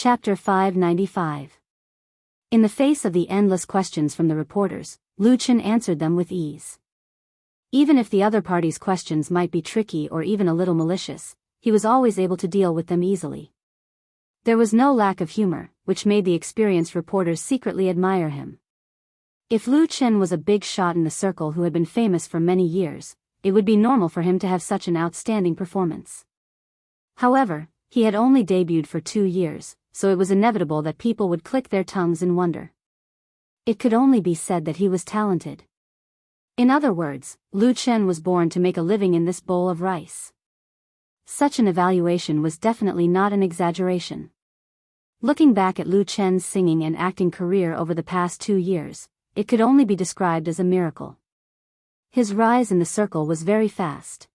Chapter 595. In the face of the endless questions from the reporters, Lu Chen answered them with ease. Even if the other party's questions might be tricky or even a little malicious, he was always able to deal with them easily. There was no lack of humor, which made the experienced reporters secretly admire him. If Lu Chen was a big shot in the circle who had been famous for many years, it would be normal for him to have such an outstanding performance. However, he had only debuted for 2 years, so it was inevitable that people would click their tongues in wonder. It could only be said that he was talented. In other words, Lu Chen was born to make a living in this bowl of rice. Such an evaluation was definitely not an exaggeration. Looking back at Lu Chen's singing and acting career over the past 2 years, it could only be described as a miracle. His rise in the circle was very fast.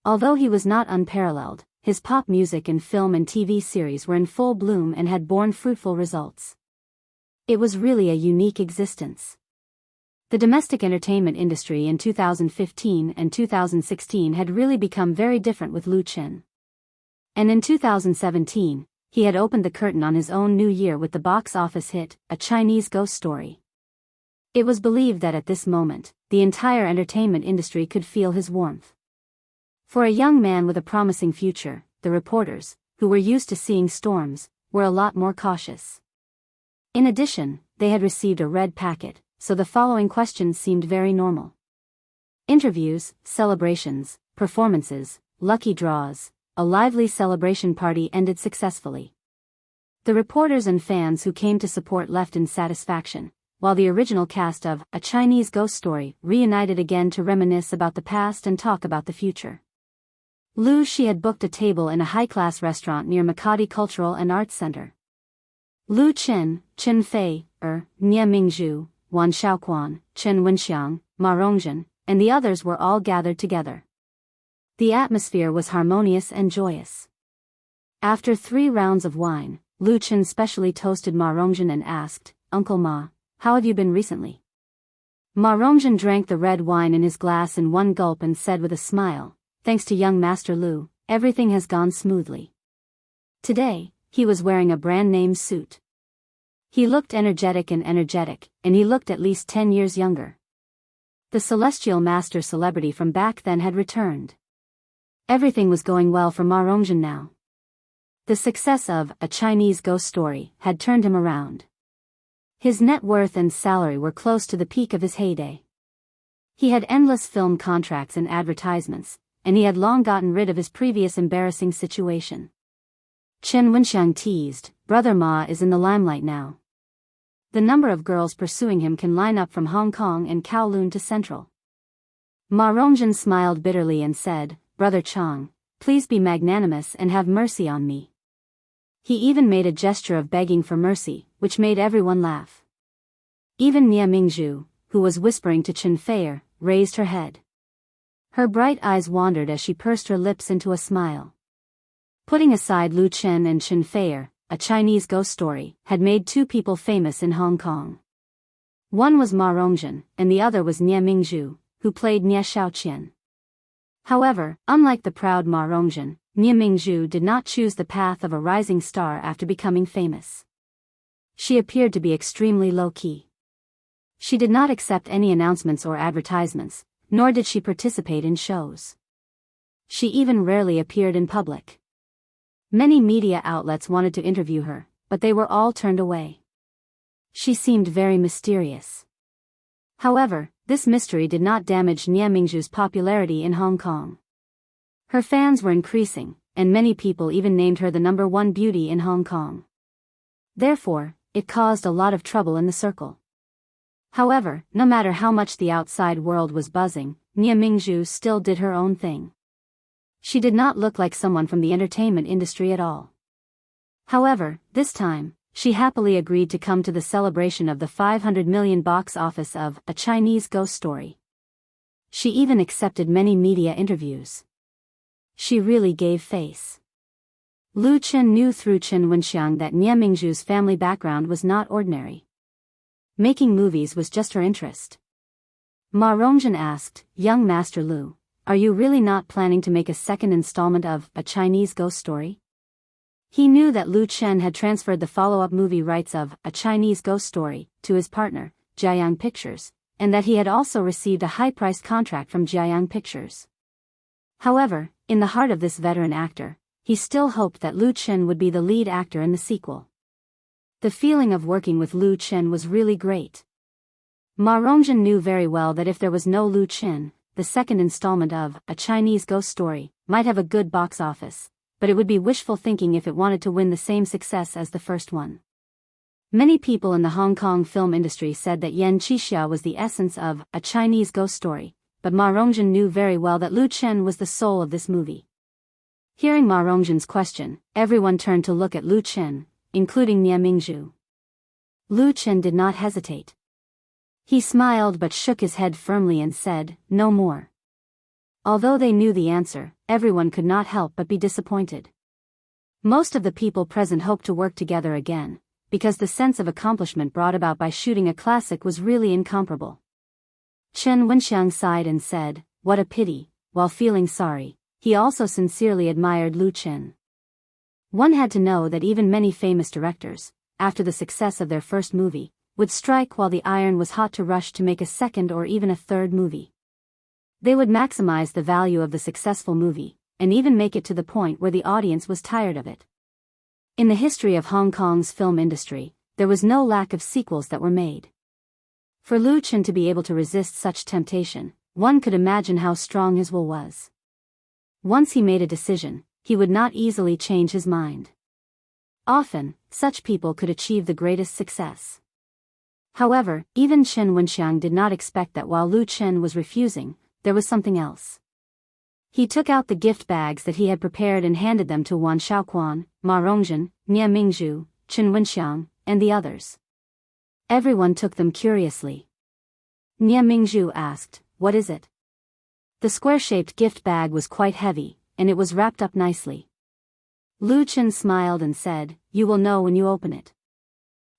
Although he was not unparalleled, his pop music and film and TV series were in full bloom and had borne fruitful results. It was really a unique existence. The domestic entertainment industry in 2015 and 2016 had really become very different with Lu Chen. And in 2017, he had opened the curtain on his own new year with the box office hit, A Chinese Ghost Story. It was believed that at this moment, the entire entertainment industry could feel his warmth. For a young man with a promising future, the reporters, who were used to seeing storms, were a lot more cautious. In addition, they had received a red packet, so the following questions seemed very normal. Interviews, celebrations, performances, lucky draws, a lively celebration party ended successfully. The reporters and fans who came to support left in satisfaction, while the original cast of A Chinese Ghost Story reunited again to reminisce about the past and talk about the future. Lu Shi had booked a table in a high-class restaurant near Makati Cultural and Arts Center. Lu Chen, Chen Fei, Nie Mingzhu, Wan Xiaoquan, Chen Wenxiang, Ma Rongzhen, and the others were all gathered together. The atmosphere was harmonious and joyous. After 3 rounds of wine, Lu Chen specially toasted Ma Rongzhen and asked, "Uncle Ma, how have you been recently?" Ma Rongzhen drank the red wine in his glass in one gulp and said with a smile, "Thanks to young Master Lu, everything has gone smoothly." Today, he was wearing a brand-name suit. He looked energetic, and he looked at least 10 years younger. The celestial master celebrity from back then had returned. Everything was going well for Ma Rongzhen now. The success of A Chinese Ghost Story had turned him around. His net worth and salary were close to the peak of his heyday. He had endless film contracts and advertisements, and he had long gotten rid of his previous embarrassing situation. Chen Wenxiang teased, "Brother Ma is in the limelight now. The number of girls pursuing him can line up from Hong Kong and Kowloon to Central." Ma Rongzhen smiled bitterly and said, "Brother Chang, please be magnanimous and have mercy on me." He even made a gesture of begging for mercy, which made everyone laugh. Even Nie Mingzhu, who was whispering to Chen Fei, raised her head. Her bright eyes wandered as she pursed her lips into a smile. Putting aside Lu Chen and Chen Fei, A Chinese Ghost Story had made 2 people famous in Hong Kong. One was Ma Rongzhen, and the other was Nie Mingzhu, who played Nie Xiaoqian. However, unlike the proud Ma Rongzhen, Nie Mingzhu did not choose the path of a rising star after becoming famous. She appeared to be extremely low-key. She did not accept any announcements or advertisements, nor did she participate in shows. She even rarely appeared in public. Many media outlets wanted to interview her, but they were all turned away. She seemed very mysterious. However, this mystery did not damage Nie Mingzhu's popularity in Hong Kong. Her fans were increasing, and many people even named her the #1 beauty in Hong Kong. Therefore, it caused a lot of trouble in the circle. However, no matter how much the outside world was buzzing, Nie Mingzhu still did her own thing. She did not look like someone from the entertainment industry at all. However, this time, she happily agreed to come to the celebration of the 500 million box office of A Chinese Ghost Story. She even accepted many media interviews. She really gave face. Lu Chen knew through Chen Wenxiang that Nie Mingzhu's family background was not ordinary. Making movies was just her interest. Ma Rongzhen asked, "Young Master Lu, are you really not planning to make a second installment of A Chinese Ghost Story?" He knew that Lu Chen had transferred the follow-up movie rights of A Chinese Ghost Story to his partner, Jiayang Pictures, and that he had also received a high-priced contract from Jiayang Pictures. However, in the heart of this veteran actor, he still hoped that Lu Chen would be the lead actor in the sequel. The feeling of working with Lu Chen was really great. Ma Rongjin knew very well that if there was no Lu Chen, the second installment of A Chinese Ghost Story might have a good box office, but it would be wishful thinking if it wanted to win the same success as the first one. Many people in the Hong Kong film industry said that Yan Qixia was the essence of A Chinese Ghost Story, but Ma Rongjin knew very well that Lu Chen was the soul of this movie. Hearing Ma Rongjin's question, everyone turned to look at Lu Chen, including Nie Mingzhu. Lu Chen did not hesitate. He smiled but shook his head firmly and said, "No more." Although they knew the answer, everyone could not help but be disappointed. Most of the people present hoped to work together again, because the sense of accomplishment brought about by shooting a classic was really incomparable. Chen Wenxiang sighed and said, "What a pity," while feeling sorry. He also sincerely admired Lu Chen. One had to know that even many famous directors, after the success of their first movie, would strike while the iron was hot to rush to make a second or even a third movie. They would maximize the value of the successful movie, and even make it to the point where the audience was tired of it. In the history of Hong Kong's film industry, there was no lack of sequels that were made. For Lu Chen to be able to resist such temptation, one could imagine how strong his will was. Once he made a decision, he would not easily change his mind. Often, such people could achieve the greatest success. However, even Chen Wenxiang did not expect that while Lu Chen was refusing, there was something else. He took out the gift bags that he had prepared and handed them to Wan Shaoquan, Ma Rongjin, Nie Mingzhu, Chen Wenxiang, and the others. Everyone took them curiously. Nie Mingzhu asked, "What is it?" The square-shaped gift bag was quite heavy, and it was wrapped up nicely. Lu Chen smiled and said, "You will know when you open it."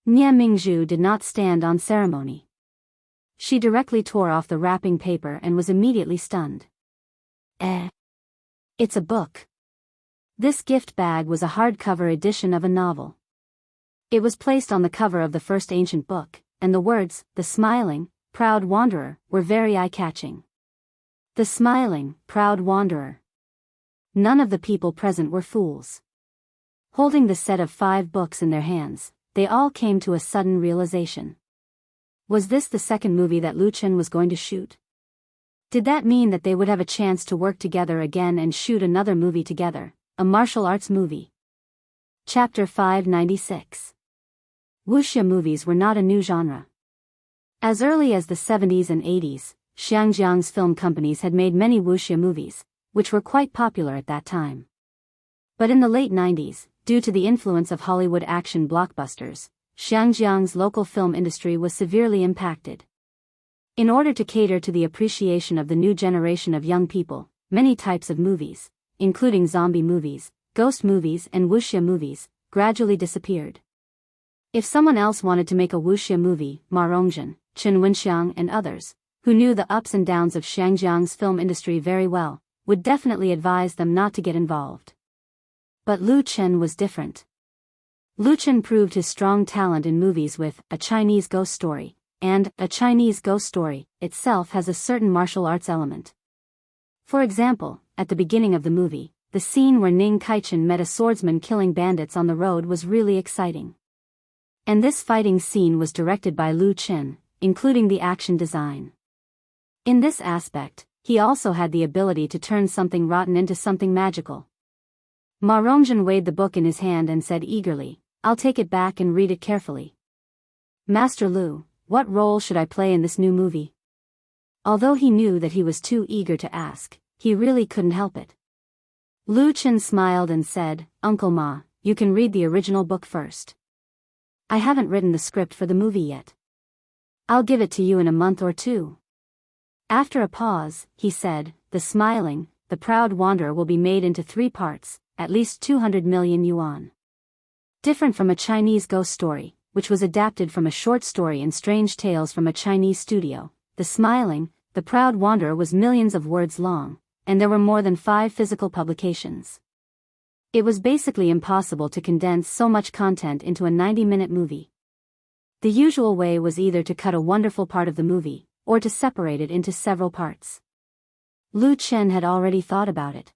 Nie Mingzhu did not stand on ceremony. She directly tore off the wrapping paper and was immediately stunned. It's a book. This gift bag was a hardcover edition of a novel. It was placed on the cover of the first ancient book, and the words, "The Smiling, Proud Wanderer," were very eye-catching. The smiling, proud wanderer. None of the people present were fools. Holding the set of 5 books in their hands, they all came to a sudden realization. Was this the second movie that Lu Chen was going to shoot? Did that mean that they would have a chance to work together again and shoot another movie together, a martial arts movie? Chapter 596. Wuxia movies were not a new genre. As early as the 70s and 80s, Xiangjiang's film companies had made many wuxia movies, which were quite popular at that time. But in the late 90s, due to the influence of Hollywood action blockbusters, Xiangjiang's local film industry was severely impacted. In order to cater to the appreciation of the new generation of young people, many types of movies, including zombie movies, ghost movies and wuxia movies, gradually disappeared. If someone else wanted to make a wuxia movie, Ma Rongjin, Chen Wenxiang and others, who knew the ups and downs of Xiangjiang's film industry very well, would definitely advise them not to get involved. But Lu Chen was different. Lu Chen proved his strong talent in movies with A Chinese Ghost Story, and A Chinese Ghost Story itself has a certain martial arts element. For example, at the beginning of the movie, the scene where Ning Kaichen met a swordsman killing bandits on the road was really exciting. And this fighting scene was directed by Lu Chen, including the action design. In this aspect, he also had the ability to turn something rotten into something magical. Ma Rongjin weighed the book in his hand and said eagerly, "I'll take it back and read it carefully." "Master Lu, what role should I play in this new movie?" Although he knew that he was too eager to ask, he really couldn't help it. Lu Chen smiled and said, "Uncle Ma, you can read the original book first. I haven't written the script for the movie yet. I'll give it to you in a month or 2. After a pause, he said, "The Smiling, the Proud Wanderer will be made into 3 parts, at least 200 million yuan. Different from A Chinese Ghost Story, which was adapted from a short story in Strange Tales from a Chinese studio, The Smiling, the Proud Wanderer was millions of words long, and there were more than 5 physical publications. It was basically impossible to condense so much content into a 90-minute movie. The usual way was either to cut a wonderful part of the movie, or to separate it into several parts. Lu Chen had already thought about it.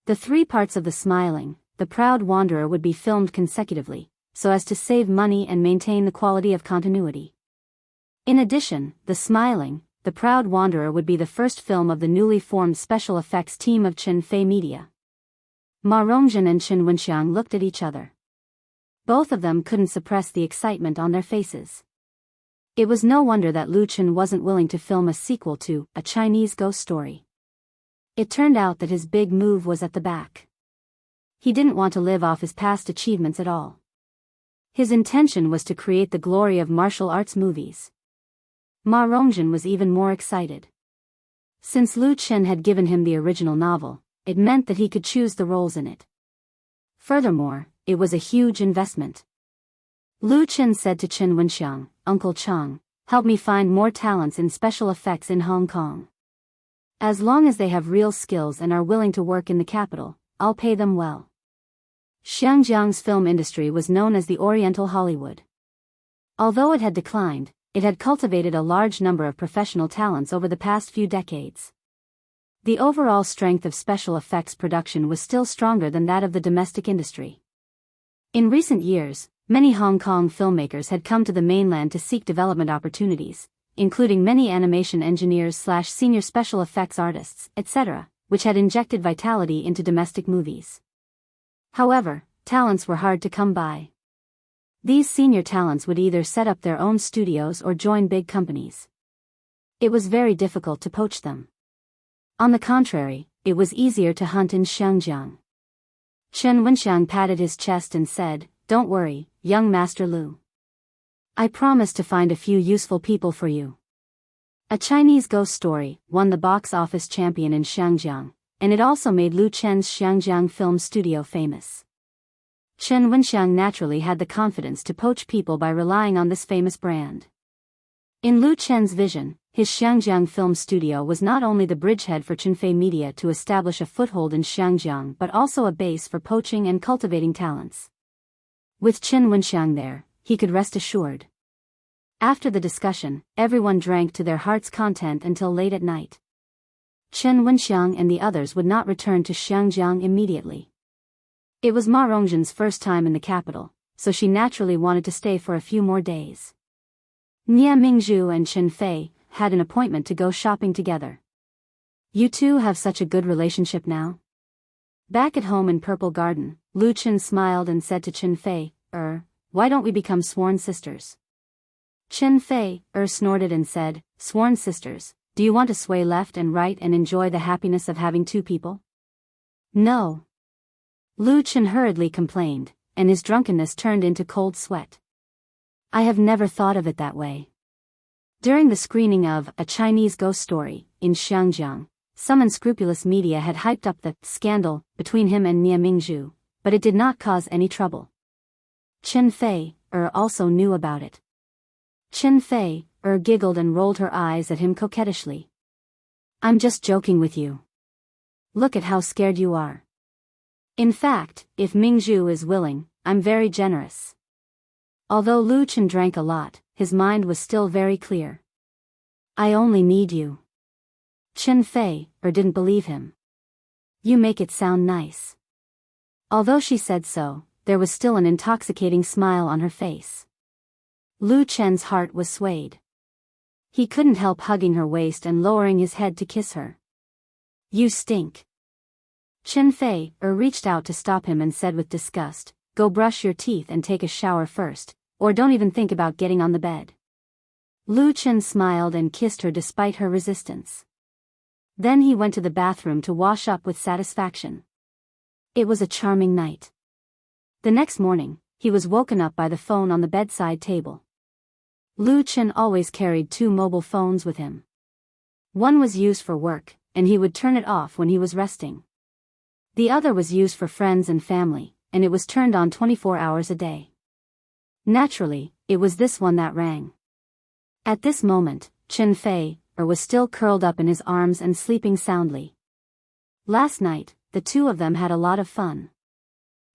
The 3 parts of The Smiling, The Proud Wanderer would be filmed consecutively, so as to save money and maintain the quality of continuity. In addition, The Smiling, The Proud Wanderer would be the first film of the newly formed special effects team of Chen Fei Media. Ma Rongjin and Chen Wenxiang looked at each other. Both of them couldn't suppress the excitement on their faces. It was no wonder that Lu Chen wasn't willing to film a sequel to A Chinese Ghost Story. It turned out that his big move was at the back. He didn't want to live off his past achievements at all. His intention was to create the glory of martial arts movies. Ma Rongjin was even more excited. Since Lu Chen had given him the original novel, it meant that he could choose the roles in it. Furthermore, it was a huge investment. Lu Chen said to Chen Wenxiang, "Uncle Chang, help me find more talents in special effects in Hong Kong. As long as they have real skills and are willing to work in the capital, I'll pay them well." Xiangjiang's film industry was known as the Oriental Hollywood. Although it had declined, it had cultivated a large number of professional talents over the past few decades. The overall strength of special effects production was still stronger than that of the domestic industry. In recent years, many Hong Kong filmmakers had come to the mainland to seek development opportunities, including many animation engineers/senior special effects artists, etc., which had injected vitality into domestic movies. However, talents were hard to come by. These senior talents would either set up their own studios or join big companies. It was very difficult to poach them. On the contrary, it was easier to hunt in Xiangjiang. Chen Wenxiang patted his chest and said, "Don't worry, young Master Lu. I promise to find a few useful people for you." A Chinese Ghost Story won the box office champion in Xiangjiang, and it also made Lu Chen's Xiangjiang Film Studio famous. Chen Wenxiang naturally had the confidence to poach people by relying on this famous brand. In Lu Chen's vision, his Xiangjiang Film Studio was not only the bridgehead for Chenfei Media to establish a foothold in Xiangjiang but also a base for poaching and cultivating talents. With Chen Wenxiang there, he could rest assured. After the discussion, everyone drank to their heart's content until late at night. Chen Wenxiang and the others would not return to Xiangjiang immediately. It was Ma Rongjin's first time in the capital, so she naturally wanted to stay for a few more days. Nie Mingzhu and Chen Fei had an appointment to go shopping together. "You two have such a good relationship now?" Back at home in Purple Garden, Lu Chen smiled and said to Chen Fei, "Why don't we become sworn sisters?" Chen Fei, snorted and said, "Sworn sisters, do you want to sway left and right and enjoy the happiness of having 2 people?" "No." Lu Chen hurriedly complained, and his drunkenness turned into cold sweat. "I have never thought of it that way." During the screening of A Chinese Ghost Story in Xiangjiang, some unscrupulous media had hyped up the scandal between him and Nie Mingzhu, but it did not cause any trouble. Chen Fei, also knew about it. Chen Fei, giggled and rolled her eyes at him coquettishly. "I'm just joking with you. Look at how scared you are. In fact, if Mingzhu is willing, I'm very generous." Although Lu Chen drank a lot, his mind was still very clear. "I only need you." Chen Fei, didn't believe him. "You make it sound nice." Although she said so, there was still an intoxicating smile on her face. Lu Chen's heart was swayed. He couldn't help hugging her waist and lowering his head to kiss her. "You stink." Chen Fei, reached out to stop him and said with disgust, "Go brush your teeth and take a shower first, or don't even think about getting on the bed." Lu Chen smiled and kissed her despite her resistance. Then he went to the bathroom to wash up with satisfaction. It was a charming night. The next morning, he was woken up by the phone on the bedside table. Lu Chen always carried 2 mobile phones with him. One was used for work, and he would turn it off when he was resting. The other was used for friends and family, and it was turned on 24 hours a day. Naturally, it was this one that rang. At this moment, Chen Fei, was still curled up in his arms and sleeping soundly. Last night, the 2 of them had a lot of fun.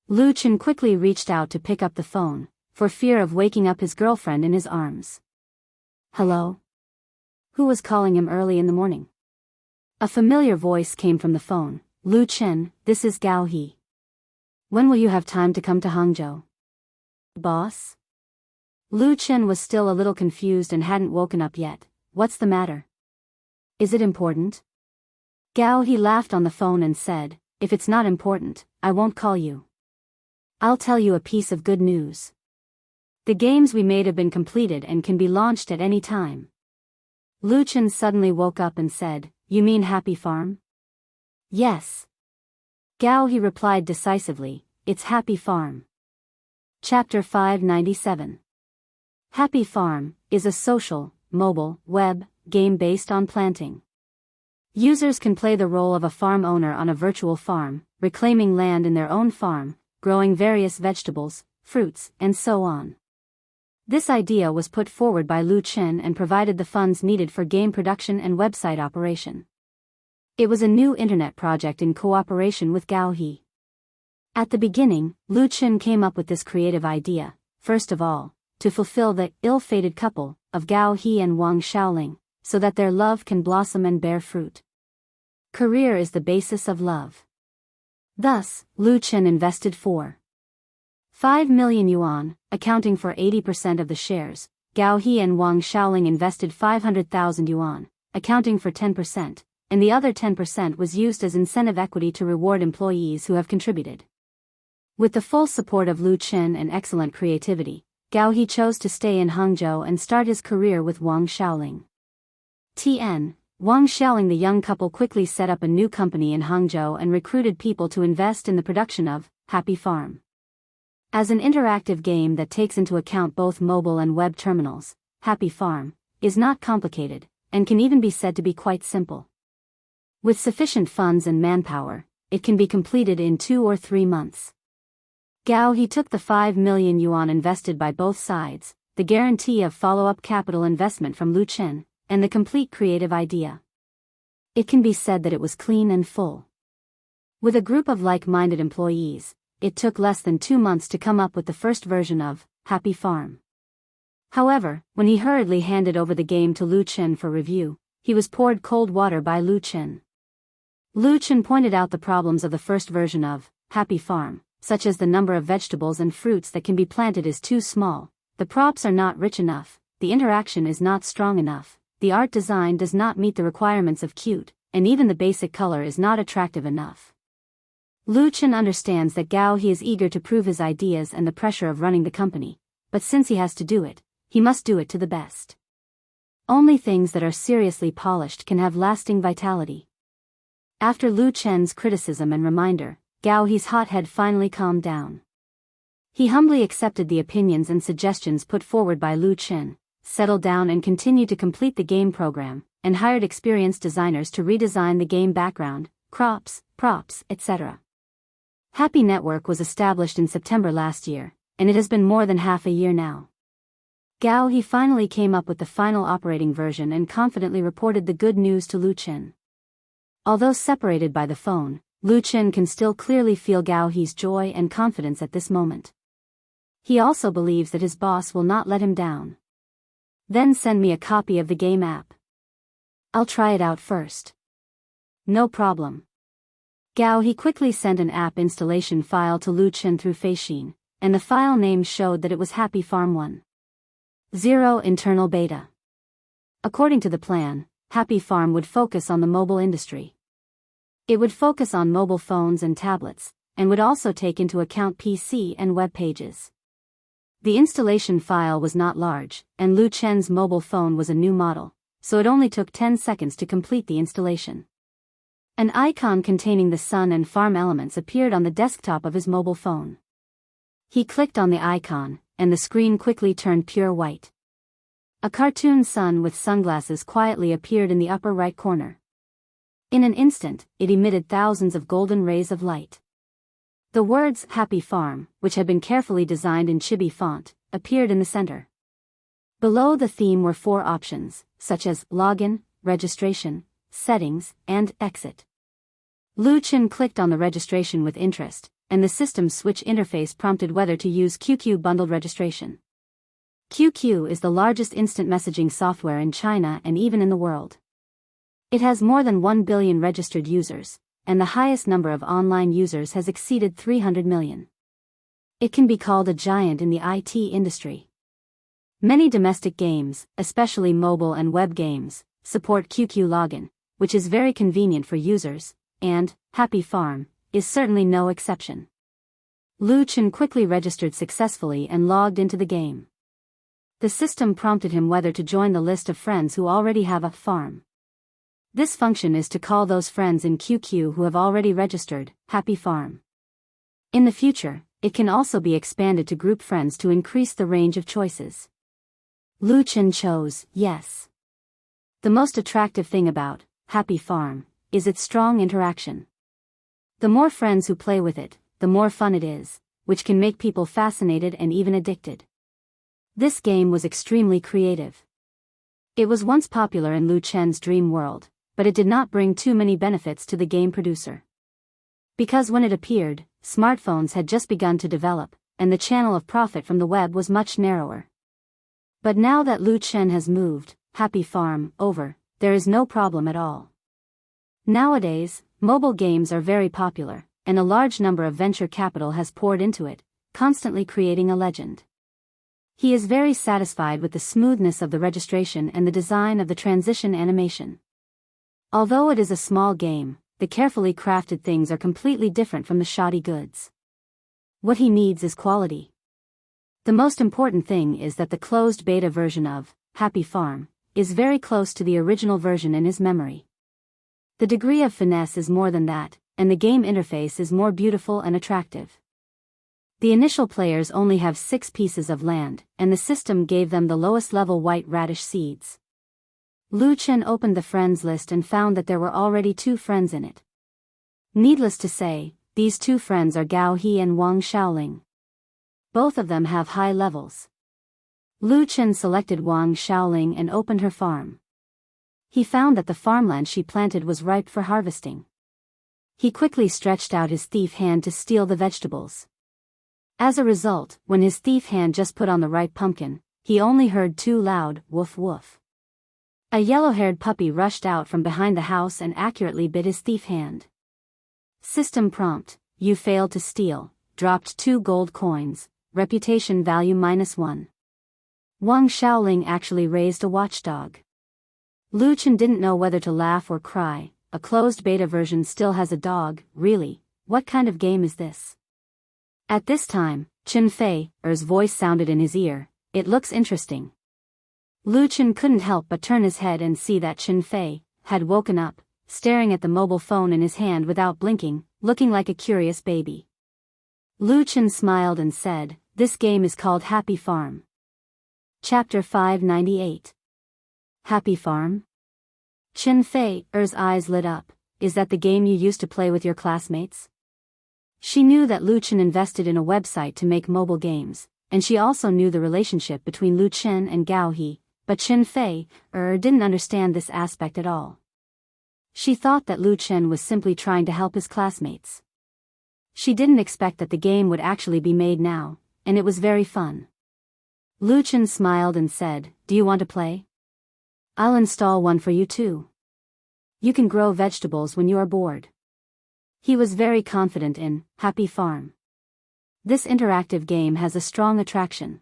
Lu Chen quickly reached out to pick up the phone, for fear of waking up his girlfriend in his arms. Hello? Who was calling him early in the morning? A familiar voice came from the phone. Lu Chen, this is Gao He. When will you have time to come to Hangzhou? Boss? Lu Chen was still a little confused and hadn't woken up yet. What's the matter? Is it important? Gao He laughed on the phone and said, if it's not important, I won't call you. I'll tell you a piece of good news. The games we made have been completed and can be launched at any time. Lu Chen suddenly woke up and said, you mean Happy Farm? Yes. Gao He replied decisively, it's Happy Farm. Chapter 597. Happy Farm is a social, mobile, web game based on planting. Users can play the role of a farm owner on a virtual farm, reclaiming land in their own farm, growing various vegetables, fruits, and so on. This idea was put forward by Lu Chen and provided the funds needed for game production and website operation. It was a new internet project in cooperation with Gao He. At the beginning, Lu Chen came up with this creative idea, first of all, to fulfill the ill-fated couple of Gao He and Wang Xiaoling, so that their love can blossom and bear fruit. Career is the basis of love. Thus, Lu Chen invested 5 million yuan, accounting for 80% of the shares. Gao He and Wang Xiaoling invested 500,000 yuan, accounting for 10%, and the other 10% was used as incentive equity to reward employees who have contributed. With the full support of Lu Chen and excellent creativity, Gao He chose to stay in Hangzhou and start his career with Wang Xiaoling. Wang Xiaoling, the young couple, quickly set up a new company in Hangzhou and recruited people to invest in the production of Happy Farm. As an interactive game that takes into account both mobile and web terminals, Happy Farm is not complicated, and can even be said to be quite simple. With sufficient funds and manpower, it can be completed in 2 or 3 months. Gao He took the 5 million yuan invested by both sides, the guarantee of follow-up capital investment from Lu Chen, and the complete creative idea. It can be said that it was clean and full. With a group of like-minded employees, it took less than 2 months to come up with the first version of Happy Farm. However, when he hurriedly handed over the game to Lu Chen for review, he was poured cold water by Lu Chen. Lu Chen pointed out the problems of the first version of Happy Farm, such as the number of vegetables and fruits that can be planted is too small, the props are not rich enough, the interaction is not strong enough, the art design does not meet the requirements of cute, and even the basic color is not attractive enough. Lu Chen understands that Gao He is eager to prove his ideas and the pressure of running the company, but since he has to do it, he must do it to the best. Only things that are seriously polished can have lasting vitality. After Lu Chen's criticism and reminder, Gao He's hot head finally calmed down. He humbly accepted the opinions and suggestions put forward by Lu Chen, settled down and continued to complete the game program, and hired experienced designers to redesign the game background, crops, props, etc. Happy Network was established in September last year, and it has been more than half a year now. Gao He finally came up with the final operating version and confidently reported the good news to Lu Chen. Although separated by the phone, Lu Chen can still clearly feel Gao He's joy and confidence at this moment. He also believes that his boss will not let him down. Then send me a copy of the game app. I'll try it out first. No problem. Gao He quickly sent an app installation file to Lu Chen through Feixin, and the file name showed that it was Happy Farm 1.0 internal beta. According to the plan, Happy Farm would focus on the mobile industry. It would focus on mobile phones and tablets, and would also take into account PC and web pages. The installation file was not large, and Lu Chen's mobile phone was a new model, so it only took 10 seconds to complete the installation. An icon containing the sun and farm elements appeared on the desktop of his mobile phone. He clicked on the icon, and the screen quickly turned pure white. A cartoon sun with sunglasses quietly appeared in the upper right corner. In an instant, it emitted thousands of golden rays of light. The words Happy Farm, which had been carefully designed in chibi font, appeared in the center. Below the theme were 4 options, such as login, registration, settings, and exit. Lu Chen clicked on the registration with interest, and the system switch interface prompted whether to use QQ bundled registration. QQ is the largest instant messaging software in China and even in the world. It has more than 1 billion registered users, and the highest number of online users has exceeded 300 million. It can be called a giant in the IT industry. Many domestic games, especially mobile and web games, support QQ login, which is very convenient for users, and Happy Farm is certainly no exception. Lu Chen quickly registered successfully and logged into the game. The system prompted him whether to join the list of friends who already have a farm. This function is to call those friends in QQ who have already registered Happy Farm. In the future, it can also be expanded to group friends to increase the range of choices. Lu Chen chose yes. The most attractive thing about Happy Farm is its strong interaction. The more friends who play with it, the more fun it is, which can make people fascinated and even addicted. This game was extremely creative. It was once popular in Lu Chen's dream world, but it did not bring too many benefits to the game producer. Because when it appeared, smartphones had just begun to develop, and the channel of profit from the web was much narrower. But now that Lu Chen has moved Happy Farm over, there is no problem at all. Nowadays, mobile games are very popular, and a large number of venture capital has poured into it, constantly creating a legend. He is very satisfied with the smoothness of the registration and the design of the transition animation. Although it is a small game, the carefully crafted things are completely different from the shoddy goods. What he needs is quality. The most important thing is that the closed beta version of Happy Farm is very close to the original version in his memory. The degree of finesse is more than that, and the game interface is more beautiful and attractive. The initial players only have 6 pieces of land, and the system gave them the lowest level white radish seeds. Lu Chen opened the friends list and found that there were already 2 friends in it. Needless to say, these 2 friends are Gao He and Wang Xiaoling. Both of them have high levels. Lu Chen selected Wang Xiaoling and opened her farm. He found that the farmland she planted was ripe for harvesting. He quickly stretched out his thief hand to steal the vegetables. As a result, when his thief hand just put on the ripe pumpkin, he only heard 2 loud woof woof. A yellow-haired puppy rushed out from behind the house and accurately bit his thief hand. System prompt: you failed to steal, dropped 2 gold coins, reputation value -1. Wang Xiaoling actually raised a watchdog. Lu Chen didn't know whether to laugh or cry. A closed beta version still has a dog, really? What kind of game is this? At this time, Chen Fei's voice sounded in his ear. It looks interesting. Lu Chen couldn't help but turn his head and see that Chen Fei had woken up, staring at the mobile phone in his hand without blinking, looking like a curious baby. Lu Chen smiled and said, "This game is called Happy Farm." Chapter 598. Happy Farm? Chen Fei's eyes lit up. Is that the game you used to play with your classmates? She knew that Lu Chen invested in a website to make mobile games, and she also knew the relationship between Lu Chen and Gao He, but Chen Fei didn't understand this aspect at all. She thought that Lu Chen was simply trying to help his classmates. She didn't expect that the game would actually be made now, and it was very fun. Lu Chen smiled and said, "Do you want to play? I'll install one for you too. You can grow vegetables when you are bored." He was very confident in Happy Farm. This interactive game has a strong attraction.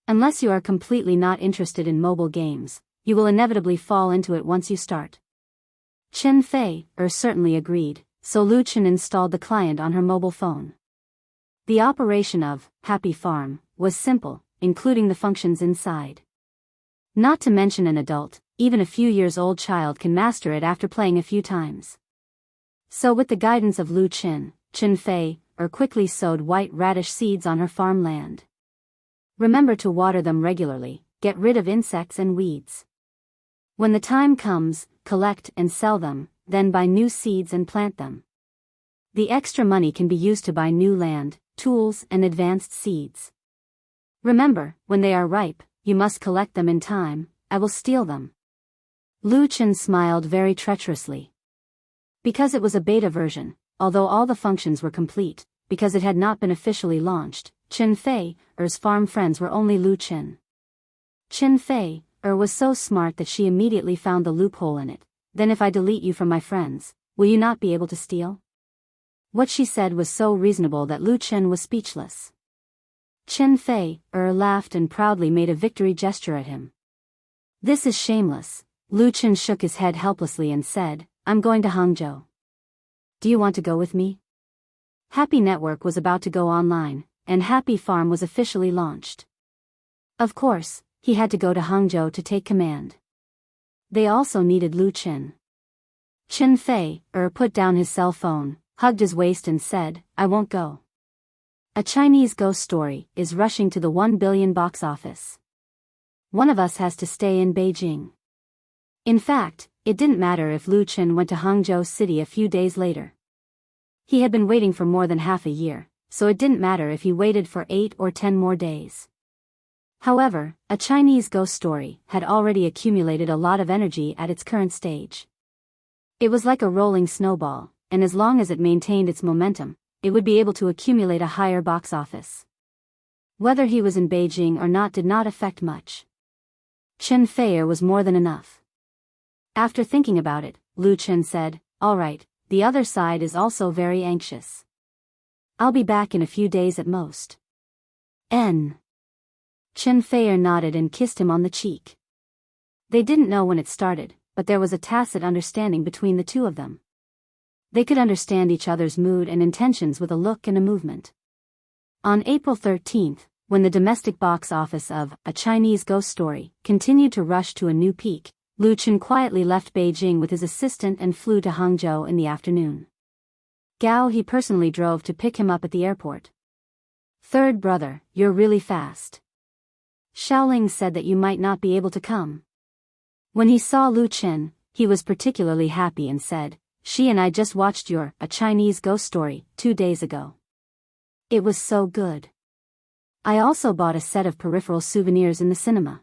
Unless you are completely not interested in mobile games, you will inevitably fall into it once you start. Chen Fei certainly agreed, so Lu Chen installed the client on her mobile phone. The operation of Happy Farm was simple, including the functions inside. Not to mention an adult, even a few years old child can master it after playing a few times. So with the guidance of Lu Chen, Chen Fei quickly sowed white radish seeds on her farmland. Remember to water them regularly, get rid of insects and weeds. When the time comes, collect and sell them, then buy new seeds and plant them. The extra money can be used to buy new land, tools and advanced seeds. Remember, when they are ripe, you must collect them in time. I will steal them. Lu Chen smiled very treacherously. Because it was a beta version, although all the functions were complete, because it had not been officially launched. Chen Fei's farm friends were only Lu Chen. Chen Fei was so smart that she immediately found the loophole in it. Then if I delete you from my friends, will you not be able to steal? What she said was so reasonable that Lu Chen was speechless. Chen Fei laughed and proudly made a victory gesture at him. This is shameless. Lu Chen shook his head helplessly and said, I'm going to Hangzhou. Do you want to go with me? Happy Network was about to go online, and Happy Farm was officially launched. Of course, he had to go to Hangzhou to take command. They also needed Lu Chen. Chen Fei put down his cell phone, hugged his waist and said, I won't go. A Chinese ghost story is rushing to the 1 billion box office. One of us has to stay in Beijing. In fact, it didn't matter if Lu Chen went to Hangzhou City a few days later. He had been waiting for more than half a year, so it didn't matter if he waited for 8 or 10 more days. However, a Chinese ghost story had already accumulated a lot of energy at its current stage. It was like a rolling snowball, and as long as it maintained its momentum, it would be able to accumulate a higher box office. Whether he was in Beijing or not did not affect much. Chen Fei was more than enough. After thinking about it, Lu Chen said, all right, the other side is also very anxious. I'll be back in a few days at most. Chen Fei nodded and kissed him on the cheek. They didn't know when it started, but there was a tacit understanding between the two of them. They could understand each other's mood and intentions with a look and a movement. On April 13th, when the domestic box office of A Chinese Ghost Story continued to rush to a new peak, Lu Chen quietly left Beijing with his assistant and flew to Hangzhou in the afternoon. Gao He personally drove to pick him up at the airport. Third brother, you're really fast. Xiaoling said that you might not be able to come. When he saw Lu Chen, he was particularly happy and said, she and I just watched your A Chinese Ghost Story 2 days ago. It was so good. I also bought a set of peripheral souvenirs in the cinema.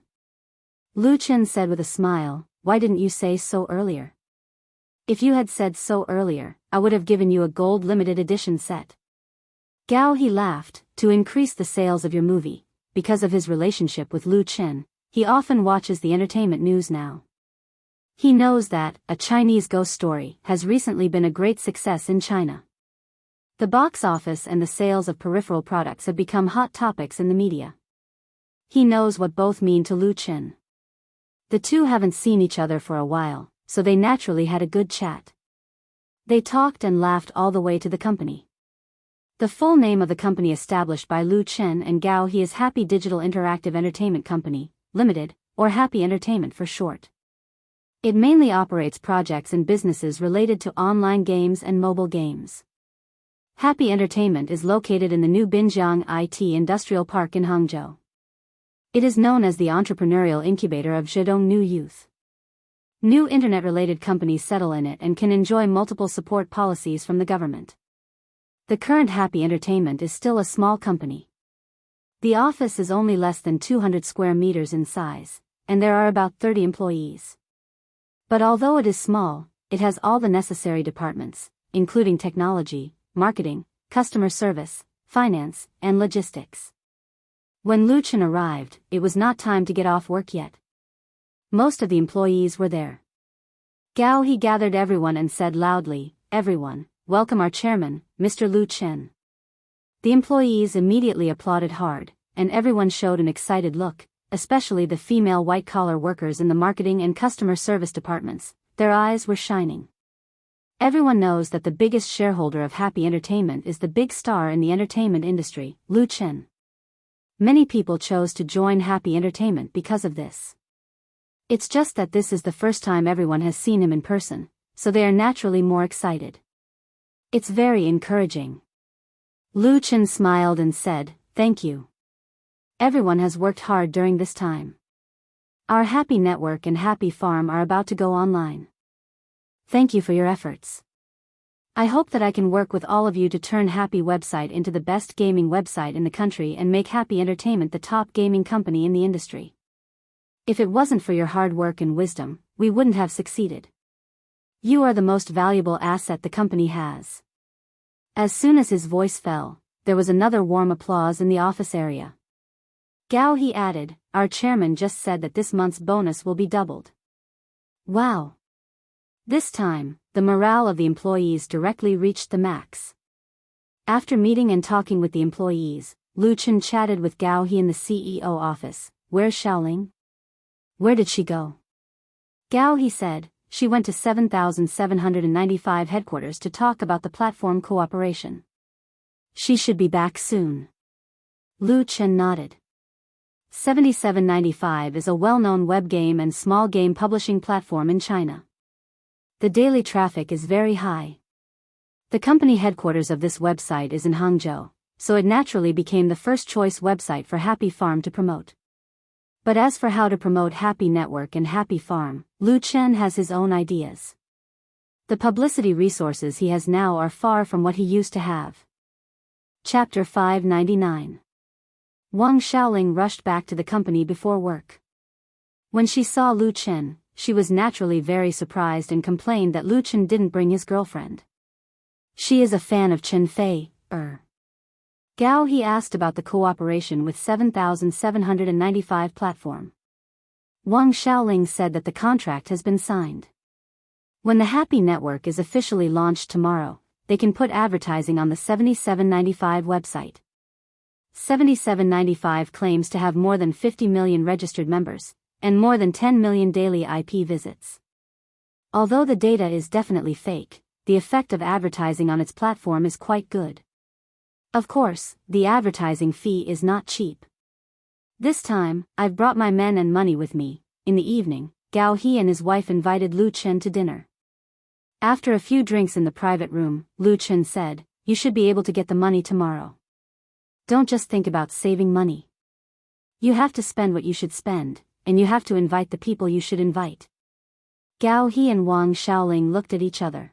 Lu Chen said with a smile, why didn't you say so earlier? If you had said so earlier, I would have given you a gold limited edition set. Gao He laughed, to increase the sales of your movie. Because of his relationship with Lu Chen, he often watches the entertainment news now. He knows that A Chinese Ghost Story has recently been a great success in China. The box office and the sales of peripheral products have become hot topics in the media. He knows what both mean to Lu Chen. The two haven't seen each other for a while, so they naturally had a good chat. They talked and laughed all the way to the company. The full name of the company established by Lu Chen and Gao He is Happy Digital Interactive Entertainment Company, Limited, or Happy Entertainment for short. It mainly operates projects and businesses related to online games and mobile games. Happy Entertainment is located in the new Binjiang IT Industrial Park in Hangzhou. It is known as the entrepreneurial incubator of Zhejiang New Youth. New internet-related companies settle in it and can enjoy multiple support policies from the government. The current Happy Entertainment is still a small company. The office is only less than 200 square meters in size, and there are about 30 employees. But although it is small, it has all the necessary departments, including technology, marketing, customer service, finance, and logistics. When Lu Chen arrived, it was not time to get off work yet. Most of the employees were there. Gao He gathered everyone and said loudly, everyone, welcome our chairman, Mr. Lu Chen. The employees immediately applauded hard, and everyone showed an excited look, especially the female white-collar workers in the marketing and customer service departments. Their eyes were shining. Everyone knows that the biggest shareholder of Happy Entertainment is the big star in the entertainment industry, Lu Chen. Many people chose to join Happy Entertainment because of this. It's just that this is the first time everyone has seen him in person, so they are naturally more excited. It's very encouraging. Lu Chen smiled and said, thank you. Everyone has worked hard during this time. Our Happy Network and Happy Farm are about to go online. Thank you for your efforts. I hope that I can work with all of you to turn Happy website into the best gaming website in the country and make Happy Entertainment the top gaming company in the industry. If it wasn't for your hard work and wisdom, we wouldn't have succeeded. You are the most valuable asset the company has. As soon as his voice fell, there was another warm applause in the office area. Gao He added, "Our chairman just said that this month's bonus will be doubled." Wow! This time, the morale of the employees directly reached the max. After meeting and talking with the employees, Lu Chen chatted with Gao He in the CEO office. "Where's Xiaoling? Where did she go?" Gao He said, "She went to 7795 headquarters to talk about the platform cooperation. She should be back soon." Lu Chen nodded. 7795 is a well-known web game and small game publishing platform in China. The daily traffic is very high. The company headquarters of this website is in Hangzhou, so it naturally became the first choice website for Happy Farm to promote. But as for how to promote Happy Network and Happy Farm, Lu Chen has his own ideas. The publicity resources he has now are far from what he used to have. Chapter 599. Wang Xiaoling rushed back to the company before work. When she saw Lu Chen, she was naturally very surprised and complained that Lu Chen didn't bring his girlfriend. She is a fan of Chen Fei, Gao He asked about the cooperation with 7795 platform. Wang Xiaoling said that the contract has been signed. When the Happy Network is officially launched tomorrow, they can put advertising on the 7795 website. 7795 claims to have more than 50 million registered members, and more than 10 million daily IP visits. Although the data is definitely fake, the effect of advertising on its platform is quite good. Of course, the advertising fee is not cheap. This time, I've brought my men and money with me. In the evening, Gao He and his wife invited Lu Chen to dinner. After a few drinks in the private room, Lu Chen said, "You should be able to get the money tomorrow. Don't just think about saving money. You have to spend what you should spend, and you have to invite the people you should invite." Gao He and Wang Xiaoling looked at each other.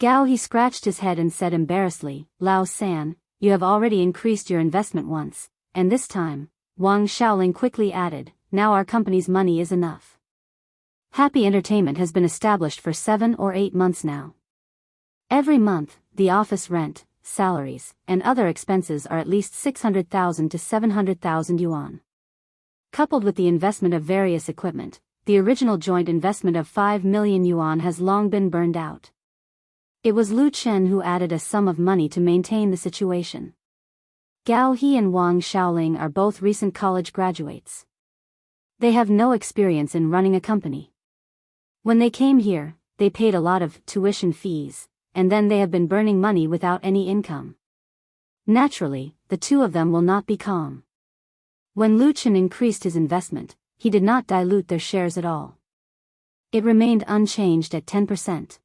Gao He scratched his head and said embarrassedly, "Lao San, you have already increased your investment once, and this time," Wang Xiaoling quickly added, "now our company's money is enough. Happy Entertainment has been established for 7 or 8 months now. Every month, the office rent, salaries, and other expenses are at least 600,000 to 700,000 yuan. Coupled with the investment of various equipment, the original joint investment of 5 million yuan has long been burned out." It was Lu Chen who added a sum of money to maintain the situation. Gao He and Wang Xiaoling are both recent college graduates. They have no experience in running a company. When they came here, they paid a lot of tuition fees, and then they have been burning money without any income. Naturally, the two of them will not be calm. When Lu Chen increased his investment, he did not dilute their shares at all. It remained unchanged at 10%.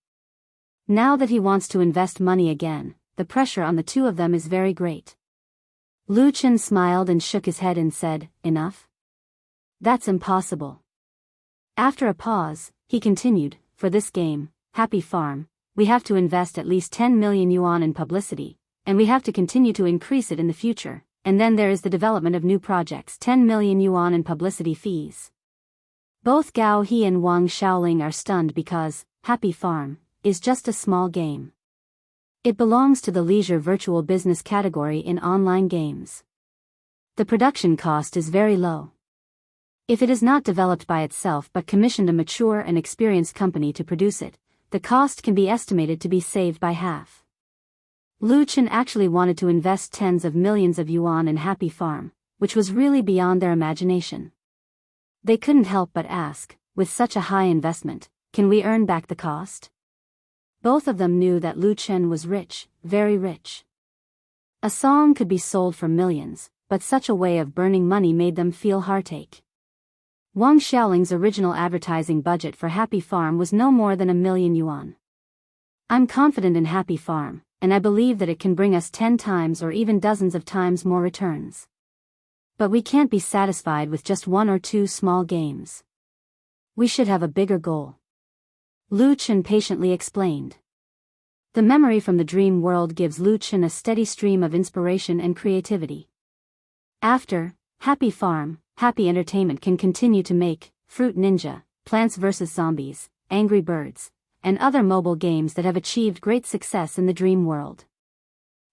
Now that he wants to invest money again, the pressure on the two of them is very great. Lu Chen smiled and shook his head and said, "Enough? That's impossible." After a pause, he continued, "For this game, Happy Farm, we have to invest at least 10 million yuan in publicity, and we have to continue to increase it in the future, and then there is the development of new projects, 10 million yuan in publicity fees." Both Gao He and Wang Xiaoling are stunned because Happy Farm is just a small game. It belongs to the leisure virtual business category in online games. The production cost is very low. If it is not developed by itself but commissioned a mature and experienced company to produce it, the cost can be estimated to be saved by half. Lu Chen actually wanted to invest tens of millions of yuan in Happy Farm, which was really beyond their imagination. They couldn't help but ask, with such a high investment, can we earn back the cost? Both of them knew that Lu Chen was rich, very rich. A song could be sold for millions, but such a way of burning money made them feel heartache. Wang Xiaoling's original advertising budget for Happy Farm was no more than 1 million yuan. "I'm confident in Happy Farm, and I believe that it can bring us 10 times or even dozens of times more returns. But we can't be satisfied with just 1 or 2 small games. We should have a bigger goal," Lu Chen patiently explained. The memory from the dream world gives Lu Chen a steady stream of inspiration and creativity. After Happy Farm, Happy Entertainment can continue to make Fruit Ninja, Plants vs. Zombies, Angry Birds, and other mobile games that have achieved great success in the dream world.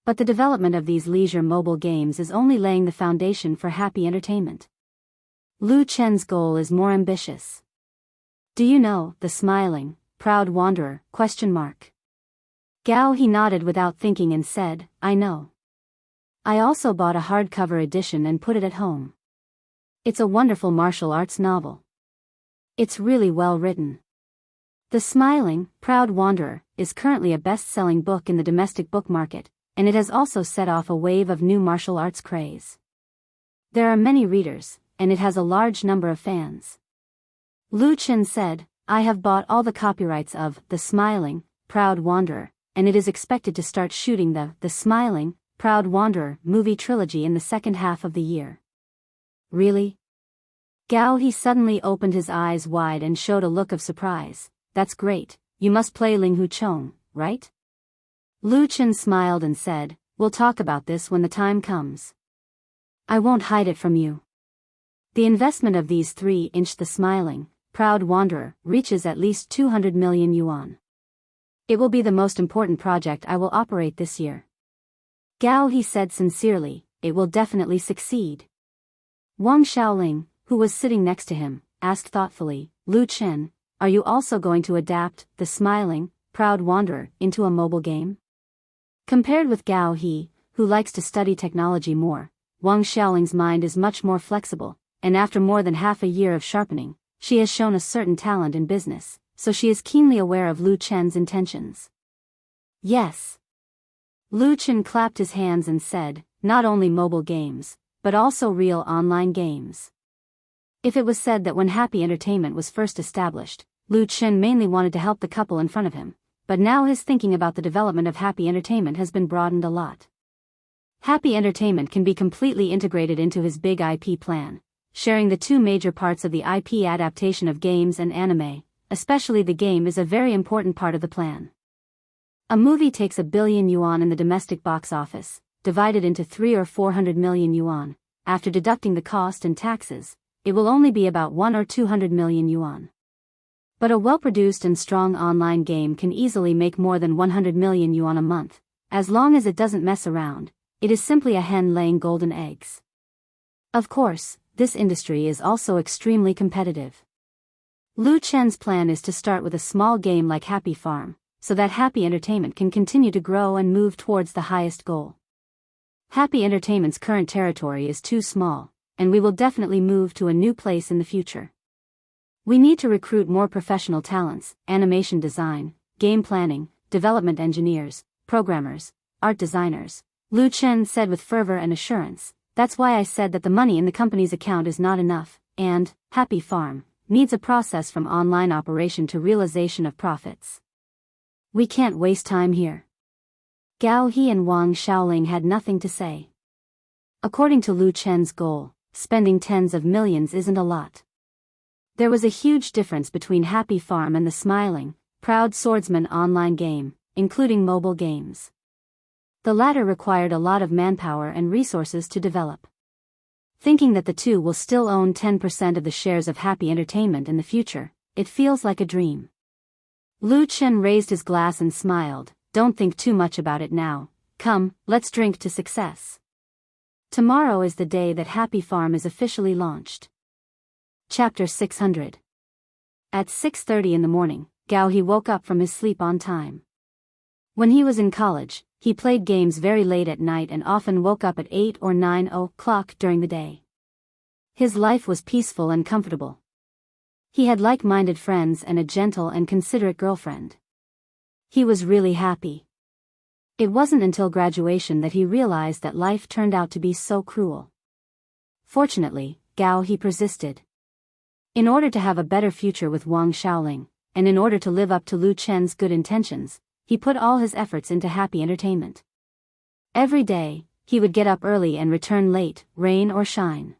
But the development of these leisure mobile games is only laying the foundation for happy entertainment. Lu Chen's goal is more ambitious. Do you know, the smiling, proud wanderer, ? Gao He nodded without thinking and said, I know. I also bought a hardcover edition and put it at home. It's a wonderful martial arts novel. It's really well written. The Smiling, Proud Wanderer is currently a best-selling book in the domestic book market, and it has also set off a wave of new martial arts craze. There are many readers, and it has a large number of fans. Lu Chen said, I have bought all the copyrights of The Smiling, Proud Wanderer, and it is expected to start shooting the Smiling, Proud Wanderer movie trilogy in the second half of the year. Really? Gao He suddenly opened his eyes wide and showed a look of surprise. That's great, you must play Ling Hu Chong, right? Lu Chen smiled and said, we'll talk about this when the time comes. I won't hide it from you. The investment of these 3-inch The Smiling, Proud Wanderer reaches at least 200 million yuan. It will be the most important project I will operate this year. Gao He said sincerely, it will definitely succeed. Wang Xiaoling, who was sitting next to him, asked thoughtfully, Lu Chen, are you also going to adapt The Smiling, Proud Wanderer into a mobile game? Compared with Gao He, who likes to study technology more, Wang Xiaoling's mind is much more flexible, and after more than half a year of sharpening, she has shown a certain talent in business, so she is keenly aware of Lu Chen's intentions. Yes. Lu Chen clapped his hands and said, not only mobile games, but also real online games. If it was said that when Happy Entertainment was first established, Lu Chen mainly wanted to help the couple in front of him, but now his thinking about the development of Happy Entertainment has been broadened a lot. Happy Entertainment can be completely integrated into his big IP plan, sharing the two major parts of the IP adaptation of games and anime, especially the game is a very important part of the plan. A movie takes 1 billion yuan in the domestic box office, divided into 300 or 400 million yuan, after deducting the cost and taxes, it will only be about 100 or 200 million yuan. But a well-produced and strong online game can easily make more than 100 million yuan a month, as long as it doesn't mess around, it is simply a hen laying golden eggs. Of course, this industry is also extremely competitive. Lu Chen's plan is to start with a small game like Happy Farm, so that Happy Entertainment can continue to grow and move towards the highest goal. Happy Entertainment's current territory is too small, and we will definitely move to a new place in the future. We need to recruit more professional talents, animation design, game planning, development engineers, programmers, art designers, Lu Chen said with fervor and assurance. That's why I said that the money in the company's account is not enough, and Happy Farm needs a process from online operation to realization of profits. We can't waste time here. Gao He and Wang Xiaoling had nothing to say. According to Lu Chen's goal, spending tens of millions isn't a lot. There was a huge difference between Happy Farm and the Smiling, Proud Swordsman online game, including mobile games. The latter required a lot of manpower and resources to develop. Thinking that the two will still own 10% of the shares of Happy Entertainment in the future, it feels like a dream. Lu Chen raised his glass and smiled, don't think too much about it now, come, let's drink to success. Tomorrow is the day that Happy Farm is officially launched. Chapter 600. At 6:30 in the morning, Gao He woke up from his sleep on time. When he was in college, he played games very late at night and often woke up at 8 or 9 o'clock during the day. His life was peaceful and comfortable. He had like-minded friends and a gentle and considerate girlfriend. He was really happy. It wasn't until graduation that he realized that life turned out to be so cruel. Fortunately, Gao He persisted. In order to have a better future with Wang Xiaoling, and in order to live up to Lu Chen's good intentions, he put all his efforts into Happy Entertainment. Every day, he would get up early and return late, rain or shine.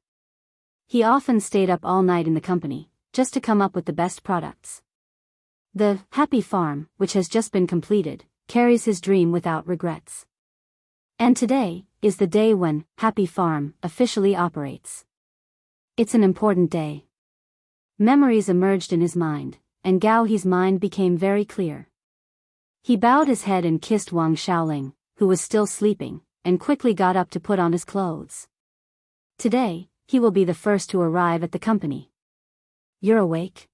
He often stayed up all night in the company, just to come up with the best products. The Happy Farm, which has just been completed, carries his dream without regrets. And today is the day when Happy Farm officially operates. It's an important day. Memories emerged in his mind, and Gao He's mind became very clear. He bowed his head and kissed Wang Xiaoling, who was still sleeping, and quickly got up to put on his clothes. Today, he will be the first to arrive at the company. You're awake?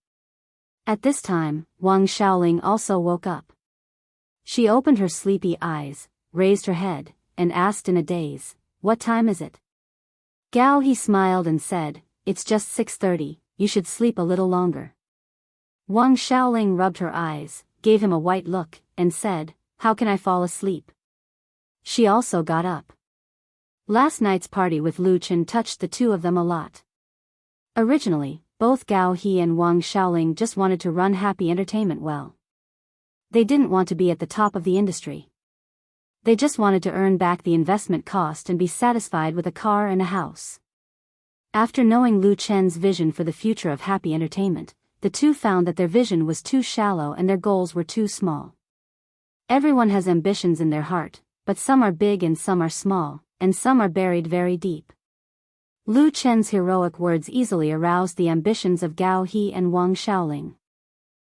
At this time, Wang Xiaoling also woke up. She opened her sleepy eyes, raised her head, and asked in a daze, "What time is it?" Gao He smiled and said, "It's just 6:30, you should sleep a little longer." Wang Xiaoling rubbed her eyes, gave him a white look, and said, "How can I fall asleep?" She also got up. Last night's party with Lu Chen touched the two of them a lot. Originally, both Gao He and Wang Xiaoling just wanted to run Happy Entertainment well. They didn't want to be at the top of the industry. They just wanted to earn back the investment cost and be satisfied with a car and a house. After knowing Lu Chen's vision for the future of Happy Entertainment, the two found that their vision was too shallow and their goals were too small. Everyone has ambitions in their heart, but some are big and some are small, and some are buried very deep. Lu Chen's heroic words easily aroused the ambitions of Gao He and Wang Xiaoling.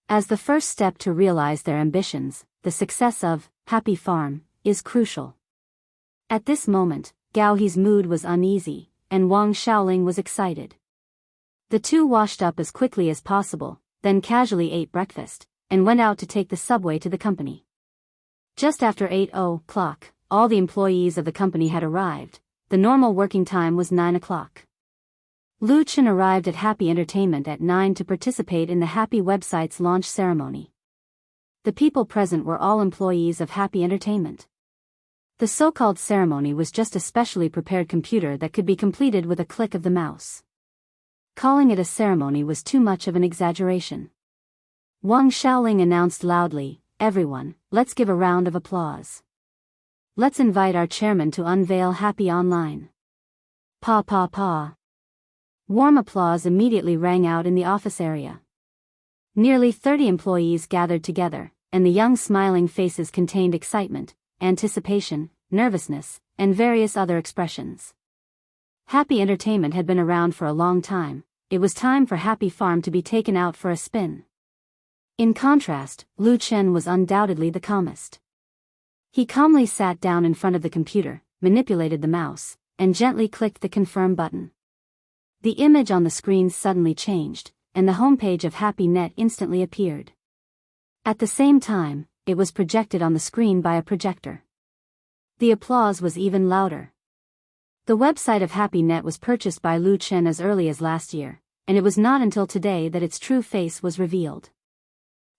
As the first step to realize their ambitions, the success of Happy Farm is crucial. At this moment, Gao He's mood was uneasy, and Wang Xiaoling was excited. The two washed up as quickly as possible, then casually ate breakfast, and went out to take the subway to the company. Just after 8 o'clock, all the employees of the company had arrived. The normal working time was 9 o'clock. Lu Chen arrived at Happy Entertainment at 9 to participate in the Happy website's launch ceremony. The people present were all employees of Happy Entertainment. The so-called ceremony was just a specially prepared computer that could be completed with a click of the mouse. Calling it a ceremony was too much of an exaggeration. Wang Xiaoling announced loudly, "Everyone, let's give a round of applause. Let's invite our chairman to unveil Happy Online." Pa pa pa. Warm applause immediately rang out in the office area. Nearly 30 employees gathered together, and the young smiling faces contained excitement, anticipation, nervousness, and various other expressions. Happy Entertainment had been around for a long time. It was time for Happy Farm to be taken out for a spin. In contrast, Lu Chen was undoubtedly the calmest. He calmly sat down in front of the computer, manipulated the mouse, and gently clicked the confirm button. The image on the screen suddenly changed, and the homepage of HappyNet instantly appeared. At the same time, it was projected on the screen by a projector. The applause was even louder. The website of HappyNet was purchased by Lu Chen as early as last year, and it was not until today that its true face was revealed.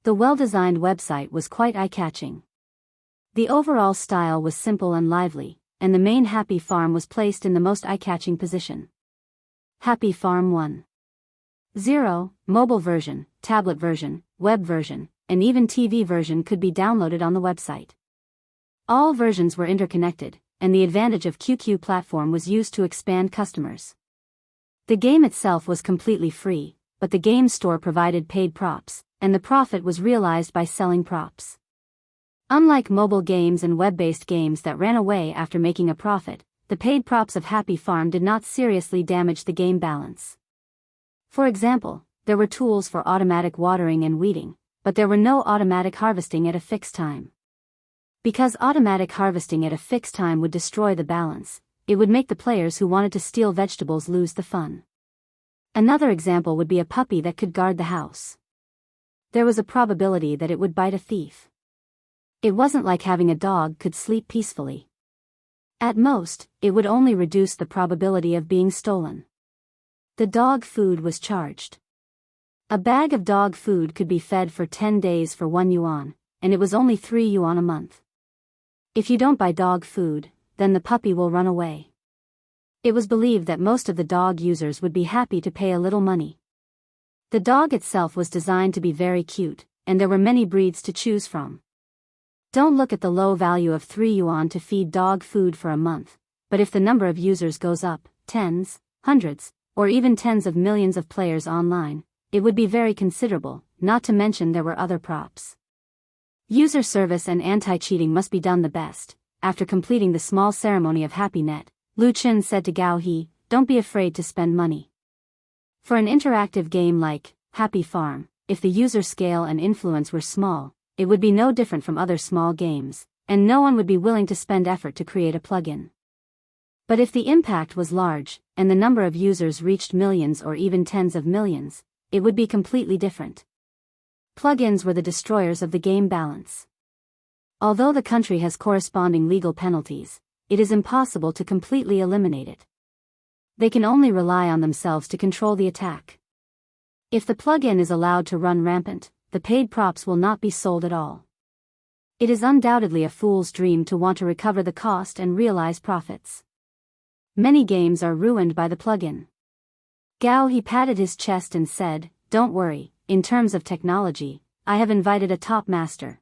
The well-designed website was quite eye-catching. The overall style was simple and lively, and the main Happy Farm was placed in the most eye-catching position. Happy Farm 1.0, mobile version, tablet version, web version, and even TV version could be downloaded on the website. All versions were interconnected, and the advantage of QQ platform was used to expand customers. The game itself was completely free, but the game store provided paid props, and the profit was realized by selling props. Unlike mobile games and web-based games that ran away after making a profit, the paid props of Happy Farm did not seriously damage the game balance. For example, there were tools for automatic watering and weeding, but there were no automatic harvesting at a fixed time. Because automatic harvesting at a fixed time would destroy the balance, it would make the players who wanted to steal vegetables lose the fun. Another example would be a puppy that could guard the house. There was a probability that it would bite a thief. It wasn't like having a dog could sleep peacefully. At most, it would only reduce the probability of being stolen. The dog food was charged. A bag of dog food could be fed for 10 days for 1 yuan, and it was only 3 yuan a month. If you don't buy dog food, then the puppy will run away. It was believed that most of the dog users would be happy to pay a little money. The dog itself was designed to be very cute, and there were many breeds to choose from. Don't look at the low value of 3 yuan to feed dog food for a month, but if the number of users goes up, tens, hundreds, or even tens of millions of players online, it would be very considerable, not to mention there were other props. User service and anti-cheating must be done the best. After completing the small ceremony of HappyNet, Lu Chen said to Gao He, "Don't be afraid to spend money. For an interactive game like Happy Farm, if the user scale and influence were small, it would be no different from other small games, and no one would be willing to spend effort to create a plugin. But if the impact was large, and the number of users reached millions or even tens of millions, it would be completely different. Plugins were the destroyers of the game balance. Although the country has corresponding legal penalties, it is impossible to completely eliminate it. They can only rely on themselves to control the attack. If the plugin is allowed to run rampant, the paid props will not be sold at all. It is undoubtedly a fool's dream to want to recover the cost and realize profits. Many games are ruined by the plugin. He patted his chest and said, "Don't worry, in terms of technology, I have invited a top master."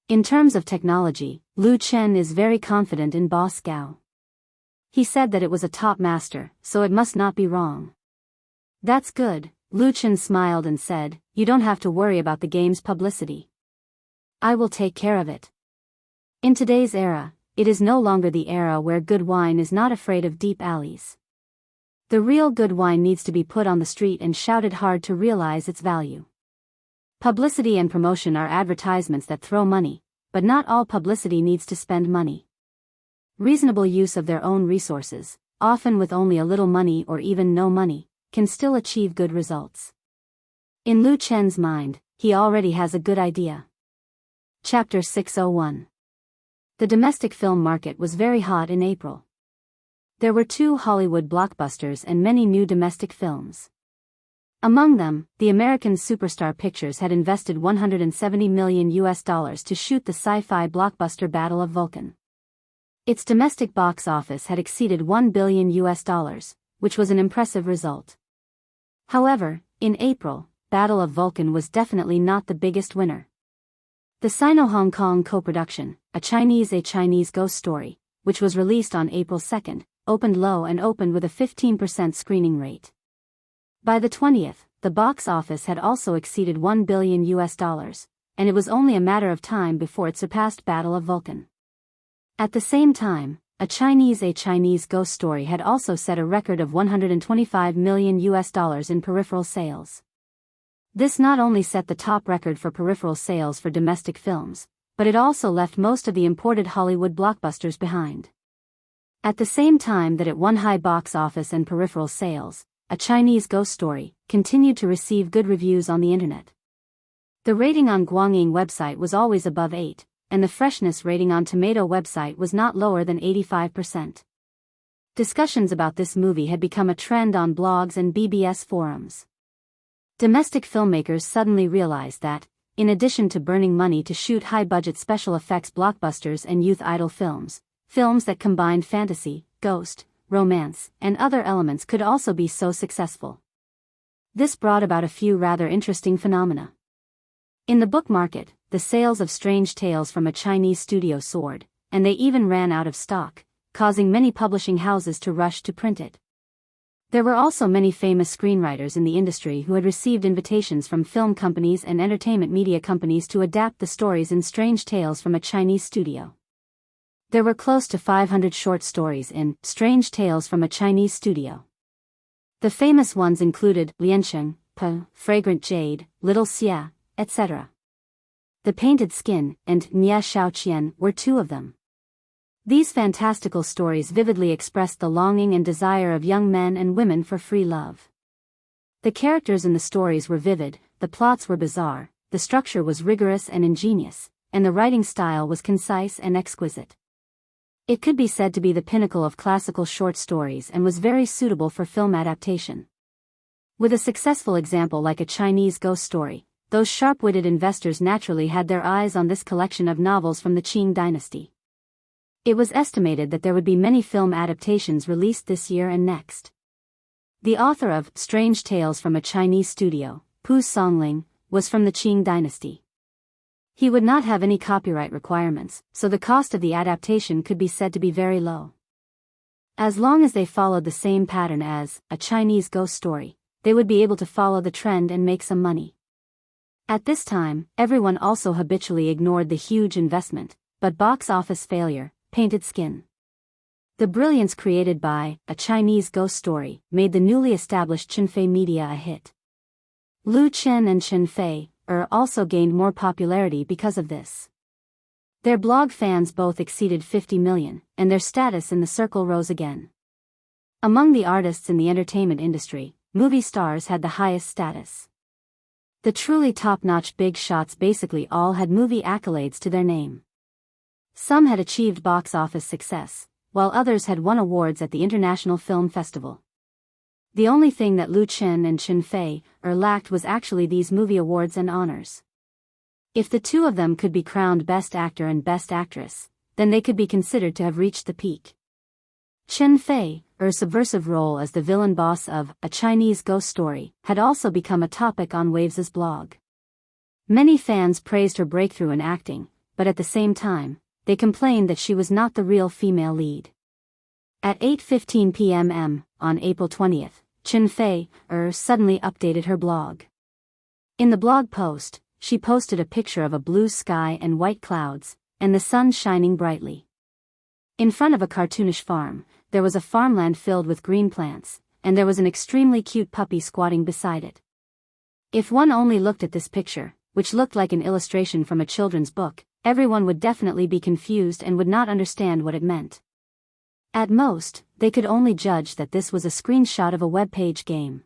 In terms of technology, Lu Chen is very confident in Boss Gao. He said that it was a top master, so it must not be wrong. That's good, Lu Chen smiled and said, "You don't have to worry about the game's publicity. I will take care of it." In today's era, it is no longer the era where good wine is not afraid of deep alleys. The real good wine needs to be put on the street and shouted hard to realize its value. Publicity and promotion are advertisements that throw money, but not all publicity needs to spend money. Reasonable use of their own resources, often with only a little money or even no money, can still achieve good results. In Lu Chen's mind, he already has a good idea. Chapter 601. The domestic film market was very hot in April. There were 2 Hollywood blockbusters and many new domestic films. Among them, the American Superstar Pictures had invested $170 million to shoot the sci-fi blockbuster Battle of Vulcan. Its domestic box office had exceeded $1 billion, which was an impressive result. However, in April, Battle of Vulcan was definitely not the biggest winner. The Sino-Hong Kong co-production, A Chinese Ghost Story, which was released on April 2, opened low and opened with a 15% screening rate. By the 20th, the box office had also exceeded $1 billion, and it was only a matter of time before it surpassed Battle of Vulcan. At the same time, A Chinese Ghost Story had also set a record of $125 million in peripheral sales. This not only set the top record for peripheral sales for domestic films, but it also left most of the imported Hollywood blockbusters behind. At the same time that it won high box office and peripheral sales, A Chinese Ghost Story continued to receive good reviews on the internet. The rating on Guangying website was always above 8, and the freshness rating on Tomato website was not lower than 85%. Discussions about this movie had become a trend on blogs and BBS forums. Domestic filmmakers suddenly realized that, in addition to burning money to shoot high-budget special effects blockbusters and youth idol films, films that combined fantasy, ghost, romance, and other elements could also be so successful. This brought about a few rather interesting phenomena. In the book market, the sales of Strange Tales from a Chinese studio soared, and they even ran out of stock, causing many publishing houses to rush to print it. There were also many famous screenwriters in the industry who had received invitations from film companies and entertainment media companies to adapt the stories in Strange Tales from a Chinese studio. There were close to 500 short stories in Strange Tales from a Chinese Studio. The famous ones included Liansheng, Fragrant Jade, Little Xia, etc. The Painted Skin and Nia Shaoqian were 2 of them. These fantastical stories vividly expressed the longing and desire of young men and women for free love. The characters in the stories were vivid, the plots were bizarre, the structure was rigorous and ingenious, and the writing style was concise and exquisite. It could be said to be the pinnacle of classical short stories and was very suitable for film adaptation. With a successful example like A Chinese Ghost Story, those sharp-witted investors naturally had their eyes on this collection of novels from the Qing dynasty. It was estimated that there would be many film adaptations released this year and next. The author of Strange Tales from a Chinese Studio, Pu Songling, was from the Qing dynasty. He would not have any copyright requirements, so the cost of the adaptation could be said to be very low. As long as they followed the same pattern as A Chinese Ghost Story, they would be able to follow the trend and make some money. At this time, everyone also habitually ignored the huge investment, but box office failure, Painted Skin. The brilliance created by A Chinese Ghost Story made the newly established Chenfei Media a hit. Lu Chen and Chenfei also gained more popularity because of this. Their blog fans both exceeded 50 million, and their status in the circle rose again. Among the artists in the entertainment industry, movie stars had the highest status. The truly top-notch big shots basically all had movie accolades to their name. Some had achieved box office success, while others had won awards at the International Film Festival. The only thing that Lu Chen and Chen Fei lacked was actually these movie awards and honors. If the two of them could be crowned Best Actor and Best Actress, then they could be considered to have reached the peak. Chen Fei's subversive role as the villain boss of A Chinese Ghost Story had also become a topic on Waves's blog. Many fans praised her breakthrough in acting, but at the same time, they complained that she was not the real female lead. At 8:15 p.m. on April 20th, Chen Fei suddenly updated her blog. In the blog post, she posted a picture of a blue sky and white clouds, and the sun shining brightly. In front of a cartoonish farm, there was a farmland filled with green plants, and there was an extremely cute puppy squatting beside it. If one only looked at this picture, which looked like an illustration from a children's book, everyone would definitely be confused and would not understand what it meant. At most, they could only judge that this was a screenshot of a web page game.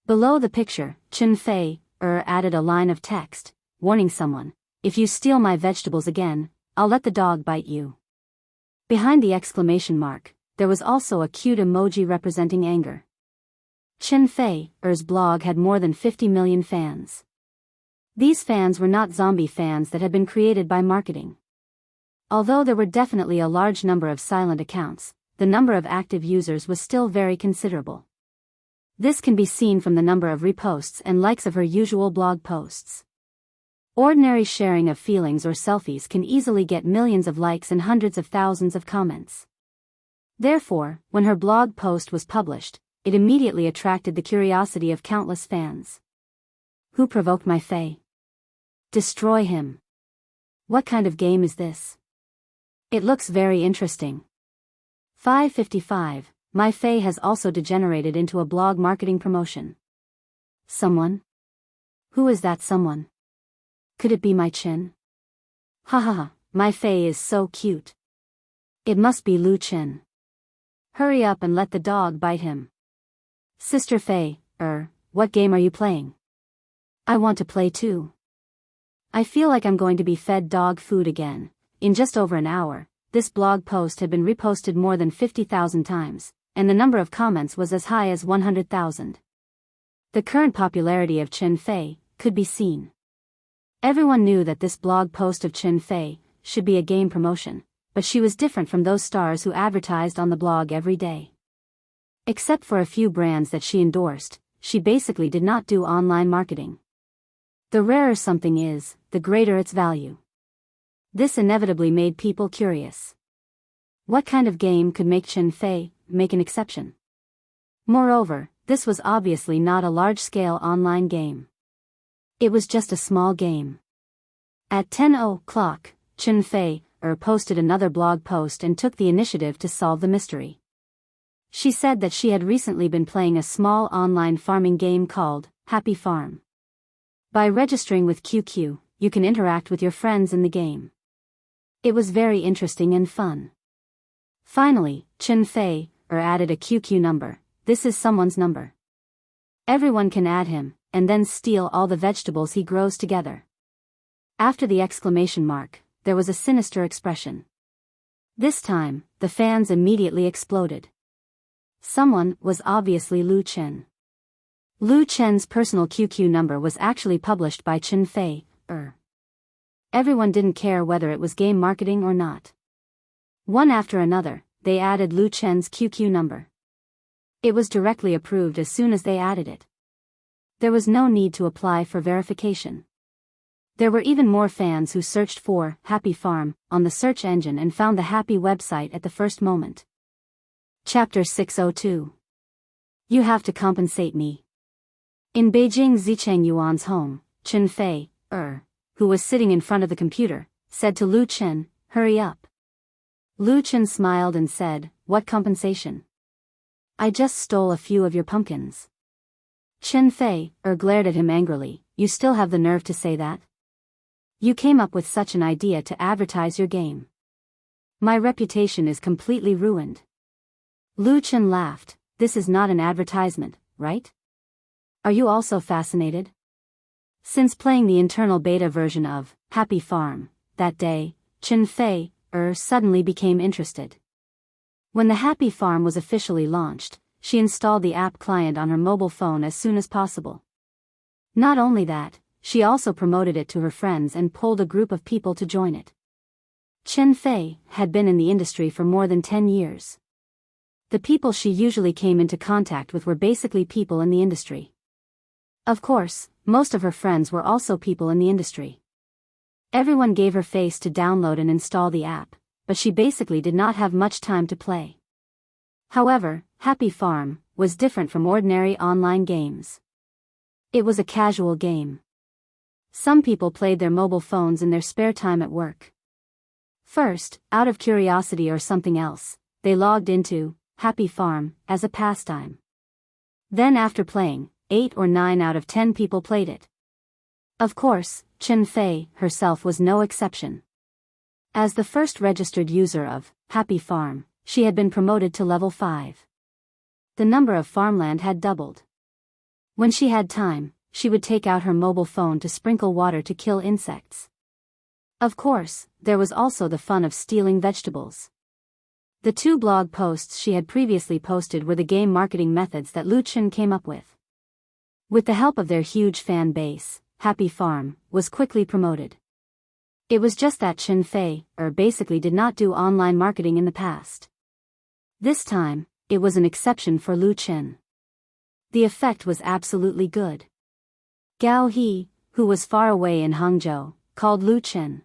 Below the picture, Chen Fei added a line of text, warning someone, "If you steal my vegetables again, I'll let the dog bite you." Behind the exclamation mark, there was also a cute emoji representing anger. Chen Fei's blog had more than 50 million fans. These fans were not zombie fans that had been created by marketing. Although there were definitely a large number of silent accounts, the number of active users was still very considerable. This can be seen from the number of reposts and likes of her usual blog posts. Ordinary sharing of feelings or selfies can easily get millions of likes and hundreds of thousands of comments. Therefore, when her blog post was published, it immediately attracted the curiosity of countless fans. Who provoked my Fei? Destroy him. What kind of game is this? It looks very interesting. 5:55. My Fei has also degenerated into a blog marketing promotion. Someone? Who is that someone? Could it be my Chen? Ha ha ha, my Fei is so cute. It must be Lu Chen. Hurry up and let the dog bite him. Sister Fei, what game are you playing? I want to play too. I feel like I'm going to be fed dog food again. In just over an hour, this blog post had been reposted more than 50,000 times, and the number of comments was as high as 100,000. The current popularity of Chen Fei could be seen. Everyone knew that this blog post of Chen Fei should be a game promotion, but she was different from those stars who advertised on the blog every day. Except for a few brands that she endorsed, she basically did not do online marketing. The rarer something is, the greater its value. This inevitably made people curious. What kind of game could make Chen Fei make an exception? Moreover, this was obviously not a large-scale online game. It was just a small game. At 10 o'clock, Chen Fei posted another blog post and took the initiative to solve the mystery. She said that she had recently been playing a small online farming game called Happy Farm. By registering with QQ, you can interact with your friends in the game. It was very interesting and fun. Finally, Chen Fei added a QQ number. This is someone's number. Everyone can add him, and then steal all the vegetables he grows together. After the exclamation mark, there was a sinister expression. This time, the fans immediately exploded. Someone was obviously Lu Chen. Lu Chen's personal QQ number was actually published by Chen Fei. Everyone didn't care whether it was game marketing or not. One after another, they added Lu Chen's QQ number. It was directly approved as soon as they added it. There was no need to apply for verification. There were even more fans who searched for Happy Farm on the search engine and found the Happy website at the first moment. Chapter 602. You have to compensate me. In Beijing Zicheng Yuan's home, Chen Fei, who was sitting in front of the computer, said to Lu Chen, "Hurry up." Lu Chen smiled and said, "What compensation? I just stole a few of your pumpkins." Chen Fei glared at him angrily. "You still have the nerve to say that?" You came up with such an idea to advertise your game. My reputation is completely ruined. Lu Chen laughed. This is not an advertisement, right? Are you also fascinated? Since playing the internal beta version of Happy Farm that day, Chen Fei suddenly became interested. When the Happy Farm was officially launched, she installed the app client on her mobile phone as soon as possible. Not only that, she also promoted it to her friends and pulled a group of people to join it. Chen Fei had been in the industry for more than 10 years. The people she usually came into contact with were basically people in the industry. Of course, most of her friends were also people in the industry. Everyone gave her face to download and install the app, but she basically did not have much time to play. However, Happy Farm was different from ordinary online games. It was a casual game. Some people played their mobile phones in their spare time at work. First, out of curiosity or something else, they logged into Happy Farm as a pastime. Then after playing, 8 or 9 out of 10 people played it. Of course, Chen Fei herself was no exception. As the first registered user of Happy Farm, she had been promoted to level 5. The number of farmland had doubled. When she had time, she would take out her mobile phone to sprinkle water to kill insects. Of course, there was also the fun of stealing vegetables. The 2 blog posts she had previously posted were the game marketing methods that Lu Chen came up with. With the help of their huge fan base, Happy Farm was quickly promoted. It was just that Chen Fei basically did not do online marketing in the past. This time, it was an exception for Lu Chen. The effect was absolutely good. Gao He, who was far away in Hangzhou, called Lu Chen.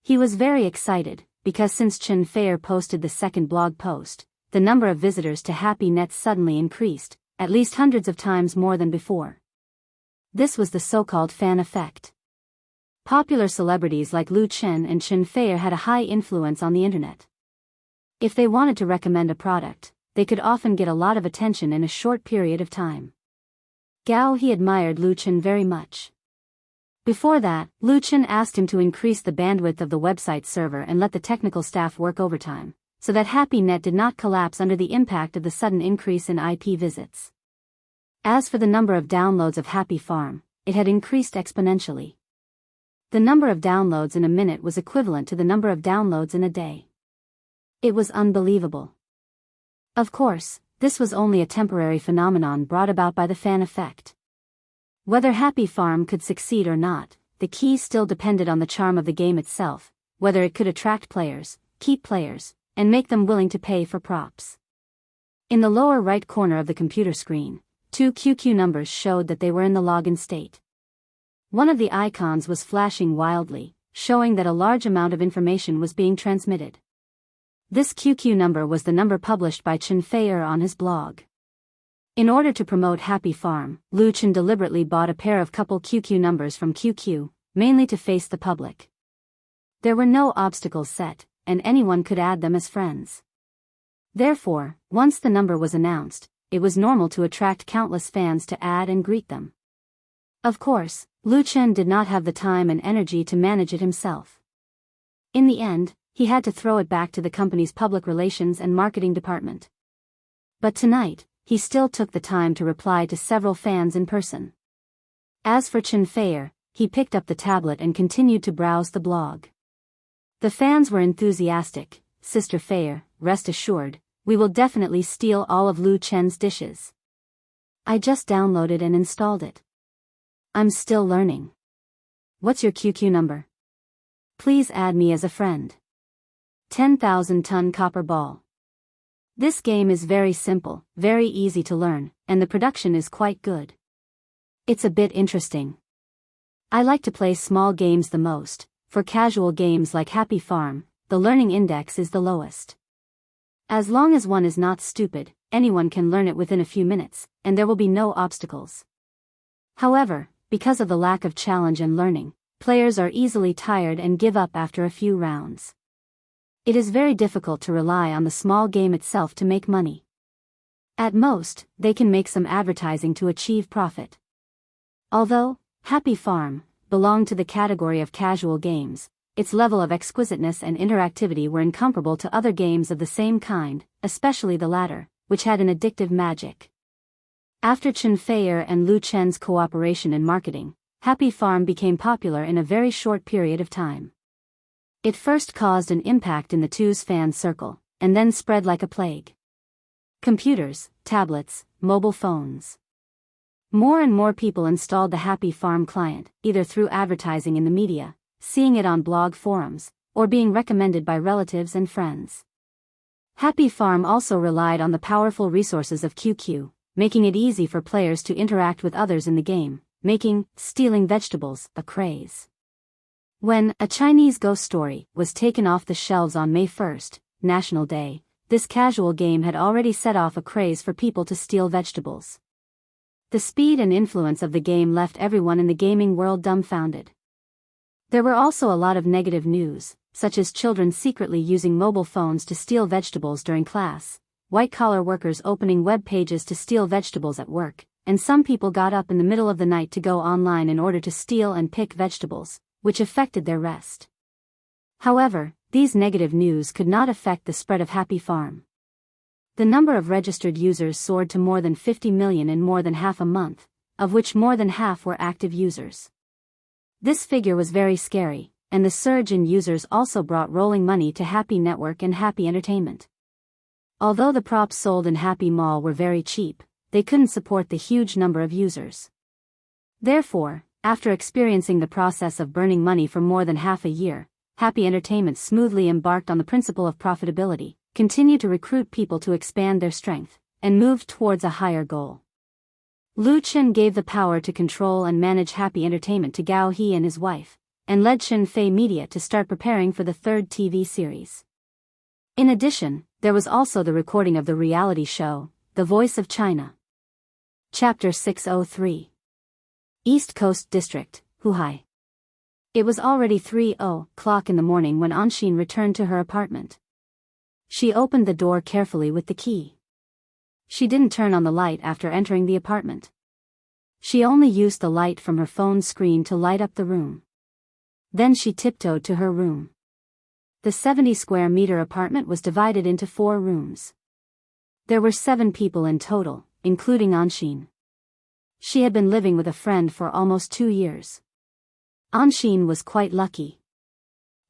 He was very excited, because since Chen Fei posted the second blog post, the number of visitors to Happy Net suddenly increased, at least hundreds of times more than before. This was the so-called fan effect. Popular celebrities like Lu Chen and Chen Fei had a high influence on the internet. If they wanted to recommend a product, they could often get a lot of attention in a short period of time. Gao He admired Lu Chen very much. Before that, Lu Chen asked him to increase the bandwidth of the website server and let the technical staff work overtime, so that HappyNet did not collapse under the impact of the sudden increase in IP visits. As for the number of downloads of Happy Farm, it had increased exponentially. The number of downloads in a minute was equivalent to the number of downloads in a day. It was unbelievable. Of course, this was only a temporary phenomenon brought about by the fan effect. Whether Happy Farm could succeed or not, the key still depended on the charm of the game itself, whether it could attract players, keep players, and make them willing to pay for props. In the lower right corner of the computer screen, 2 QQ numbers showed that they were in the login state. One of the icons was flashing wildly, showing that a large amount of information was being transmitted. This QQ number was the number published by Chen Fei on his blog. In order to promote Happy Farm, Lu Chen deliberately bought a pair of couple QQ numbers from QQ, mainly to face the public. There were no obstacles set, and anyone could add them as friends. Therefore, once the number was announced, it was normal to attract countless fans to add and greet them. Of course, Lu Chen did not have the time and energy to manage it himself. In the end, he had to throw it back to the company's public relations and marketing department. But tonight, he still took the time to reply to several fans in person. As for Chen Fei, he picked up the tablet and continued to browse the blog. The fans were enthusiastic. Sister Fei, rest assured, we will definitely steal all of Lu Chen's dishes. I just downloaded and installed it. I'm still learning. What's your QQ number? Please add me as a friend. 10,000-ton copper ball. This game is very simple, very easy to learn, and the production is quite good. It's a bit interesting. I like to play small games the most. For casual games like Happy Farm, the learning index is the lowest. As long as one is not stupid, anyone can learn it within a few minutes, and there will be no obstacles. However, because of the lack of challenge and learning, players are easily tired and give up after a few rounds. It is very difficult to rely on the small game itself to make money. At most, they can make some advertising to achieve profit. Although, Happy Farm belonged to the category of casual games. Its level of exquisiteness and interactivity were incomparable to other games of the same kind, especially the latter, which had an addictive magic. After Chen Feier and Lu Chen's cooperation in marketing, Happy Farm became popular in a very short period of time. It first caused an impact in the two's fan circle, and then spread like a plague. Computers, tablets, mobile phones. More and more people installed the Happy Farm client, either through advertising in the media, seeing it on blog forums, or being recommended by relatives and friends. Happy Farm also relied on the powerful resources of QQ, making it easy for players to interact with others in the game, making stealing vegetables a craze. When A Chinese Ghost Story was taken off the shelves on May 1st, National Day, this casual game had already set off a craze for people to steal vegetables. The speed and influence of the game left everyone in the gaming world dumbfounded. There were also a lot of negative news, such as children secretly using mobile phones to steal vegetables during class, white-collar workers opening web pages to steal vegetables at work, and some people got up in the middle of the night to go online in order to steal and pick vegetables, which affected their rest. However, these negative news could not affect the spread of Happy Farm. The number of registered users soared to more than 50 million in more than half a month, of which more than half were active users. This figure was very scary, and the surge in users also brought rolling money to Happy Network and Happy Entertainment. Although the props sold in Happy Mall were very cheap, they couldn't support the huge number of users. Therefore, after experiencing the process of burning money for more than half a year, Happy Entertainment smoothly embarked on the principle of profitability, continued to recruit people to expand their strength, and moved towards a higher goal. Lu Chen gave the power to control and manage Happy Entertainment to Gao He and his wife, and led Chen Fei Media to start preparing for the third TV series. In addition, there was also the recording of the reality show, The Voice of China. Chapter 603. East Coast District, Huhai. It was already 3:00 in the morning when Anshin returned to her apartment. She opened the door carefully with the key. She didn't turn on the light after entering the apartment. She only used the light from her phone's screen to light up the room. Then she tiptoed to her room. The 70-square-meter apartment was divided into 4 rooms. There were 7 people in total, including Anshin. She had been living with a friend for almost 2 years. Anshin was quite lucky.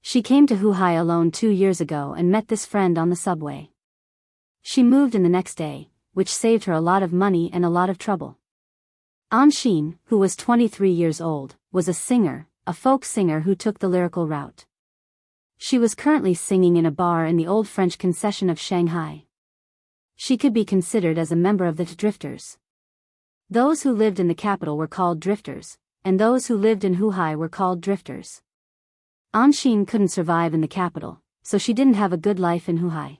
She came to Huhai alone 2 years ago and met this friend on the subway. She moved in the next day, which saved her a lot of money and a lot of trouble. Anshin, who was 23 years old, was a singer, a folk singer who took the lyrical route. She was currently singing in a bar in the old French concession of Shanghai. She could be considered as a member of the drifters. Those who lived in the capital were called drifters, and those who lived in Huhai were called drifters. Anshin couldn't survive in the capital, so she didn't have a good life in Huhai.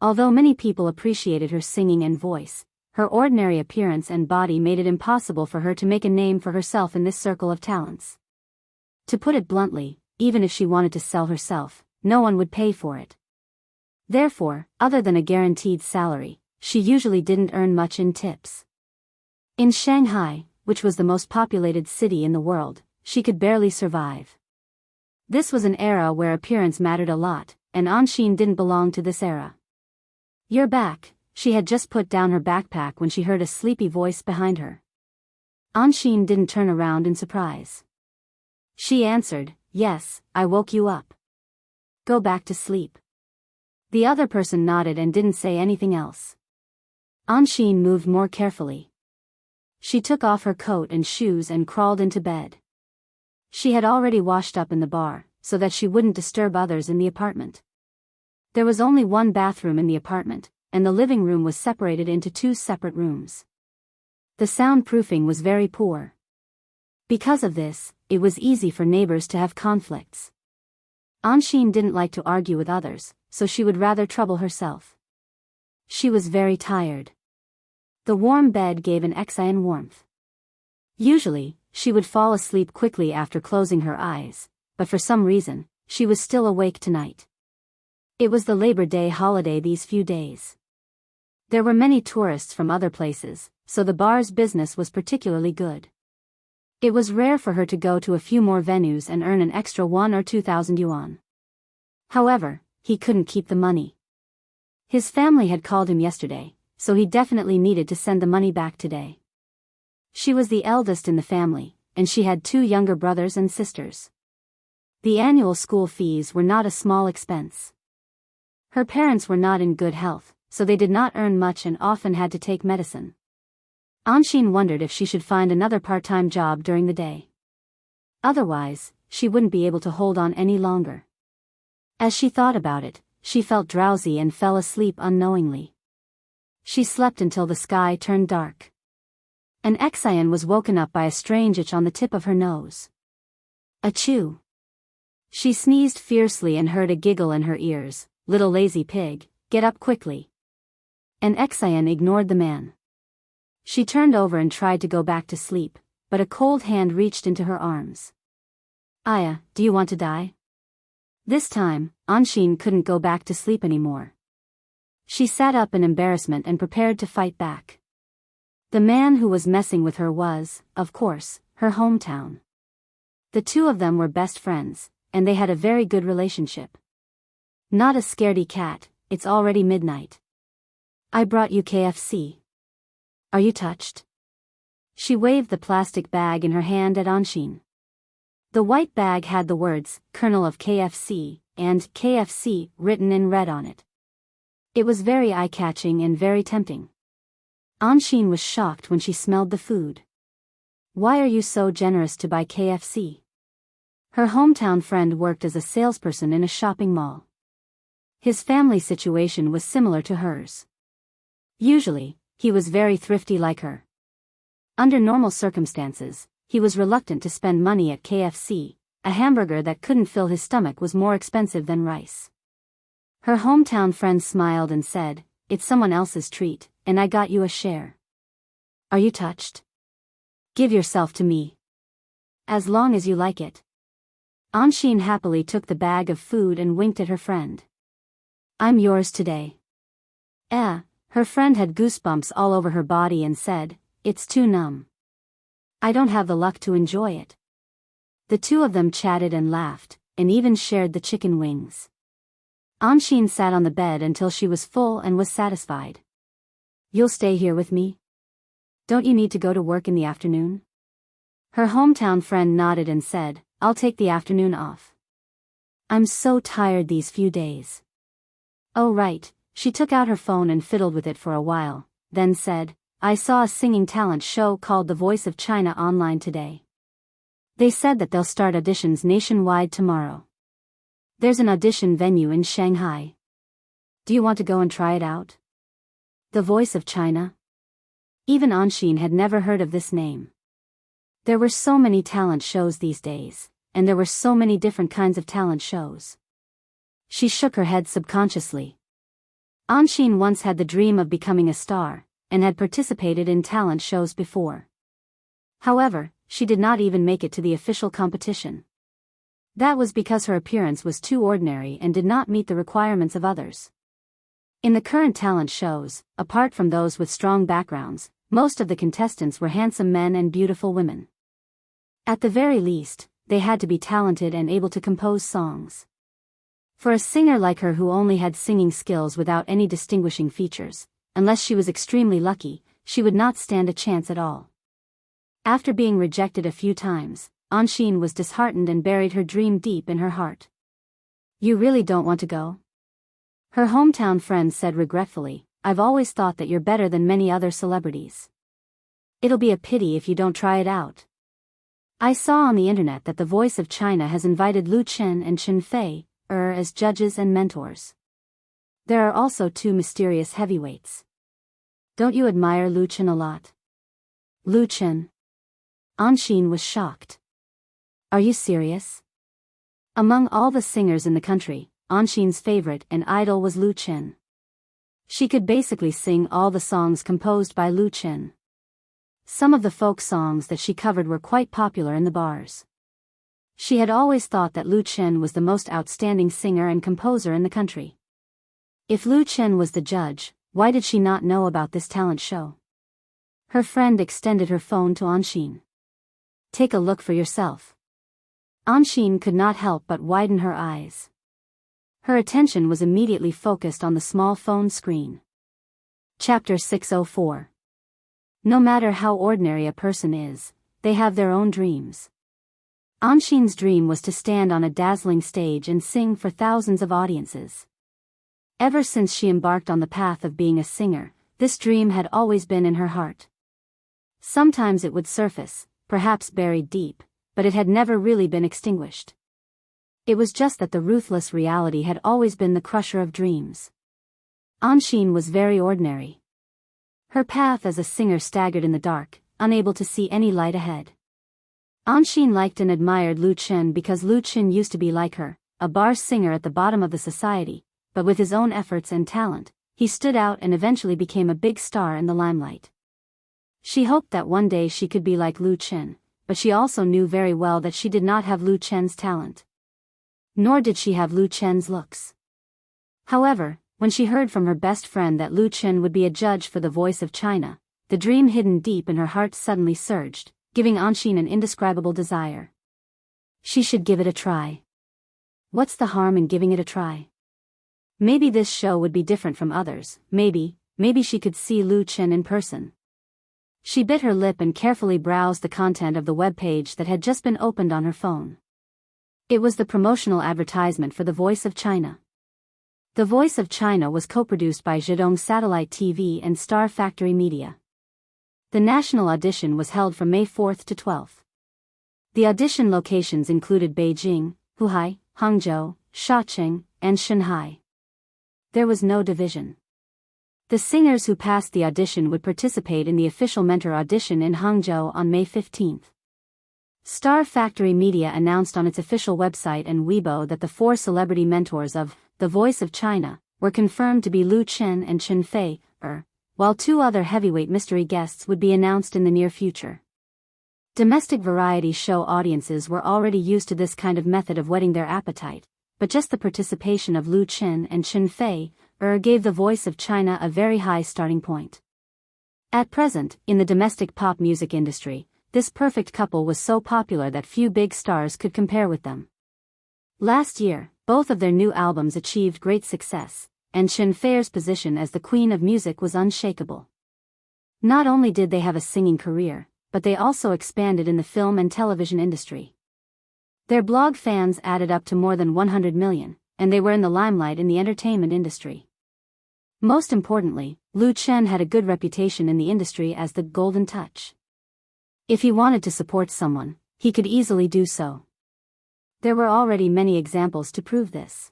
Although many people appreciated her singing and voice, her ordinary appearance and body made it impossible for her to make a name for herself in this circle of talents. To put it bluntly, even if she wanted to sell herself, no one would pay for it. Therefore, other than a guaranteed salary, she usually didn't earn much in tips. In Shanghai, which was the most populated city in the world, she could barely survive. This was an era where appearance mattered a lot, and Anshin didn't belong to this era. "You're back," she had just put down her backpack when she heard a sleepy voice behind her. Anshin didn't turn around in surprise. She answered, "Yes, I woke you up. Go back to sleep." The other person nodded and didn't say anything else. Anshin moved more carefully. She took off her coat and shoes and crawled into bed. She had already washed up in the bar, so that she wouldn't disturb others in the apartment. There was only one bathroom in the apartment, and the living room was separated into 2 separate rooms. The soundproofing was very poor. Because of this, it was easy for neighbors to have conflicts. Anshin didn't like to argue with others, so she would rather trouble herself. She was very tired. The warm bed gave an excellent warmth. Usually, she would fall asleep quickly after closing her eyes, but for some reason, she was still awake tonight. It was the Labor Day holiday these few days. There were many tourists from other places, so the bar's business was particularly good. It was rare for her to go to a few more venues and earn an extra 1 or 2,000 yuan. However, he couldn't keep the money. His family had called him yesterday, so he definitely needed to send the money back today. She was the eldest in the family, and she had 2 younger brothers and sisters. The annual school fees were not a small expense. Her parents were not in good health, so they did not earn much and often had to take medicine. Anshin wondered if she should find another part-time job during the day. Otherwise, she wouldn't be able to hold on any longer. As she thought about it, she felt drowsy and fell asleep unknowingly. She slept until the sky turned dark. An Exian was woken up by a strange itch on the tip of her nose. Achoo! She sneezed fiercely and heard a giggle in her ears. Little lazy pig, get up quickly. An Exian ignored the man. She turned over and tried to go back to sleep, but a cold hand reached into her arms. Aya, do you want to die? This time, Anshin couldn't go back to sleep anymore. She sat up in embarrassment and prepared to fight back. The man who was messing with her was, of course, her hometown. The 2 of them were best friends, and they had a very good relationship. Not a scaredy cat, it's already midnight. I brought you KFC. Are you touched? She waved the plastic bag in her hand at Anshin. The white bag had the words, Colonel of KFC, and KFC written in red on it. It was very eye-catching and very tempting. Anshin was shocked when she smelled the food. Why are you so generous to buy KFC? Her hometown friend worked as a salesperson in a shopping mall. His family situation was similar to hers. Usually, he was very thrifty like her. Under normal circumstances, he was reluctant to spend money at KFC. A hamburger that couldn't fill his stomach was more expensive than rice. Her hometown friend smiled and said, it's someone else's treat, and I got you a share. Are you touched? Give yourself to me. As long as you like it. Anshin happily took the bag of food and winked at her friend. I'm yours today. Her friend had goosebumps all over her body and said, it's too numb. I don't have the luck to enjoy it. The 2 of them chatted and laughed, and even shared the chicken wings. Anshin sat on the bed until she was full and was satisfied. You'll stay here with me? Don't you need to go to work in the afternoon? Her hometown friend nodded and said, I'll take the afternoon off. I'm so tired these few days. Oh right, she took out her phone and fiddled with it for a while, then said, I saw a singing talent show called The Voice of China online today. They said that they'll start auditions nationwide tomorrow. There's an audition venue in Shanghai. Do you want to go and try it out? The Voice of China? Even Anshin had never heard of this name. There were so many talent shows these days, and there were so many different kinds of talent shows. She shook her head subconsciously. Anshin once had the dream of becoming a star, and had participated in talent shows before. However, she did not even make it to the official competition. That was because her appearance was too ordinary and did not meet the requirements of others. In the current talent shows, apart from those with strong backgrounds, most of the contestants were handsome men and beautiful women. At the very least, they had to be talented and able to compose songs. For a singer like her who only had singing skills without any distinguishing features, unless she was extremely lucky, she would not stand a chance at all. After being rejected a few times, Anshin was disheartened and buried her dream deep in her heart. You really don't want to go? Her hometown friend said regretfully, I've always thought that you're better than many other celebrities. It'll be a pity if you don't try it out. I saw on the internet that The Voice of China has invited Lu Chen and Chen Fei as judges and mentors. There are also 2 mysterious heavyweights. Don't you admire Lu Chen a lot? Lu Chen? Anshin was shocked. Are you serious? Among all the singers in the country, Anshin's favorite and idol was Lu Chen. She could basically sing all the songs composed by Lu Chen. Some of the folk songs that she covered were quite popular in the bars. She had always thought that Lu Chen was the most outstanding singer and composer in the country. If Lu Chen was the judge, why did she not know about this talent show? Her friend extended her phone to Anshin. Take a look for yourself. Anshin could not help but widen her eyes. Her attention was immediately focused on the small phone screen. Chapter 604. No matter how ordinary a person is, they have their own dreams. Anshin's dream was to stand on a dazzling stage and sing for thousands of audiences. Ever since she embarked on the path of being a singer, this dream had always been in her heart. Sometimes it would surface, perhaps buried deep, but it had never really been extinguished. It was just that the ruthless reality had always been the crusher of dreams. Anshin was very ordinary. Her path as a singer staggered in the dark, unable to see any light ahead. Anshin liked and admired Lu Chen because Lu Chen used to be like her, a bar singer at the bottom of the society, but with his own efforts and talent, he stood out and eventually became a big star in the limelight. She hoped that one day she could be like Lu Chen, but she also knew very well that she did not have Lu Chen's talent. Nor did she have Lu Chen's looks. However, when she heard from her best friend that Lu Chen would be a judge for The Voice of China, the dream hidden deep in her heart suddenly surged, giving Anshin an indescribable desire. She should give it a try. What's the harm in giving it a try? Maybe this show would be different from others, maybe she could see Lu Chen in person. She bit her lip and carefully browsed the content of the web page that had just been opened on her phone. It was the promotional advertisement for The Voice of China. The Voice of China was co-produced by Zhejiang Satellite TV and Star Factory Media. The national audition was held from May 4th to 12th. The audition locations included Beijing, Huhai, Hangzhou, Shaoqing, and Shanghai. There was no division. The singers who passed the audition would participate in the official mentor audition in Hangzhou on May 15th. Star Factory Media announced on its official website and Weibo that the 4 celebrity mentors of The Voice of China were confirmed to be Lu Chen and Chen Fei, while 2 other heavyweight mystery guests would be announced in the near future. Domestic variety show audiences were already used to this kind of method of whetting their appetite, but just the participation of Lu Chen and Chen Fei gave The Voice of China a very high starting point. At present, in the domestic pop music industry, this perfect couple was so popular that few big stars could compare with them. Last year, both of their new albums achieved great success, and Chen Fei's position as the queen of music was unshakable. Not only did they have a singing career, but they also expanded in the film and television industry. Their blog fans added up to more than 100 million, and they were in the limelight in the entertainment industry. Most importantly, Lu Chen had a good reputation in the industry as the golden touch. If he wanted to support someone, he could easily do so. There were already many examples to prove this.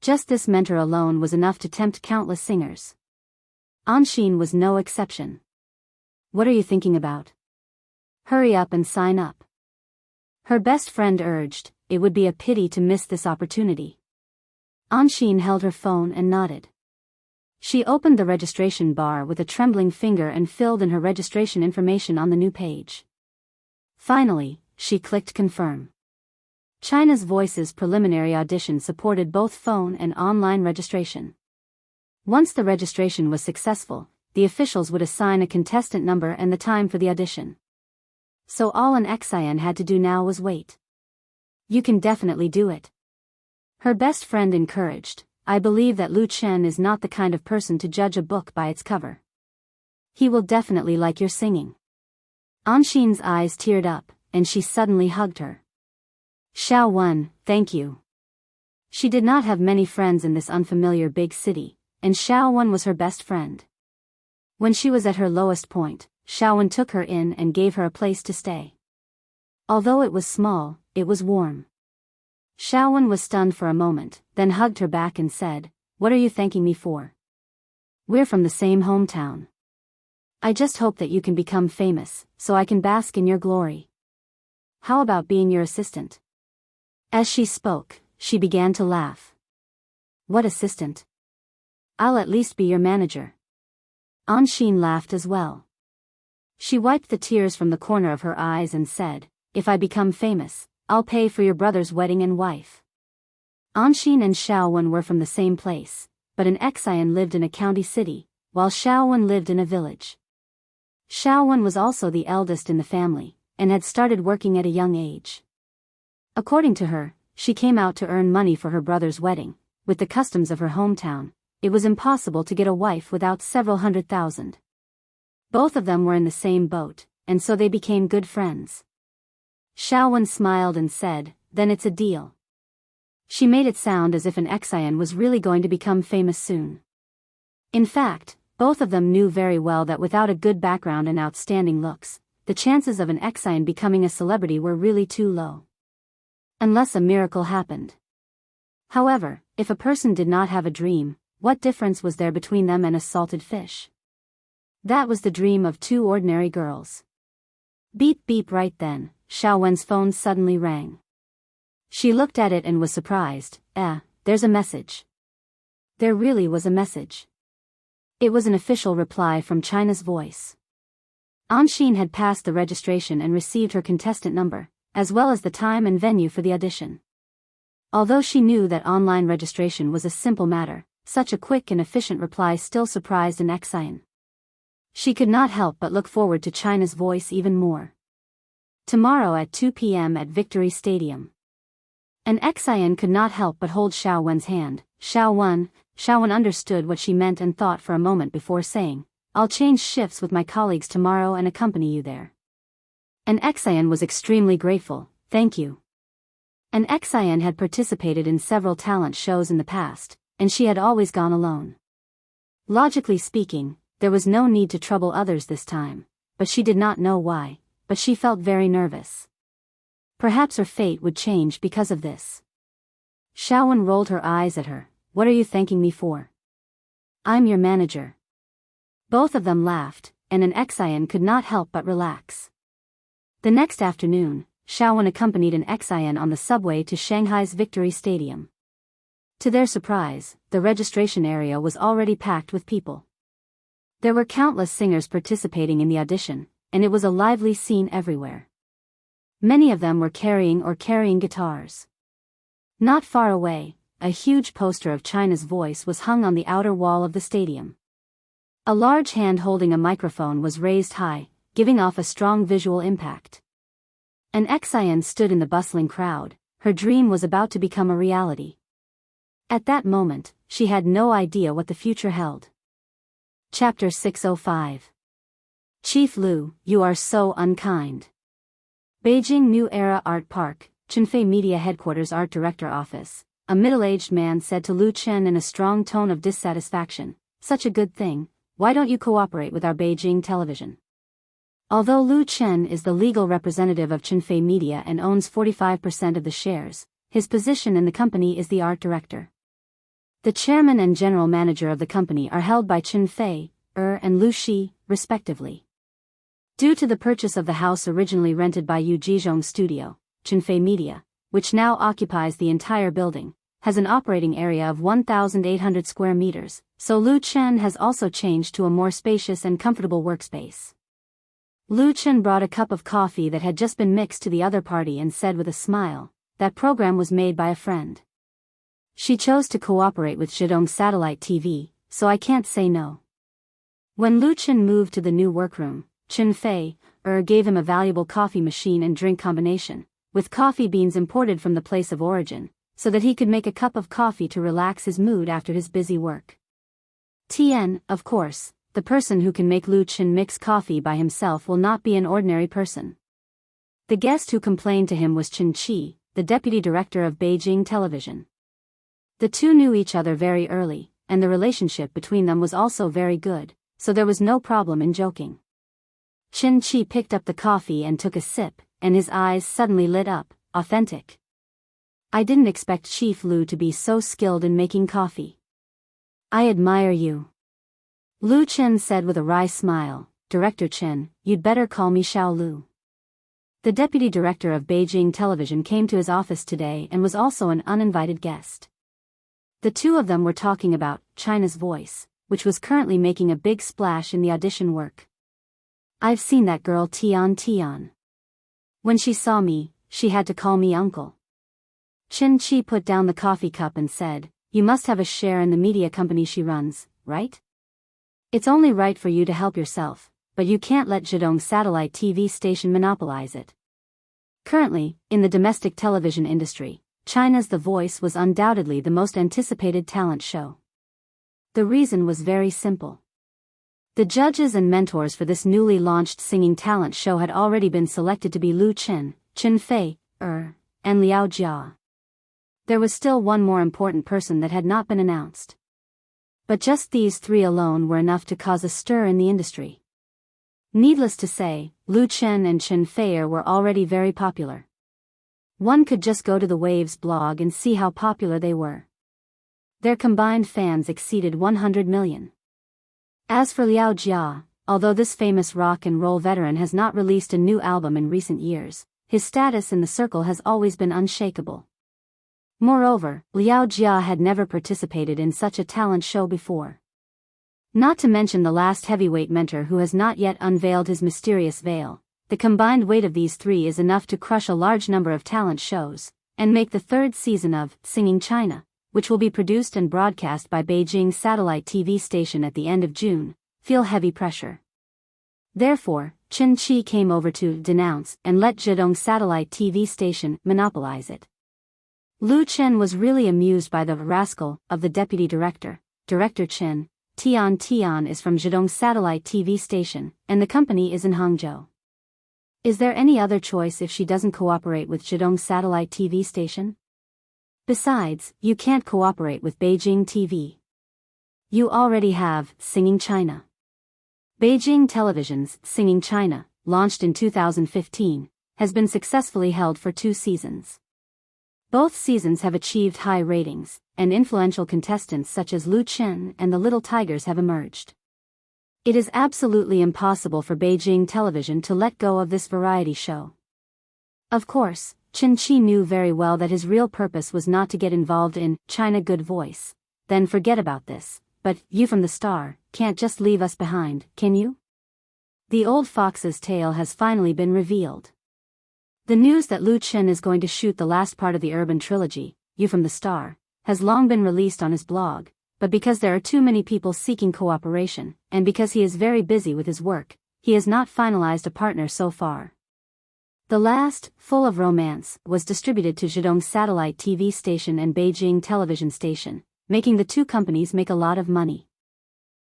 Just this mentor alone was enough to tempt countless singers. Anshin was no exception. What are you thinking about? Hurry up and sign up. Her best friend urged. It would be a pity to miss this opportunity. Anshin held her phone and nodded. She opened the registration bar with a trembling finger and filled in her registration information on the new page. Finally, she clicked confirm. China's Voice's preliminary audition supported both phone and online registration. Once the registration was successful, the officials would assign a contestant number and the time for the audition. So all an Xian had to do now was wait. You can definitely do it. Her best friend encouraged. I believe that Lu Chen is not the kind of person to judge a book by its cover. He will definitely like your singing. Anshin's eyes teared up, and she suddenly hugged her. Xiao Wen, thank you. She did not have many friends in this unfamiliar big city, and Xiao Wen was her best friend. When she was at her lowest point, Xiao Wen took her in and gave her a place to stay. Although it was small, it was warm. Xiao Wen was stunned for a moment, then hugged her back and said, "What are you thanking me for? We're from the same hometown. I just hope that you can become famous, so I can bask in your glory. How about being your assistant?" As she spoke, she began to laugh. "What assistant? I'll at least be your manager." Anshin laughed as well. She wiped the tears from the corner of her eyes and said, "If I become famous, I'll pay for your brother's wedding and wife." Anshin and Xiao Wen were from the same place, but an Xian lived in a county city, while Xiao Wen lived in a village. Xiao Wen was also the eldest in the family, and had started working at a young age. According to her, she came out to earn money for her brother's wedding. With the customs of her hometown, it was impossible to get a wife without several $100,000. Both of them were in the same boat, and so they became good friends. Xiaowen smiled and said, "Then it's a deal." She made it sound as if an Exian was really going to become famous soon. In fact, both of them knew very well that without a good background and outstanding looks, the chances of an Exian becoming a celebrity were really too low. Unless a miracle happened. However, if a person did not have a dream, what difference was there between them and a salted fish? That was the dream of two ordinary girls. Beep beep. Right then, Xiaowen's phone suddenly rang. She looked at it and was surprised. There's a message. There really was a message. It was an official reply from China's Voice. Anshin had passed the registration and received her contestant number, as well as the time and venue for the audition. Although she knew that online registration was a simple matter, such a quick and efficient reply still surprised an Exian. She could not help but look forward to China's Voice even more. Tomorrow at 2 p.m. at Victory Stadium. An Exian could not help but hold Xiaowen's hand. Xiaowen understood what she meant and thought for a moment before saying, "I'll change shifts with my colleagues tomorrow and accompany you there." An Exian was extremely grateful. "Thank you." An Exian had participated in several talent shows in the past, and she had always gone alone. Logically speaking, there was no need to trouble others this time, but she did not know why, but she felt very nervous. Perhaps her fate would change because of this. Xiaowen rolled her eyes at her. "What are you thanking me for?" "I'm your manager." Both of them laughed, and an Exian could not help but relax. The next afternoon, Xiaowen accompanied an Exian on the subway to Shanghai's Victory Stadium. To their surprise, the registration area was already packed with people. There were countless singers participating in the audition, and it was a lively scene everywhere. Many of them were carrying guitars. Not far away, a huge poster of China's Voice was hung on the outer wall of the stadium. A large hand holding a microphone was raised high, giving off a strong visual impact. An Exian stood in the bustling crowd. Her dream was about to become a reality. At that moment, she had no idea what the future held. Chapter 605. Chief Lu, you are so unkind. Beijing New Era Art Park, Chenfei Media Headquarters Art Director Office. A middle-aged man said to Lu Chen in a strong tone of dissatisfaction, "Such a good thing, why don't you cooperate with our Beijing television?" Although Lu Chen is the legal representative of Chenfei Media and owns 45% of the shares, his position in the company is the art director. The chairman and general manager of the company are held by Chenfei, and Lu Shi, respectively. Due to the purchase of the house originally rented by Yu Jizhong Studio, Chenfei Media, which now occupies the entire building, has an operating area of 1,800 square meters, so Lu Chen has also changed to a more spacious and comfortable workspace. Lu Chen brought a cup of coffee that had just been mixed to the other party and said with a smile, "That program was made by a friend. She chose to cooperate with Zhidong Satellite TV, so I can't say no." When Lu Chen moved to the new workroom, Chenfei gave him a valuable coffee machine and drink combination, with coffee beans imported from the place of origin, so that he could make a cup of coffee to relax his mood after his busy work. Tian, of course, the person who can make Lu Chen mix coffee by himself will not be an ordinary person. The guest who complained to him was Chen Qi, the deputy director of Beijing Television. The two knew each other very early, and the relationship between them was also very good, so there was no problem in joking. Chen Qi picked up the coffee and took a sip, and his eyes suddenly lit up. Authentic. I didn't expect Chief Lu to be so skilled in making coffee. I admire you. Lu Chen said with a wry smile. Director Chen, you'd better call me Xiao Lu. The deputy director of Beijing Television came to his office today and was also an uninvited guest. The two of them were talking about China's Voice, which was currently making a big splash in the audition work. I've seen that girl Tian. When she saw me, she had to call me uncle. Chen Qi put down the coffee cup and said, you must have a share in the media company she runs, right? It's only right for you to help yourself, but you can't let Zhejiang satellite TV station monopolize it. Currently, in the domestic television industry, China's The Voice was undoubtedly the most anticipated talent show. The reason was very simple. The judges and mentors for this newly launched singing talent show had already been selected to be Lu Chen, Chen Fei, and Liao Jia. There was still one more important person that had not been announced. But just these three alone were enough to cause a stir in the industry. Needless to say, Lu Chen and Chen Fei were already very popular. One could just go to the Waves blog and see how popular they were. Their combined fans exceeded 100 million. As for Liao Jia, although this famous rock and roll veteran has not released a new album in recent years, his status in the circle has always been unshakable. Moreover, Liao Jia had never participated in such a talent show before. Not to mention the last heavyweight mentor who has not yet unveiled his mysterious veil. The combined weight of these three is enough to crush a large number of talent shows, and make the third season of Singing China, which will be produced and broadcast by Beijing satellite TV station at the end of June, feel heavy pressure. Therefore, Chen Qi came over to denounce and let Zhejiang satellite TV station monopolize it. Lu Chen was really amused by the rascal of the deputy director, Director Chen. Tian is from Zhejiang satellite TV station, and the company is in Hangzhou. Is there any other choice if she doesn't cooperate with Zhejiang satellite TV station? Besides, you can't cooperate with Beijing TV. You already have Singing China. Beijing Television's Singing China, launched in 2015, has been successfully held for 2 seasons. Both seasons have achieved high ratings, and influential contestants such as Lu Chen and the Little Tigers have emerged. It is absolutely impossible for Beijing Television to let go of this variety show. Of course, Chen Qi knew very well that his real purpose was not to get involved in China Good Voice. Then forget about this, but you from the star can't just leave us behind, can you? The old fox's tale has finally been revealed. The news that Lu Chen is going to shoot the last part of the urban trilogy, You from the Star, has long been released on his blog, but because there are too many people seeking cooperation, and because he is very busy with his work, he has not finalized a partner so far. The last, Full of Romance, was distributed to Zhejiang satellite TV station and Beijing television station, making the two companies make a lot of money.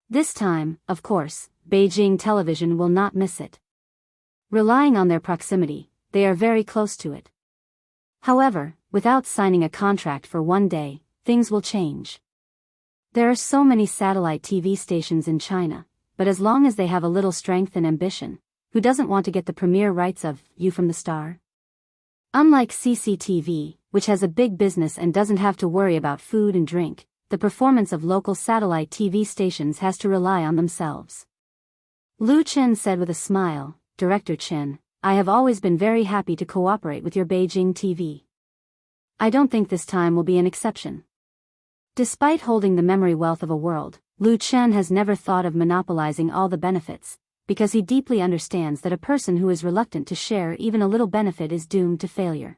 This time, of course, Beijing Television will not miss it. Relying on their proximity, they are very close to it. However, without signing a contract for one day, things will change. There are so many satellite TV stations in China, but as long as they have a little strength and ambition, who doesn't want to get the premiere rights of You from the Star? Unlike CCTV, which has a big business and doesn't have to worry about food and drink, the performance of local satellite TV stations has to rely on themselves. Lu Chen said with a smile, Director Chen, I have always been very happy to cooperate with your Beijing TV. I don't think this time will be an exception. Despite holding the memory wealth of a world, Lu Chen has never thought of monopolizing all the benefits, because he deeply understands that a person who is reluctant to share even a little benefit is doomed to failure.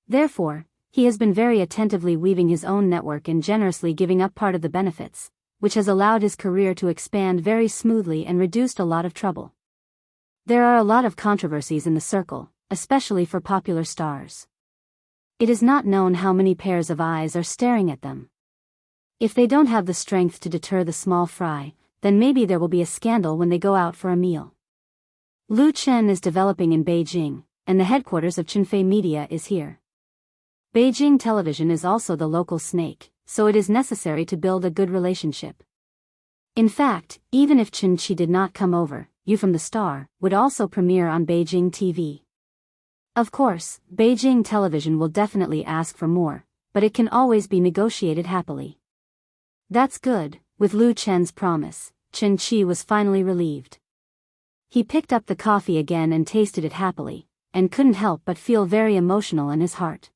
Therefore, he has been very attentively weaving his own network and generously giving up part of the benefits, which has allowed his career to expand very smoothly and reduced a lot of trouble. There are a lot of controversies in the circle, especially for popular stars. It is not known how many pairs of eyes are staring at them. If they don't have the strength to deter the small fry, then maybe there will be a scandal when they go out for a meal. Lu Chen is developing in Beijing, and the headquarters of Qinfei Media is here. Beijing Television is also the local snake, so it is necessary to build a good relationship. In fact, even if Chen Qi did not come over, You from the Star would also premiere on Beijing TV. Of course, Beijing Television will definitely ask for more, but it can always be negotiated happily. That's good. With Lu Chen's promise, Chen Qi was finally relieved. He picked up the coffee again and tasted it happily, and couldn't help but feel very emotional in his heart.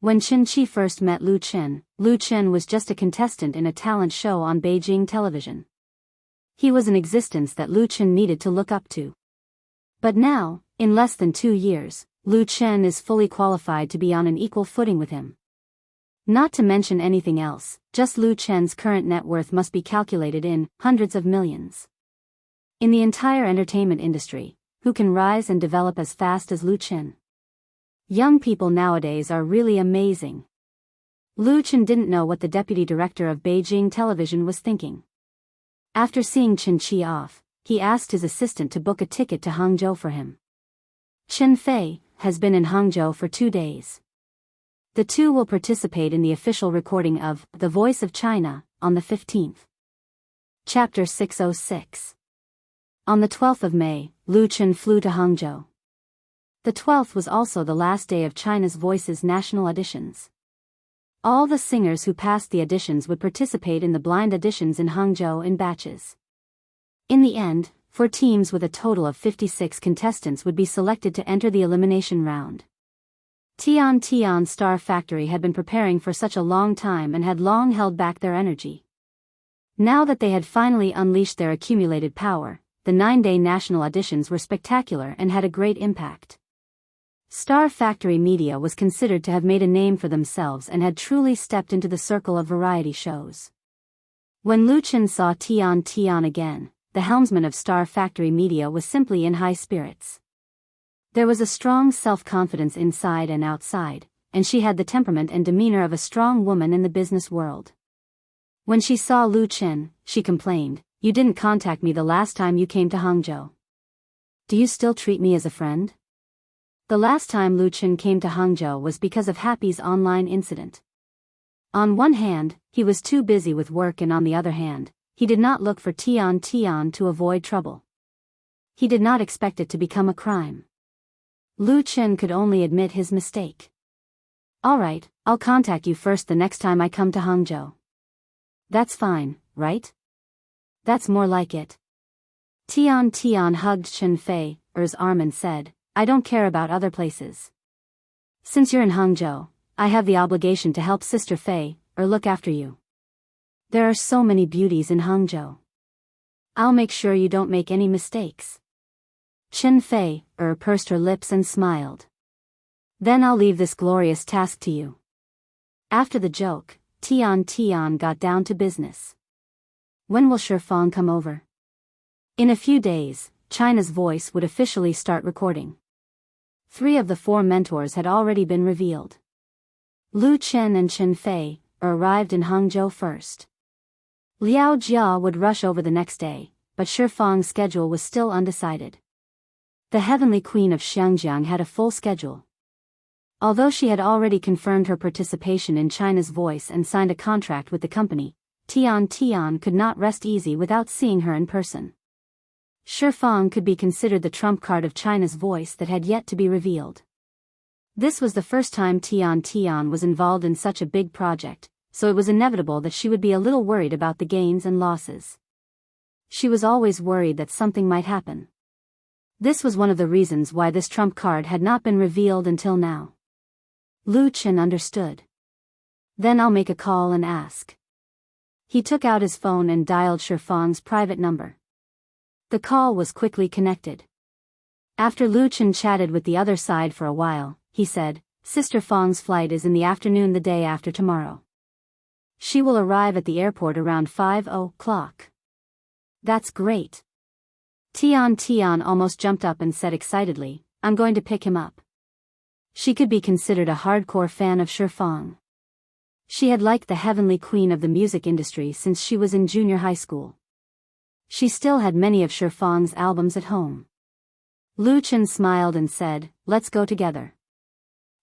When Chen Qi first met Lu Chen was just a contestant in a talent show on Beijing Television. He was an existence that Lu Chen needed to look up to. But now, in less than 2 years, Lu Chen is fully qualified to be on an equal footing with him. Not to mention anything else, just Lu Chen's current net worth must be calculated in hundreds of millions. In the entire entertainment industry, who can rise and develop as fast as Lu Qin? Young people nowadays are really amazing. Lu Qin didn't know what the deputy director of Beijing Television was thinking. After seeing Chen Qi off, he asked his assistant to book a ticket to Hangzhou for him. Chen Fei has been in Hangzhou for 2 days. The two will participate in the official recording of The Voice of China on the 15th. Chapter 606. On the 12th of May, Lu Qin flew to Hangzhou. The 12th was also the last day of China's Voice's national auditions. All the singers who passed the auditions would participate in the blind auditions in Hangzhou in batches. In the end, 4 teams with a total of 56 contestants would be selected to enter the elimination round. Tian Star Factory had been preparing for such a long time and had long held back their energy. Now that they had finally unleashed their accumulated power, the 9-day national auditions were spectacular and had a great impact. Star Factory Media was considered to have made a name for themselves and had truly stepped into the circle of variety shows. When Lu Qin saw Tian again, the helmsman of Star Factory Media was simply in high spirits. There was a strong self-confidence inside and outside, and she had the temperament and demeanor of a strong woman in the business world. When she saw Lu Qin, she complained, "You didn't contact me the last time you came to Hangzhou. Do you still treat me as a friend?" The last time Lu Qin came to Hangzhou was because of Happy's online incident. On one hand, he was too busy with work, and on the other hand, he did not look for Tian to avoid trouble. He did not expect it to become a crime. Lu Qin could only admit his mistake. "All right, I'll contact you first the next time I come to Hangzhou." "That's fine, right?" "That's more like it." Tian hugged Chen Fei's arm and said, "I don't care about other places. Since you're in Hangzhou, I have the obligation to help Sister Fei, or look after you. There are so many beauties in Hangzhou. I'll make sure you don't make any mistakes." Chen Fei pursed her lips and smiled. "Then I'll leave this glorious task to you." After the joke, Tian got down to business. When will Shifang come over? In a few days, China's Voice would officially start recording. 3 of the 4 mentors had already been revealed. Lu Qin and Chen Fei arrived in Hangzhou first. Liao Jia would rush over the next day, but Shifang's schedule was still undecided. The Heavenly Queen of Xiangjiang had a full schedule. Although she had already confirmed her participation in China's Voice and signed a contract with the company, Tian could not rest easy without seeing her in person. Shifang could be considered the trump card of China's Voice that had yet to be revealed. This was the first time Tian was involved in such a big project, so it was inevitable that she would be a little worried about the gains and losses. She was always worried that something might happen. This was one of the reasons why this trump card had not been revealed until now. Lu Qin understood. "Then I'll make a call and ask." He took out his phone and dialed Shifang's private number. The call was quickly connected. After Lu Qin chatted with the other side for a while, he said, "Sister Fang's flight is in the afternoon the day after tomorrow. She will arrive at the airport around 5:00. "That's great." Tian almost jumped up and said excitedly, "I'm going to pick him up." She could be considered a hardcore fan of Shifang. She had liked the Heavenly Queen of the music industry since she was in junior high school. She still had many of Shifang's albums at home. Lu Qin smiled and said, "Let's go together.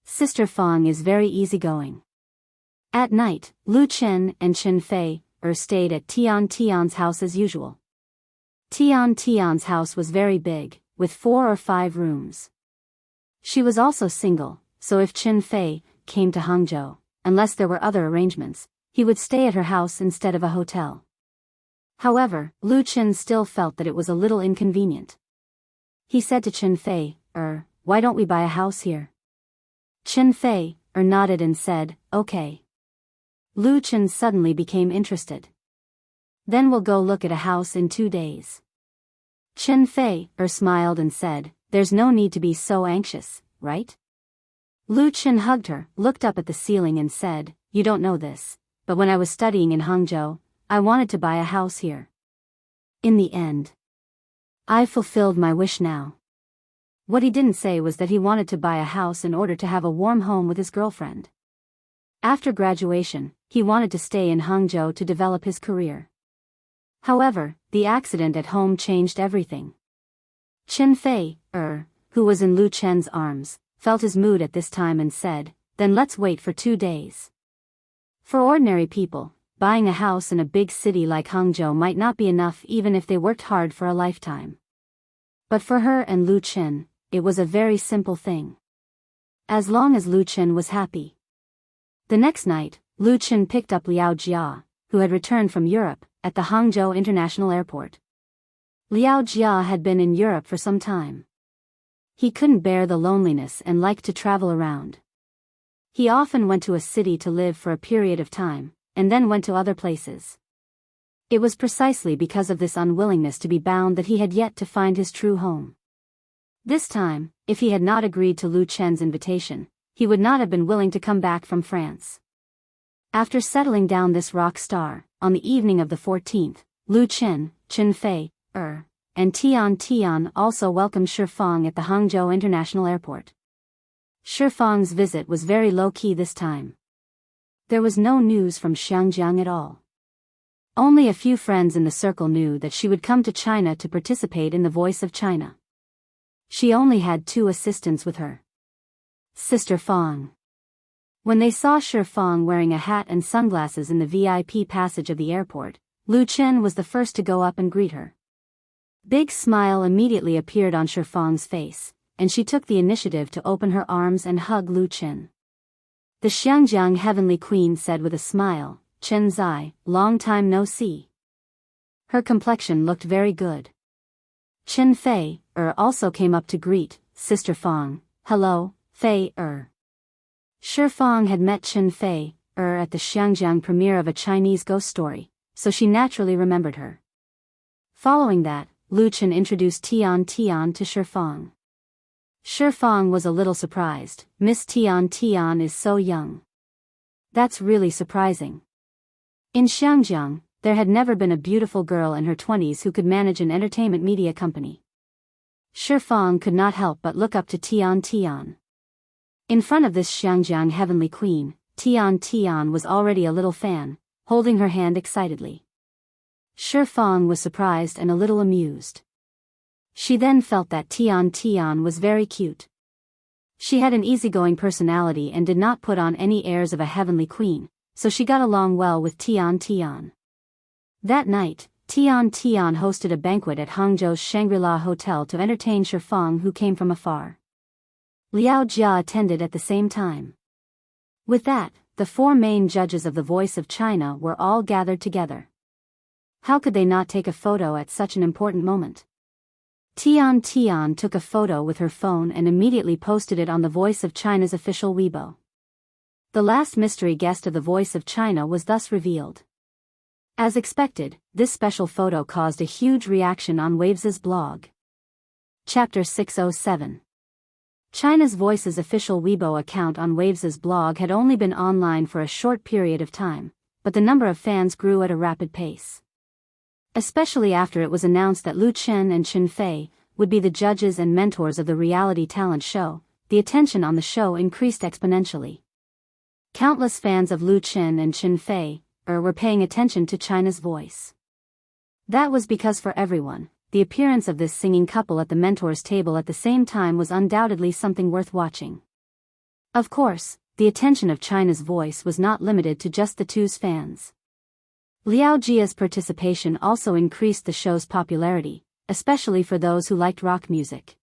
Sister Fang is very easygoing." At night, Lu Qin and Chen Fei stayed at Tian's house as usual. Tian's house was very big, with 4 or 5 rooms. She was also single, so if Chen Fei came to Hangzhou, unless there were other arrangements, he would stay at her house instead of a hotel. However, Lu Qin still felt that it was a little inconvenient. He said to Chen Fei, "Why don't we buy a house here?" Chen Fei nodded and said, "Okay." Lu Qin suddenly became interested. "Then we'll go look at a house in 2 days." Chen Fei smiled and said, "There's no need to be so anxious, right?" Lu Qin hugged her, looked up at the ceiling and said, "You don't know this, but when I was studying in Hangzhou, I wanted to buy a house here. In the end, I've fulfilled my wish now. What he didn't say was that he wanted to buy a house in order to have a warm home with his girlfriend. After graduation, he wanted to stay in Hangzhou to develop his career. However, the accident at home changed everything. Chen Fei, who was in Lu Chen's arms, felt his mood at this time and said, "Then let's wait for 2 days." For ordinary people, buying a house in a big city like Hangzhou might not be enough even if they worked hard for a lifetime. But for her and Lu Chen, it was a very simple thing. As long as Lu Chen was happy. The next night, Lu Chen picked up Liao Jia, who had returned from Europe, at the Hangzhou International Airport. Liao Jia had been in Europe for some time. He couldn't bear the loneliness and liked to travel around. He often went to a city to live for a period of time, and then went to other places. It was precisely because of this unwillingness to be bound that he had yet to find his true home. This time, if he had not agreed to Lu Chen's invitation, he would not have been willing to come back from France. After settling down this rock star, on the evening of the 14th, Lu Chen, Chen Fei, and Tian also welcomed Shi Fang at the Hangzhou International Airport. Shi Fang's visit was very low-key this time. There was no news from Xiangjiang at all. Only a few friends in the circle knew that she would come to China to participate in the Voice of China. She only had 2 assistants with her. Sister Fang. When they saw Shi Fang wearing a hat and sunglasses in the VIP passage of the airport, Lu Chen was the first to go up and greet her. Big smile immediately appeared on Shi Fang's face, and she took the initiative to open her arms and hug Lu Chen. The Xiangjiang Heavenly Queen said with a smile, "Chen Zai, long time no see." Her complexion looked very good. Chen Fei, also came up to greet Sister Fang. "Hello, Fei, Shi Fang had met Chen Fei, at the Xiangjiang premiere of a Chinese ghost story, so she naturally remembered her. Following that, Lu Chen introduced Tian to Shi Fang. Shi Fang was a little surprised. "Miss Tian is so young." That's really surprising. In Xiangjiang, there had never been a beautiful girl in her 20s who could manage an entertainment media company. Shi Fang could not help but look up to Tian. In front of this Xiangjiang Heavenly Queen, Tian was already a little fan, holding her hand excitedly. Shi Fang was surprised and a little amused. She then felt that Tian was very cute. She had an easygoing personality and did not put on any airs of a heavenly queen, so she got along well with Tian. That night, Tian hosted a banquet at Hangzhou's Shangri-La Hotel to entertain Shi Fang, who came from afar. Liao Jia attended at the same time. With that, the 4 main judges of the Voice of China were all gathered together. How could they not take a photo at such an important moment? Tian took a photo with her phone and immediately posted it on the Voice of China's official Weibo. The last mystery guest of the Voice of China was thus revealed. As expected, this special photo caused a huge reaction on Waves's blog. Chapter 607. China's Voice's official Weibo account on Waves's blog had only been online for a short period of time, but the number of fans grew at a rapid pace. Especially after it was announced that Lu Chen and Chen Fei would be the judges and mentors of the reality talent show, the attention on the show increased exponentially. Countless fans of Lu Chen and Chen Fei were paying attention to China's Voice. That was because for everyone, the appearance of this singing couple at the mentors' table at the same time was undoubtedly something worth watching. Of course, the attention of China's Voice was not limited to just the two's fans. Liao Jia's participation also increased the show's popularity, especially for those who liked rock music.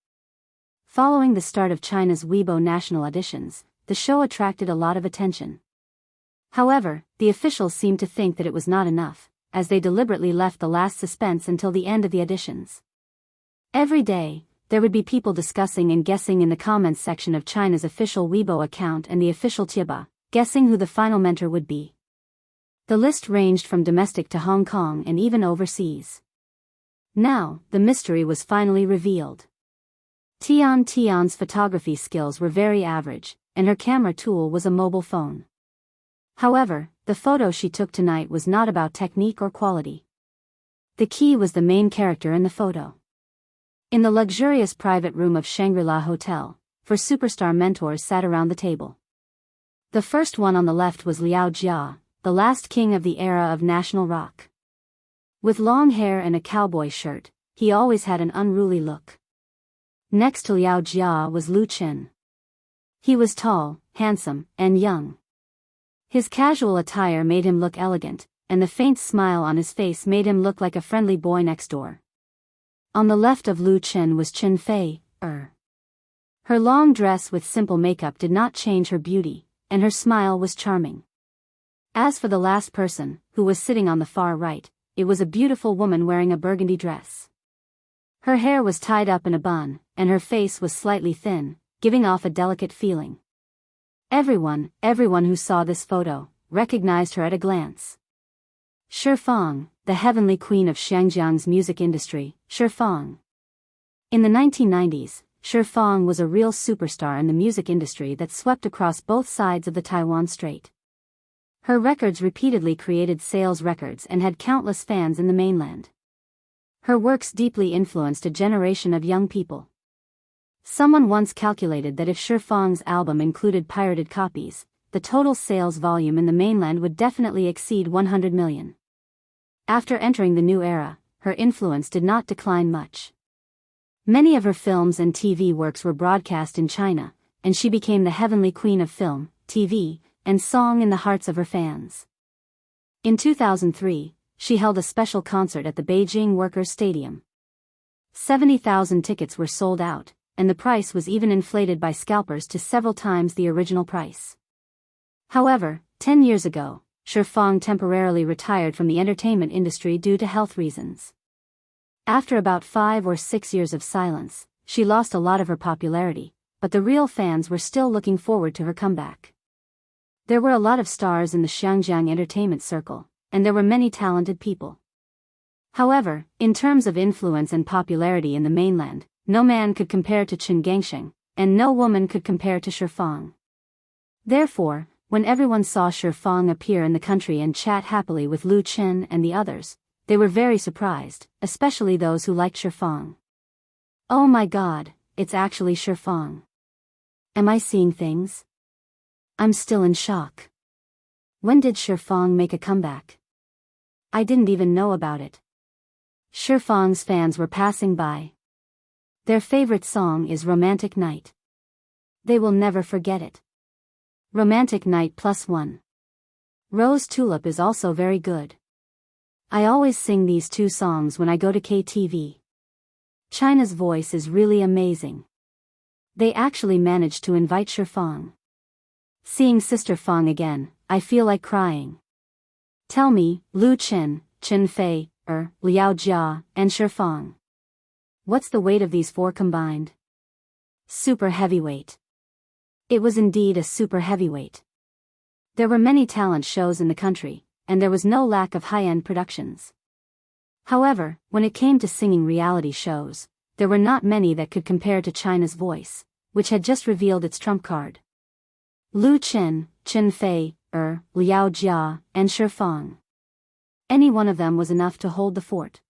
Following the start of China's Weibo national auditions, the show attracted a lot of attention. However, the officials seemed to think that it was not enough, as they deliberately left the last suspense until the end of the auditions. Every day, there would be people discussing and guessing in the comments section of China's official Weibo account and the official Tieba, guessing who the final mentor would be. The list ranged from domestic to Hong Kong and even overseas. Now, the mystery was finally revealed. Tian's photography skills were very average, and her camera tool was a mobile phone. However, the photo she took tonight was not about technique or quality. The key was the main character in the photo. In the luxurious private room of Shangri-La Hotel, four superstar mentors sat around the table. The first one on the left was Liao Jia, the last king of the era of national rock. With long hair and a cowboy shirt, he always had an unruly look. Next to Liao Jia was Lu Chen. He was tall, handsome, and young. His casual attire made him look elegant, and the faint smile on his face made him look like a friendly boy next door. On the left of Lu Chen was Chen Fei. Her long dress with simple makeup did not change her beauty, and her smile was charming. As for the last person, who was sitting on the far right, it was a beautiful woman wearing a burgundy dress. Her hair was tied up in a bun, and her face was slightly thin, giving off a delicate feeling. Everyone who saw this photo, recognized her at a glance. Shi Fang, the heavenly queen of Xinjiang's music industry, Shi Fang. In the 1990s, Shi Fang was a real superstar in the music industry that swept across both sides of the Taiwan Strait. Her records repeatedly created sales records and had countless fans in the mainland. Her works deeply influenced a generation of young people. Someone once calculated that if Shi Fang's album included pirated copies, the total sales volume in the mainland would definitely exceed 100 million. After entering the new era, her influence did not decline much. Many of her films and TV works were broadcast in China, and she became the heavenly queen of film, TV, and song in the hearts of her fans. In 2003, she held a special concert at the Beijing Workers' Stadium. 70,000 tickets were sold out, and the price was even inflated by scalpers to several times the original price. However, 10 years ago, Shi Fang temporarily retired from the entertainment industry due to health reasons. After about 5 or 6 years of silence, she lost a lot of her popularity, but the real fans were still looking forward to her comeback. There were a lot of stars in the Xinjiang entertainment circle, and there were many talented people. However, in terms of influence and popularity in the mainland, no man could compare to Chen Gangsheng, and no woman could compare to Shi Fang. Therefore, when everyone saw Shi Fang appear in the country and chat happily with Lu Chen and the others, they were very surprised, especially those who liked Shi Fang. Oh my God, it's actually Shi Fang. Am I seeing things? I'm still in shock. When did Shi Fang make a comeback? I didn't even know about it. Shi Fang's fans were passing by. Their favorite song is Romantic Night. They will never forget it. Romantic Night +1. Rose Tulip is also very good. I always sing these two songs when I go to KTV. China's voice is really amazing. They actually managed to invite Shi Fang. Seeing Sister Fang again, I feel like crying. Tell me, Lu Chen, Chen Fei, Liao Jia, and Shi Fang. What's the weight of these four combined? Super heavyweight. It was indeed a super heavyweight. There were many talent shows in the country, and there was no lack of high-end productions. However, when it came to singing reality shows, there were not many that could compare to China's Voice, which had just revealed its trump card. Lu Chen, Chen Fei, Liao Jia, and Shi Fang. Any one of them was enough to hold the fort.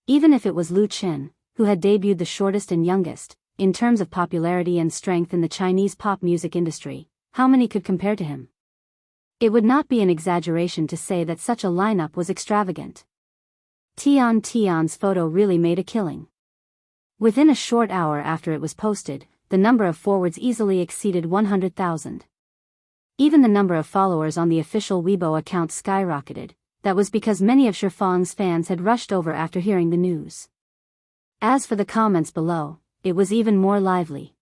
Even if it was Lu Chen, who had debuted the shortest and youngest, in terms of popularity and strength in the Chinese pop music industry, how many could compare to him? It would not be an exaggeration to say that such a lineup was extravagant. Tian's photo really made a killing. Within a short hour after it was posted, the number of forwards easily exceeded 100,000. Even the number of followers on the official Weibo account skyrocketed. That was because many of Shi Fang's fans had rushed over after hearing the news. As for the comments below, it was even more lively.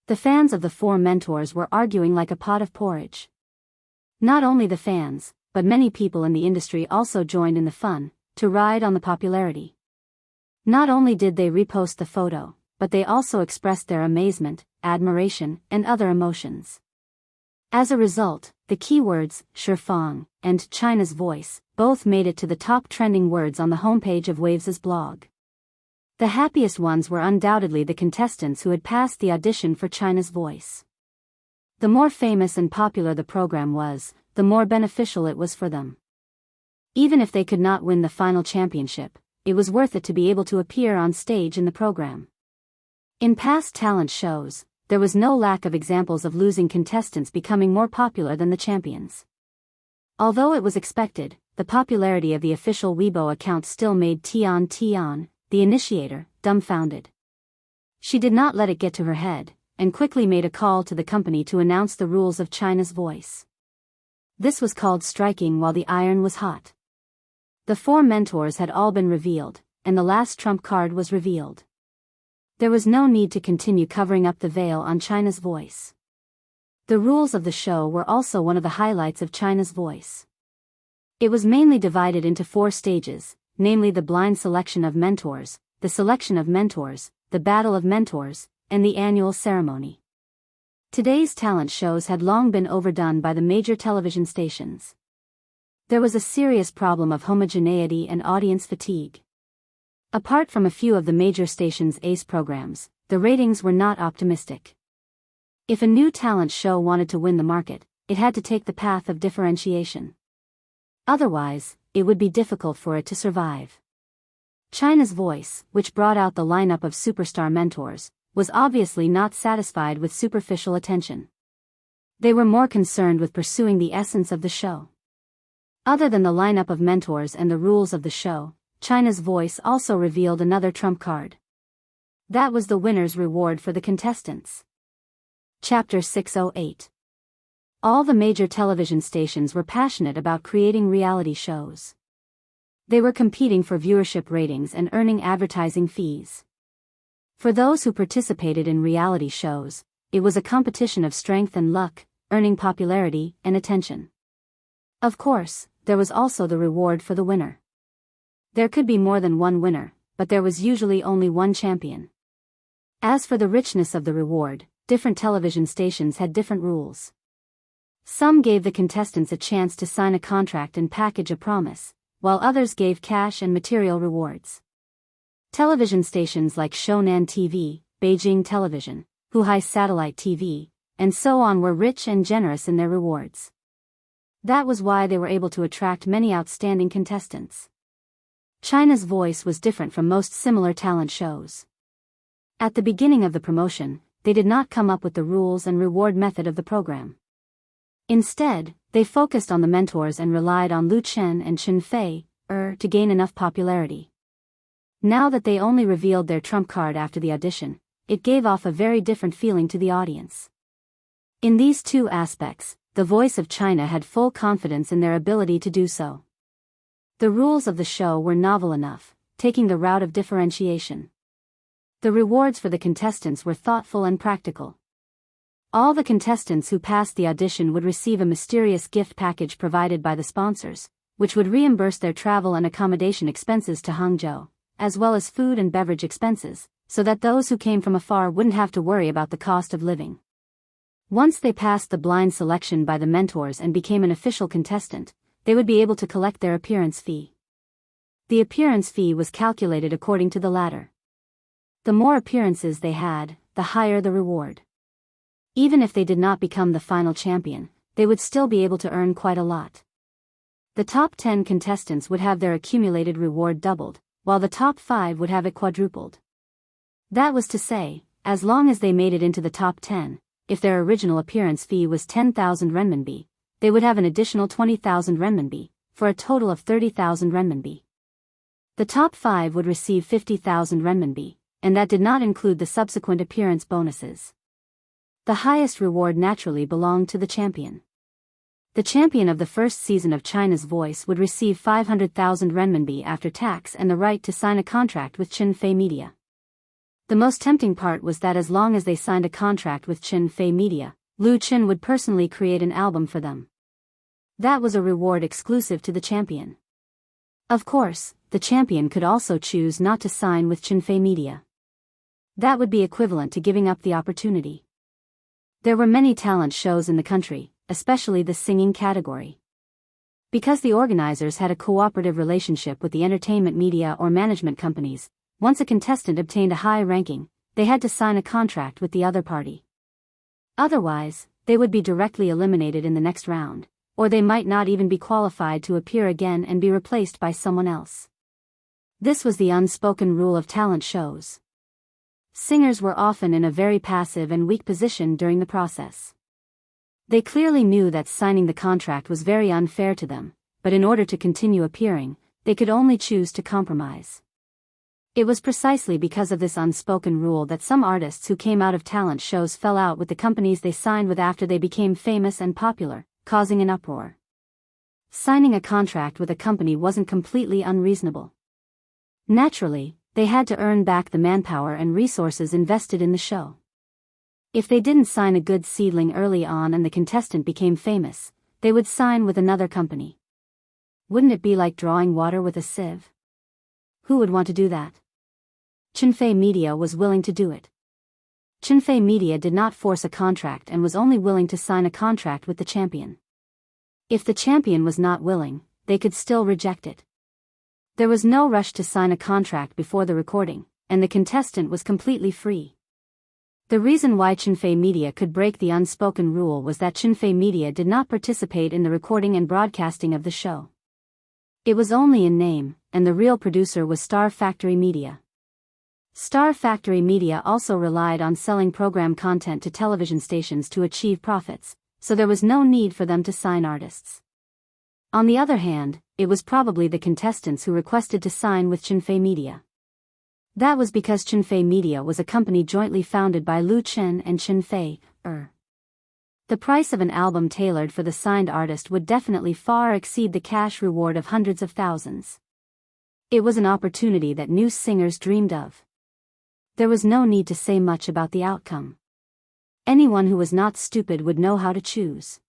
The fans of the four mentors were arguing like a pot of porridge. Not only the fans, but many people in the industry also joined in the fun, to ride on the popularity. Not only did they repost the photo, but they also expressed their amazement, admiration, and other emotions. As a result, the keywords, Shi Fang, and China's Voice, both made it to the top trending words on the homepage of Waves's blog. The happiest ones were undoubtedly the contestants who had passed the audition for China's Voice. The more famous and popular the program was, the more beneficial it was for them. Even if they could not win the final championship, it was worth it to be able to appear on stage in the program. In past talent shows, there was no lack of examples of losing contestants becoming more popular than the champions. Although it was expected, the popularity of the official Weibo account still made Tian, the initiator, dumbfounded. She did not let it get to her head, and quickly made a call to the company to announce the rules of China's voice. This was called striking while the iron was hot. The 4 mentors had all been revealed, and the last trump card was revealed. There was no need to continue covering up the veil on China's voice. The rules of the show were also one of the highlights of China's voice. It was mainly divided into 4 stages, namely the blind selection of mentors, the selection of mentors, the battle of mentors, and the annual ceremony. Today's talent shows had long been overdone by the major television stations. There was a serious problem of homogeneity and audience fatigue. Apart from a few of the major stations' ace programs, the ratings were not optimistic. If a new talent show wanted to win the market, it had to take the path of differentiation. Otherwise, it would be difficult for it to survive. China's Voice, which brought out the lineup of superstar mentors, was obviously not satisfied with superficial attention. They were more concerned with pursuing the essence of the show. Other than the lineup of mentors and the rules of the show, China's Voice also revealed another trump card. That was the winner's reward for the contestants. Chapter 608. All the major television stations were passionate about creating reality shows. They were competing for viewership ratings and earning advertising fees. For those who participated in reality shows, it was a competition of strength and luck, earning popularity and attention. Of course, there was also the reward for the winner. There could be more than one winner, but there was usually only one champion. As for the richness of the reward, different television stations had different rules. Some gave the contestants a chance to sign a contract and package a promise, while others gave cash and material rewards. Television stations like Shonan TV, Beijing Television, Huhai Satellite TV, and so on were rich and generous in their rewards. That was why they were able to attract many outstanding contestants. China's Voice was different from most similar talent shows. At the beginning of the promotion, they did not come up with the rules and reward method of the program. Instead, they focused on the mentors and relied on Lu Chen and Chen Fei to gain enough popularity. Now that they only revealed their trump card after the audition, it gave off a very different feeling to the audience. In these 2 aspects, the Voice of China had full confidence in their ability to do so. The rules of the show were novel enough, taking the route of differentiation. The rewards for the contestants were thoughtful and practical. All the contestants who passed the audition would receive a mysterious gift package provided by the sponsors, which would reimburse their travel and accommodation expenses to Hangzhou, as well as food and beverage expenses, so that those who came from afar wouldn't have to worry about the cost of living. Once they passed the blind selection by the mentors and became an official contestant, they would be able to collect their appearance fee. The appearance fee was calculated according to the latter. The more appearances they had, the higher the reward. Even if they did not become the final champion, they would still be able to earn quite a lot. The top 10 contestants would have their accumulated reward doubled, while the top 5 would have it quadrupled. That was to say, as long as they made it into the top 10, if their original appearance fee was 10,000 renminbi, they would have an additional 20,000 renminbi, for a total of 30,000 renminbi. The top 5 would receive 50,000 renminbi, and that did not include the subsequent appearance bonuses. The highest reward naturally belonged to the champion. The champion of the first season of China's Voice would receive 500,000 renminbi after tax and the right to sign a contract with Chen Fei Media. The most tempting part was that as long as they signed a contract with Chen Fei Media, Lu Chen would personally create an album for them. That was a reward exclusive to the champion. Of course, the champion could also choose not to sign with Chen Fei Media. That would be equivalent to giving up the opportunity. There were many talent shows in the country, especially the singing category. Because the organizers had a cooperative relationship with the entertainment media or management companies, once a contestant obtained a high ranking, they had to sign a contract with the other party. Otherwise, they would be directly eliminated in the next round, or they might not even be qualified to appear again and be replaced by someone else. This was the unspoken rule of talent shows. Singers were often in a very passive and weak position during the process. They clearly knew that signing the contract was very unfair to them, but in order to continue appearing, they could only choose to compromise. It was precisely because of this unspoken rule that some artists who came out of talent shows fell out with the companies they signed with after they became famous and popular, causing an uproar. Signing a contract with a company wasn't completely unreasonable. Naturally, they had to earn back the manpower and resources invested in the show. If they didn't sign a good seedling early on and the contestant became famous, they would sign with another company. Wouldn't it be like drawing water with a sieve? Who would want to do that? Chunfei Media was willing to do it. Chunfei Media did not force a contract and was only willing to sign a contract with the champion. If the champion was not willing, they could still reject it. There was no rush to sign a contract before the recording, and the contestant was completely free. The reason why Chunfei Media could break the unspoken rule was that Chunfei Media did not participate in the recording and broadcasting of the show. It was only in name, and the real producer was Star Factory Media. Star Factory Media also relied on selling program content to television stations to achieve profits, so there was no need for them to sign artists. On the other hand, it was probably the contestants who requested to sign with Chunfei Media. That was because Chunfei Media was a company jointly founded by Lu Chen and Chunfei. The price of an album tailored for the signed artist would definitely far exceed the cash reward of hundreds of thousands. It was an opportunity that new singers dreamed of. There was no need to say much about the outcome. Anyone who was not stupid would know how to choose.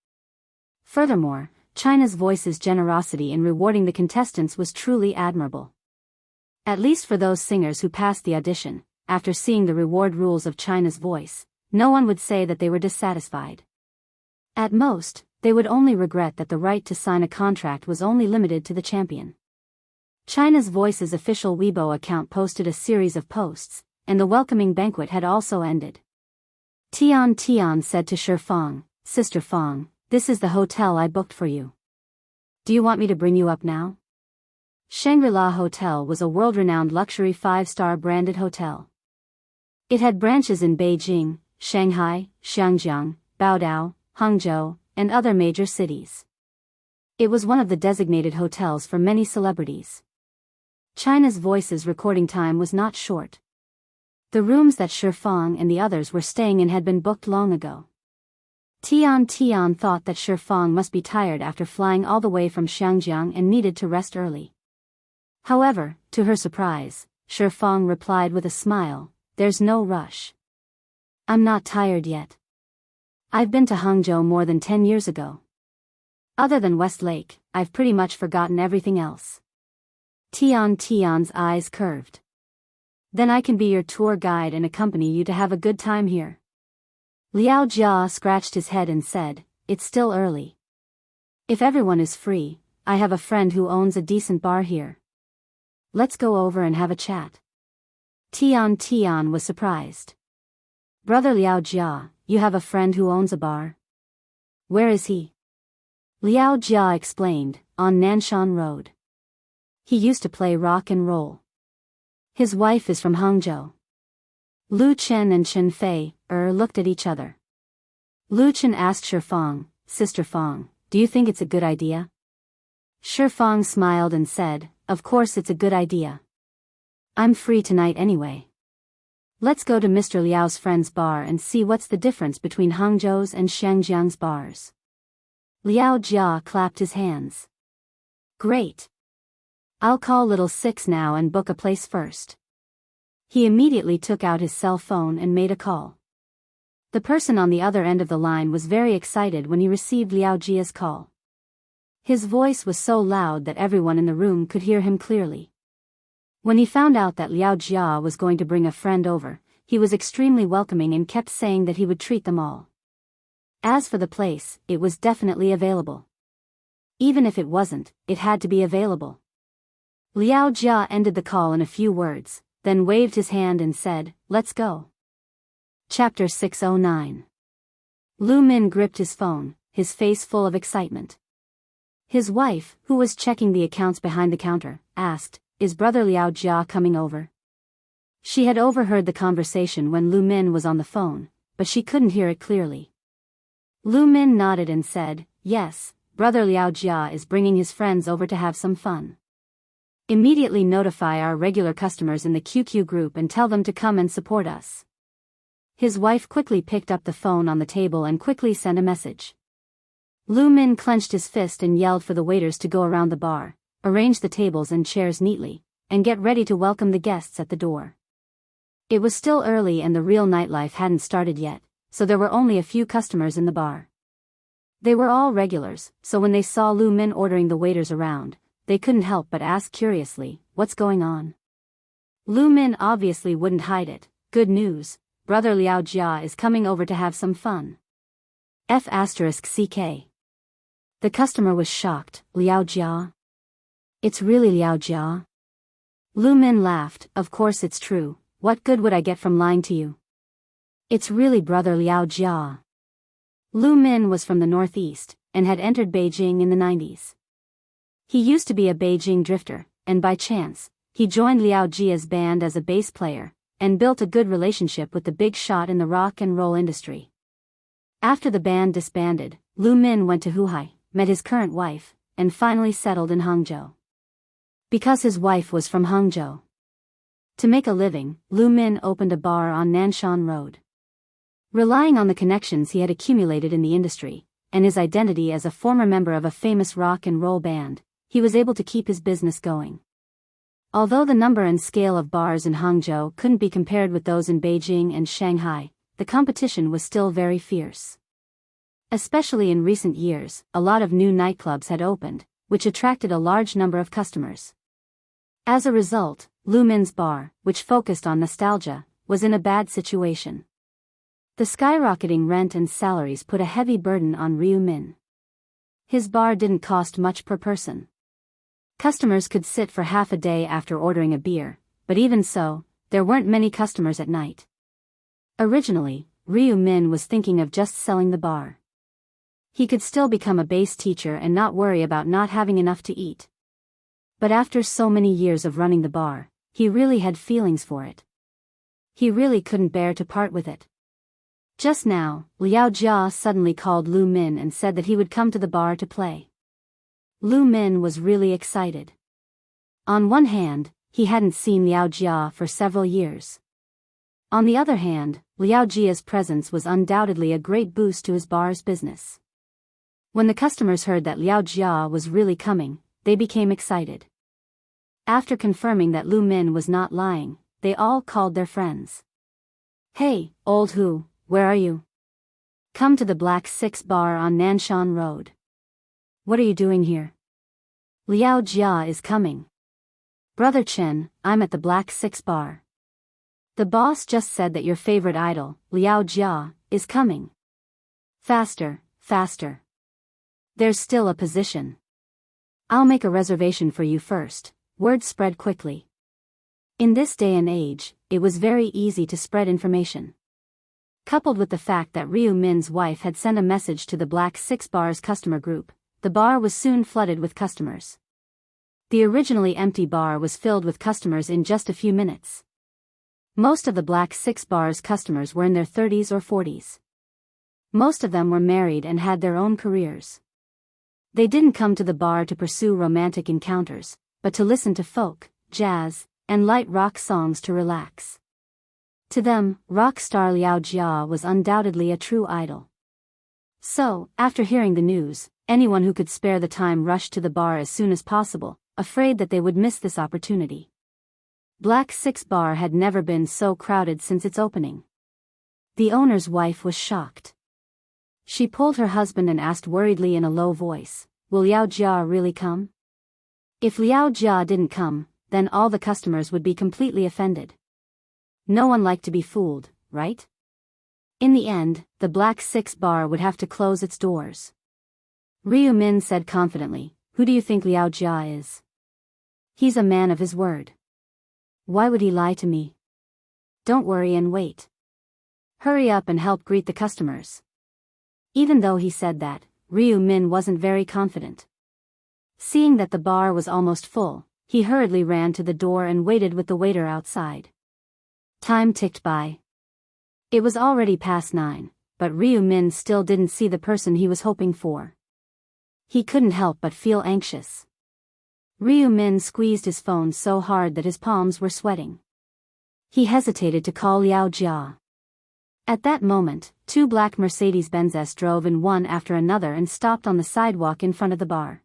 Furthermore, China's Voice's generosity in rewarding the contestants was truly admirable. At least for those singers who passed the audition, after seeing the reward rules of China's Voice, no one would say that they were dissatisfied. At most, they would only regret that the right to sign a contract was only limited to the champion. China's Voice's official Weibo account posted a series of posts, and the welcoming banquet had also ended. Tian said to Shi Fang, "Sister Fang, this is the hotel I booked for you. Do you want me to bring you up now?" Shangri-La Hotel was a world-renowned luxury 5-star branded hotel. It had branches in Beijing, Shanghai, Xiangjiang, Baodao, Hangzhou, and other major cities. It was one of the designated hotels for many celebrities. China's Voice's recording time was not short. The rooms that Shi Fang and the others were staying in had been booked long ago. Tian thought that Shi Fang must be tired after flying all the way from Xiangjiang and needed to rest early. However, to her surprise, Shi Fang replied with a smile, "There's no rush. I'm not tired yet. I've been to Hangzhou more than 10 years ago. Other than West Lake, I've pretty much forgotten everything else." Tian's eyes curved. "Then I can be your tour guide and accompany you to have a good time here." Liao Jia scratched his head and said, "It's still early. If everyone is free, I have a friend who owns a decent bar here. Let's go over and have a chat." Tian was surprised. "Brother Liao Jia, you have a friend who owns a bar? Where is he?" Liao Jia explained, "On Nanshan Road. He used to play rock and roll. His wife is from Hangzhou." Lu Chen and Chunfei looked at each other. Lu Chen asked Shi Fang, "Sister Fang, do you think it's a good idea?" Shi Fang smiled and said, "Of course it's a good idea. I'm free tonight anyway. Let's go to Mr. Liao's friend's bar and see what's the difference between Hangzhou's and Xiangjiang's bars." Liao Jia clapped his hands. "Great. I'll call Little Six now and book a place first." He immediately took out his cell phone and made a call. The person on the other end of the line was very excited when he received Liao Jia's call. His voice was so loud that everyone in the room could hear him clearly. When he found out that Liao Jia was going to bring a friend over, he was extremely welcoming and kept saying that he would treat them all. As for the place, it was definitely available. Even if it wasn't, it had to be available. Liao Jia ended the call in a few words, then waved his hand and said, "Let's go." Chapter 609. Lu Min gripped his phone, his face full of excitement. His wife, who was checking the accounts behind the counter, asked, is Brother Liao Jia coming over? She had overheard the conversation when Lu Min was on the phone, but she couldn't hear it clearly. Lu Min nodded and said, yes, Brother Liao Jia is bringing his friends over to have some fun. Immediately notify our regular customers in the QQ group and tell them to come and support us. His wife quickly picked up the phone on the table and quickly sent a message. Lu Min clenched his fist and yelled for the waiters to go around the bar, arrange the tables and chairs neatly, and get ready to welcome the guests at the door. It was still early and the real nightlife hadn't started yet, so there were only a few customers in the bar. They were all regulars, so when they saw Lu Min ordering the waiters around, they couldn't help but ask curiously, what's going on? Lu Min obviously wouldn't hide it. Good news, Brother Liao Jia is coming over to have some fun. F***CK. The customer was shocked. Liao Jia? It's really Liao Jia? Lu Min laughed. Of course it's true. What good would I get from lying to you? It's really Brother Liao Jia. Lu Min was from the northeast, and had entered Beijing in the 90s. He used to be a Beijing drifter, and by chance, he joined Liao Jia's band as a bass player, and built a good relationship with the big shot in the rock and roll industry. After the band disbanded, Lu Min went to Huhai, met his current wife, and finally settled in Hangzhou. Because his wife was from Hangzhou. To make a living, Lu Min opened a bar on Nanshan Road. Relying on the connections he had accumulated in the industry, and his identity as a former member of a famous rock and roll band, he was able to keep his business going. Although the number and scale of bars in Hangzhou couldn't be compared with those in Beijing and Shanghai, the competition was still very fierce. Especially in recent years, a lot of new nightclubs had opened, which attracted a large number of customers. As a result, Lu Min's bar, which focused on nostalgia, was in a bad situation. The skyrocketing rent and salaries put a heavy burden on Ryu Min. His bar didn't cost much per person. Customers could sit for half a day after ordering a beer, but even so, there weren't many customers at night. Originally, Ryu Min was thinking of just selling the bar. He could still become a bass teacher and not worry about not having enough to eat. But after so many years of running the bar, he really had feelings for it. He really couldn't bear to part with it. Just now, Liao Jia suddenly called Lu Min and said that he would come to the bar to play. Lu Min was really excited. On one hand, he hadn't seen Liao Jia for several years. On the other hand, Liao Jia's presence was undoubtedly a great boost to his bar's business. When the customers heard that Liao Jia was really coming, they became excited. After confirming that Lu Min was not lying, they all called their friends. Hey, old Hu, where are you? Come to the Black 6 bar on Nanshan Road. What are you doing here? Liao Jia is coming. Brother Chen, I'm at the Black 6 bar. The boss just said that your favorite idol, Liao Jia, is coming. Faster, faster. There's still a position. I'll make a reservation for you first. Word spread quickly. In this day and age, it was very easy to spread information. Coupled with the fact that Ryu Min's wife had sent a message to the Black 6 bar's customer group, the bar was soon flooded with customers. The originally empty bar was filled with customers in just a few minutes. Most of the Black 6 bar's customers were in their 30s or 40s. Most of them were married and had their own careers. They didn't come to the bar to pursue romantic encounters, but to listen to folk, jazz, and light rock songs to relax. To them, rock star Liao Jia was undoubtedly a true idol. So, after hearing the news, anyone who could spare the time rushed to the bar as soon as possible, afraid that they would miss this opportunity. Black 6 bar had never been so crowded since its opening. The owner's wife was shocked. She pulled her husband and asked worriedly in a low voice, "Will Liao Jia really come?" If Liao Jia didn't come, then all the customers would be completely offended. No one liked to be fooled, right? In the end, the Black 6 bar would have to close its doors. Ryu Min said confidently, "Who do you think Liao Jia is? He's a man of his word. Why would he lie to me? Don't worry and wait. Hurry up and help greet the customers." Even though he said that, Ryu Min wasn't very confident. Seeing that the bar was almost full, he hurriedly ran to the door and waited with the waiter outside. Time ticked by. It was already past 9, but Ryu Min still didn't see the person he was hoping for. He couldn't help but feel anxious. Ryu Min squeezed his phone so hard that his palms were sweating. He hesitated to call Liao Jia. At that moment, 2 black Mercedes-Benzes drove in one after another and stopped on the sidewalk in front of the bar.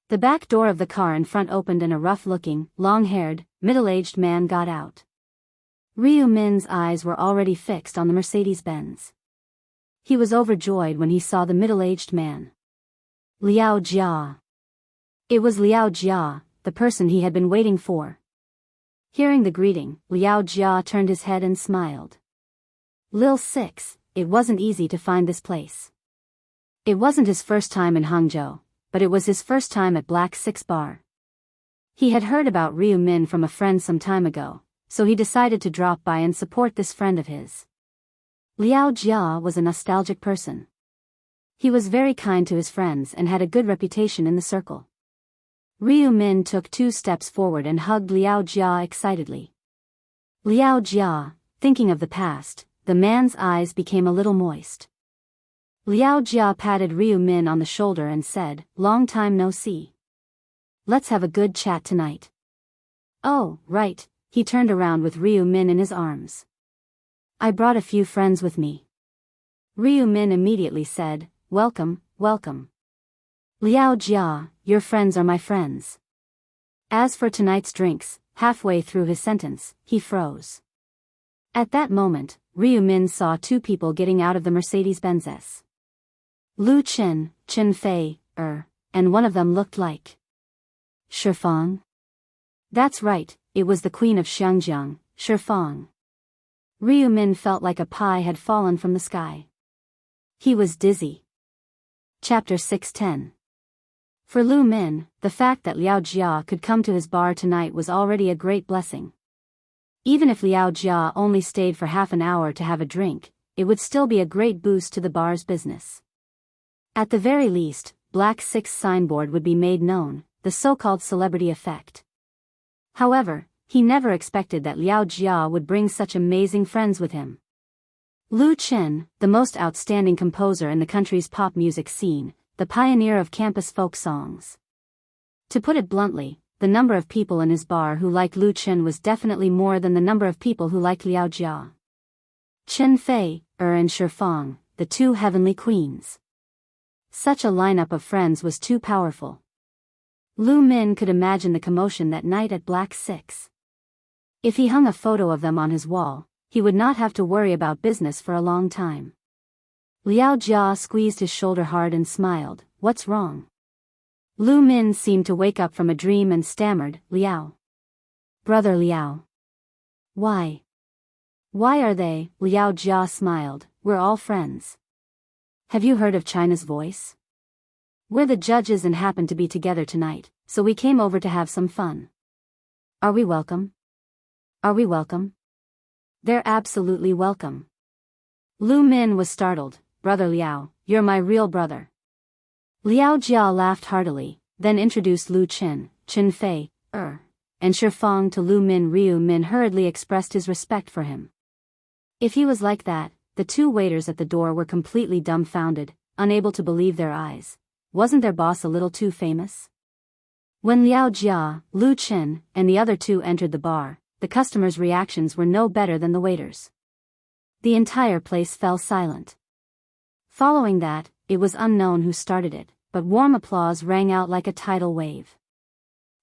The back door of the car in front opened and a rough-looking, long-haired, middle-aged man got out. Ryu Min's eyes were already fixed on the Mercedes-Benz. He was overjoyed when he saw the middle-aged man. Liao Jia. It was Liao Jia, the person he had been waiting for. Hearing the greeting, Liao Jia turned his head and smiled. Lil 6, it wasn't easy to find this place. It wasn't his first time in Hangzhou, but it was his first time at Black 6 Bar. He had heard about Ryu Min from a friend some time ago, so he decided to drop by and support this friend of his. Liao Jia was a nostalgic person. He was very kind to his friends and had a good reputation in the circle. Ryu Min took 2 steps forward and hugged Liao Jia excitedly. Liao Jia, thinking of the past, the man's eyes became a little moist. Liao Jia patted Ryu Min on the shoulder and said, "Long time no see. Let's have a good chat tonight." "Oh, right," he turned around with Ryu Min in his arms. "I brought a few friends with me." Ryu Min immediately said, "Welcome, welcome. Liao Jia, your friends are my friends." As for tonight's drinks, halfway through his sentence, he froze. At that moment, Ryu Min saw 2 people getting out of the Mercedes-Benzes. Lu Chen, Chen Fei, and one of them looked like Shifang. That's right, it was the queen of Xiangjiang, Shifang. Ryu Min felt like a pie had fallen from the sky. He was dizzy. Chapter 610. For Lu Min, the fact that Liao Jia could come to his bar tonight was already a great blessing. Even if Liao Jia only stayed for half an hour to have a drink, it would still be a great boost to the bar's business. At the very least, Black 6 signboard would be made known, the so-called celebrity effect. However, he never expected that Liao Jia would bring such amazing friends with him. Lu Chen, the most outstanding composer in the country's pop music scene, the pioneer of campus folk songs. To put it bluntly, the number of people in his bar who liked Lu Chen was definitely more than the number of people who liked Liao Jia. Chen Fei, and Shifang, the 2 heavenly queens. Such a lineup of friends was too powerful. Lu Min could imagine the commotion that night at Black 6. If he hung a photo of them on his wall, he would not have to worry about business for a long time. Liao Jia squeezed his shoulder hard and smiled. "What's wrong?" Lu Min seemed to wake up from a dream and stammered, "Liao. Brother Liao. Why? Why are they?" Liao Jia smiled, "We're all friends. Have you heard of China's Voice? We're the judges and happen to be together tonight, so we came over to have some fun. Are we welcome? Are we welcome?" "They're absolutely welcome." Lu Min was startled. "Brother Liao, you're my real brother." Liao Jia laughed heartily, then introduced Lu Chen, Chen Fei, and Shifang to Lu Min. Ryu Min hurriedly expressed his respect for him. If he was like that, the 2 waiters at the door were completely dumbfounded, unable to believe their eyes. Wasn't their boss a little too famous? When Liao Jia, Lu Chen, and the other 2 entered the bar, the customers' reactions were no better than the waiters. The entire place fell silent. Following that, it was unknown who started it, but warm applause rang out like a tidal wave.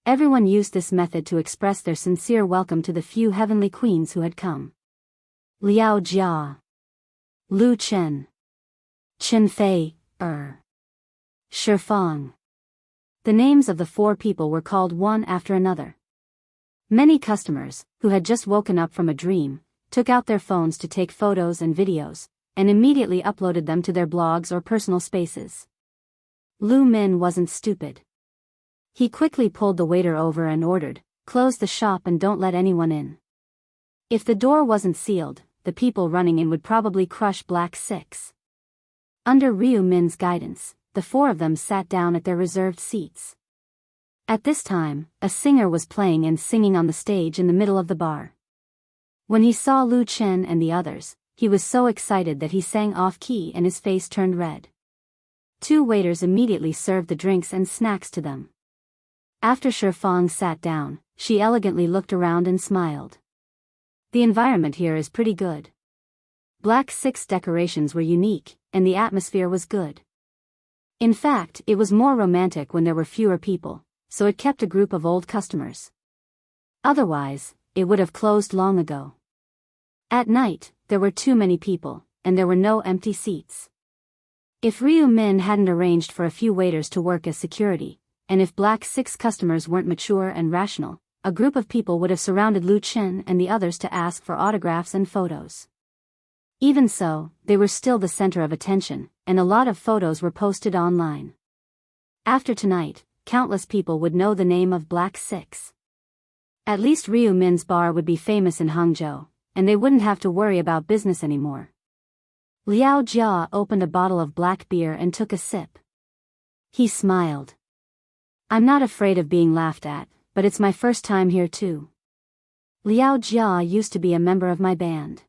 Everyone used this method to express their sincere welcome to the few heavenly queens who had come. Liao Jia, Lu Chen, Chen Fei, Shifang. The names of the 4 people were called one after another. Many customers, who had just woken up from a dream, took out their phones to take photos and videos, and immediately uploaded them to their blogs or personal spaces. Lu Min wasn't stupid. He quickly pulled the waiter over and ordered, "Close the shop and don't let anyone in." If the door wasn't sealed, the people running in would probably crush Black 6. Under Ryu Min's guidance, the 4 of them sat down at their reserved seats. At this time, a singer was playing and singing on the stage in the middle of the bar. When he saw Lu Chen and the others, he was so excited that he sang off-key and his face turned red. Two waiters immediately served the drinks and snacks to them. After Shi Fang sat down, she elegantly looked around and smiled. The environment here is pretty good. Black 6 decorations were unique, and the atmosphere was good. In fact, it was more romantic when there were fewer people, so it kept a group of old customers. Otherwise, it would have closed long ago. At night, there were too many people, and there were no empty seats. If Ryu Min hadn't arranged for a few waiters to work as security, and if Black 6 customers weren't mature and rational, a group of people would have surrounded Lu Chen and the others to ask for autographs and photos. Even so, they were still the center of attention, and a lot of photos were posted online. After tonight, countless people would know the name of Black 6. At least Ryu Min's bar would be famous in Hangzhou, and they wouldn't have to worry about business anymore. Liao Jia opened a bottle of black beer and took a sip. He smiled. I'm not afraid of being laughed at, but it's my first time here too. Liao Jia used to be a member of my band.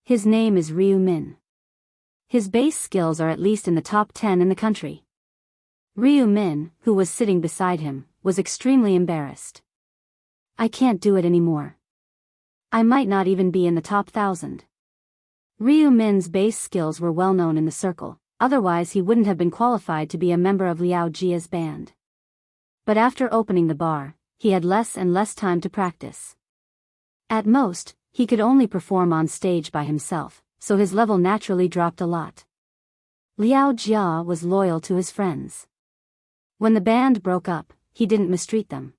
His name is Ryu Min. His bass skills are at least in the top 10 in the country. Ryu Min, who was sitting beside him, was extremely embarrassed. I can't do it anymore. I might not even be in the top 1,000. Ryu Min's bass skills were well known in the circle, otherwise he wouldn't have been qualified to be a member of Liao Jia's band. But after opening the bar, he had less and less time to practice. At most, he could only perform on stage by himself, so his level naturally dropped a lot. Liao Jia was loyal to his friends. When the band broke up, he didn't mistreat them.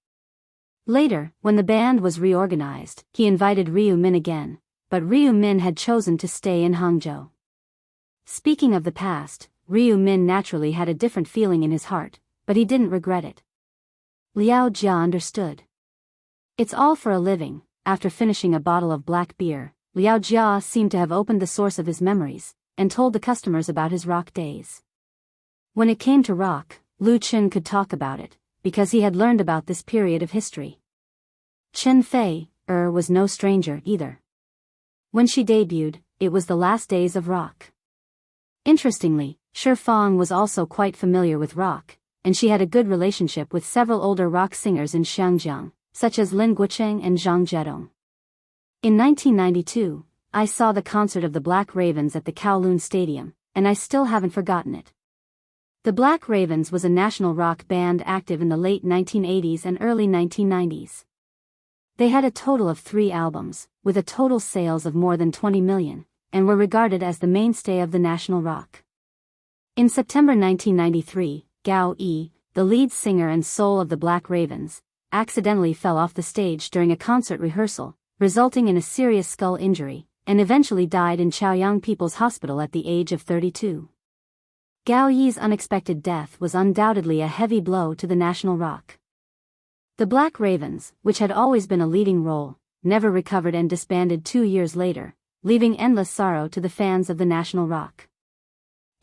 Later, when the band was reorganized, he invited Ryu Min again, but Ryu Min had chosen to stay in Hangzhou. Speaking of the past, Ryu Min naturally had a different feeling in his heart, but he didn't regret it. Liao Jia understood. It's all for a living. After finishing a bottle of black beer, Liao Jia seemed to have opened the source of his memories, and told the customers about his rock days. When it came to rock, Lu Chen could talk about it, because he had learned about this period of history. Chen Fei, was no stranger either. When she debuted, it was the last days of rock. Interestingly, Shi Fang was also quite familiar with rock, and she had a good relationship with several older rock singers in Xiangjiang, such as Lin Guocheng and Zhang Zhedong. In 1992, I saw the concert of the Black Ravens at the Kowloon Stadium, and I still haven't forgotten it. The Black Ravens was a national rock band active in the late 1980s and early 1990s. They had a total of 3 albums, with a total sales of more than 20 million, and were regarded as the mainstay of the national rock. In September 1993, Gao Yi, the lead singer and soul of the Black Ravens, accidentally fell off the stage during a concert rehearsal, resulting in a serious skull injury, and eventually died in Chaoyang People's Hospital at the age of 32. Gao Yi's unexpected death was undoubtedly a heavy blow to the national rock. The Black Ravens, which had always been a leading role, never recovered and disbanded 2 years later, leaving endless sorrow to the fans of the national rock.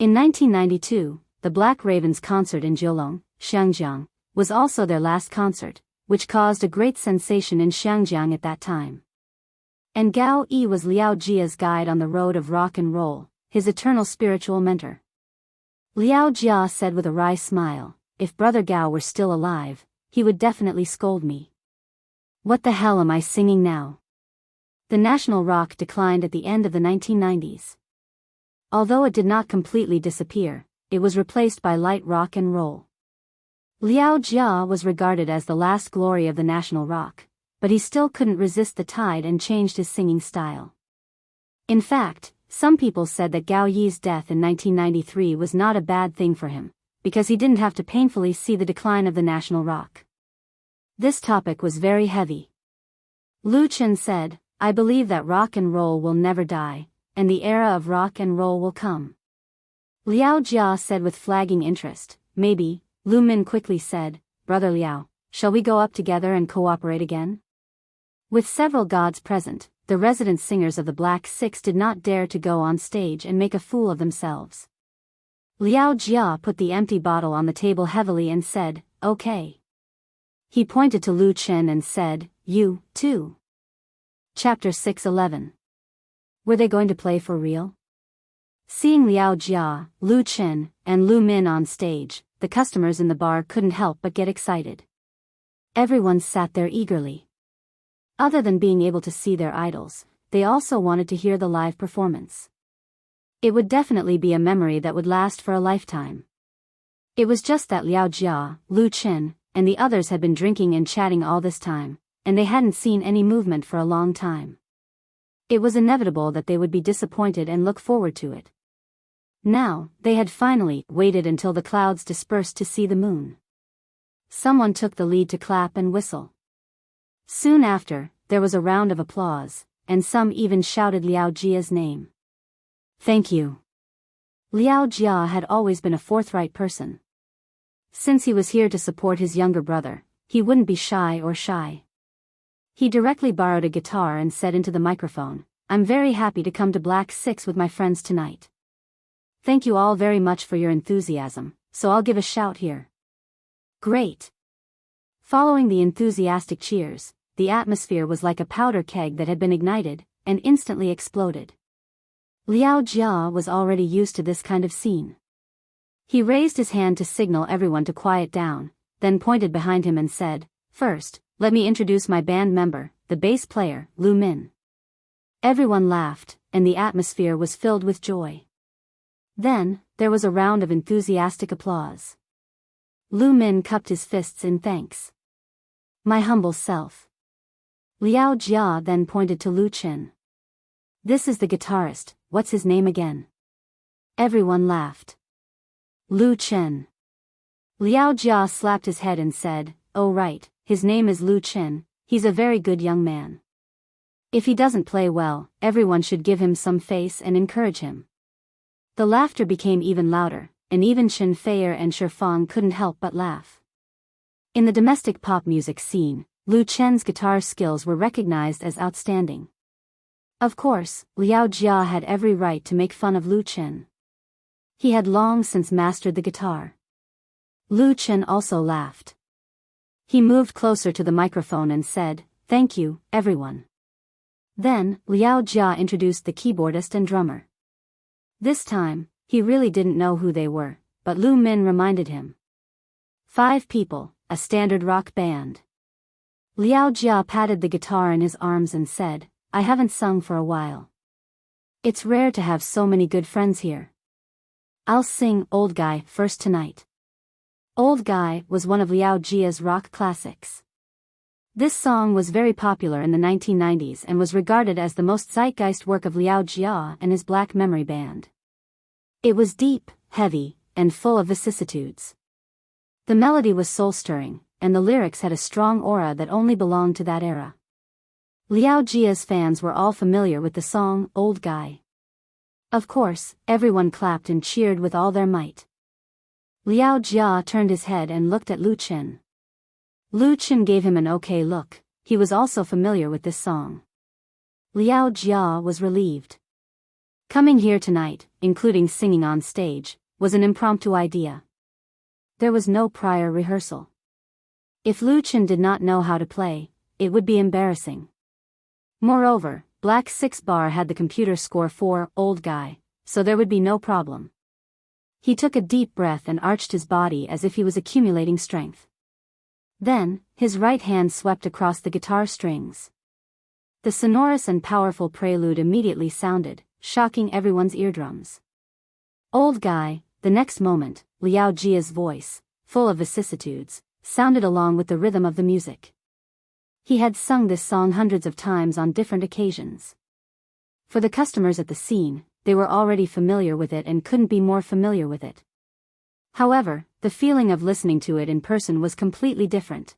In 1992, the Black Ravens concert in Jiulong, Xiangjiang, was also their last concert, which caused a great sensation in Xiangjiang at that time. And Gao Yi was Liao Jia's guide on the road of rock and roll, his eternal spiritual mentor. Liao Jia said with a wry smile, if Brother Gao were still alive, he would definitely scold me. What the hell am I singing now? The national rock declined at the end of the 1990s. Although it did not completely disappear, it was replaced by light rock and roll. Liao Jia was regarded as the last glory of the national rock, but he still couldn't resist the tide and changed his singing style. In fact, some people said that Gao Yi's death in 1993 was not a bad thing for him, because he didn't have to painfully see the decline of the national rock. This topic was very heavy. Lu Chen said, I believe that rock and roll will never die, and the era of rock and roll will come. Liao Jia said with flagging interest, maybe. Lu Min quickly said, Brother Liao, shall we go up together and cooperate again? With several gods present, the resident singers of the Black 6 did not dare to go on stage and make a fool of themselves. Liao Jia put the empty bottle on the table heavily and said, okay. He pointed to Lu Chen and said, "You, too." Chapter 6:11. Were they going to play for real? Seeing Liao Jia, Lu Chen, and Lu Min on stage, the customers in the bar couldn't help but get excited. Everyone sat there eagerly. Other than being able to see their idols, they also wanted to hear the live performance. It would definitely be a memory that would last for a lifetime. It was just that Liao Jia, Lu Chen, and the others had been drinking and chatting all this time, and they hadn't seen any movement for a long time. It was inevitable that they would be disappointed and look forward to it. Now, they had finally waited until the clouds dispersed to see the moon. Someone took the lead to clap and whistle. Soon after, there was a round of applause, and some even shouted Liao Jia's name. "Thank you." Liao Jia had always been a forthright person. Since he was here to support his younger brother, he wouldn't be shy. He directly borrowed a guitar and said into the microphone, "I'm very happy to come to Black 6 with my friends tonight. Thank you all very much for your enthusiasm, so I'll give a shout here." Great! Following the enthusiastic cheers, the atmosphere was like a powder keg that had been ignited, and instantly exploded. Liao Jia was already used to this kind of scene. He raised his hand to signal everyone to quiet down, then pointed behind him and said, "First, let me introduce my band member, the bass player, Lu Min." Everyone laughed, and the atmosphere was filled with joy. Then, there was a round of enthusiastic applause. Lu Min cupped his fists in thanks. "My humble self." Liao Jia then pointed to Lu Chen. "This is the guitarist, what's his name again?" Everyone laughed. "Lu Chen." Liao Jia slapped his head and said, "Oh right, his name is Lu Chen, he's a very good young man. If he doesn't play well, everyone should give him some face and encourage him." The laughter became even louder, and even Chen Feier and Shifang couldn't help but laugh. In the domestic pop music scene, Lu Chen's guitar skills were recognized as outstanding. Of course, Liao Jia had every right to make fun of Lu Chen. He had long since mastered the guitar. Lu Chen also laughed. He moved closer to the microphone and said, "Thank you, everyone." Then, Liao Jia introduced the keyboardist and drummer. This time, he really didn't know who they were, but Lu Min reminded him. 5 people, a standard rock band. Liao Jia patted the guitar in his arms and said, "I haven't sung for a while. It's rare to have so many good friends here. I'll sing Old Guy first tonight." Old Guy was one of Liao Jia's rock classics. This song was very popular in the 1990s and was regarded as the most zeitgeist work of Liao Jia and his Black Memory Band. It was deep, heavy, and full of vicissitudes. The melody was soul-stirring, and the lyrics had a strong aura that only belonged to that era. Liao Jia's fans were all familiar with the song, Old Guy. Of course, everyone clapped and cheered with all their might. Liao Jia turned his head and looked at Lu Chen. Lu Chen gave him an okay look, he was also familiar with this song. Liao Jia was relieved. Coming here tonight, including singing on stage, was an impromptu idea. There was no prior rehearsal. If Lu Chen did not know how to play, it would be embarrassing. Moreover, Black 6 Bar had the computer score for Old Guy, so there would be no problem. He took a deep breath and arched his body as if he was accumulating strength. Then, his right hand swept across the guitar strings. The sonorous and powerful prelude immediately sounded, shocking everyone's eardrums. Old Guy, the next moment, Liao Jia's voice, full of vicissitudes, sounded along with the rhythm of the music. He had sung this song hundreds of times on different occasions. For the customers at the scene, they were already familiar with it and couldn't be more familiar with it. However, the feeling of listening to it in person was completely different.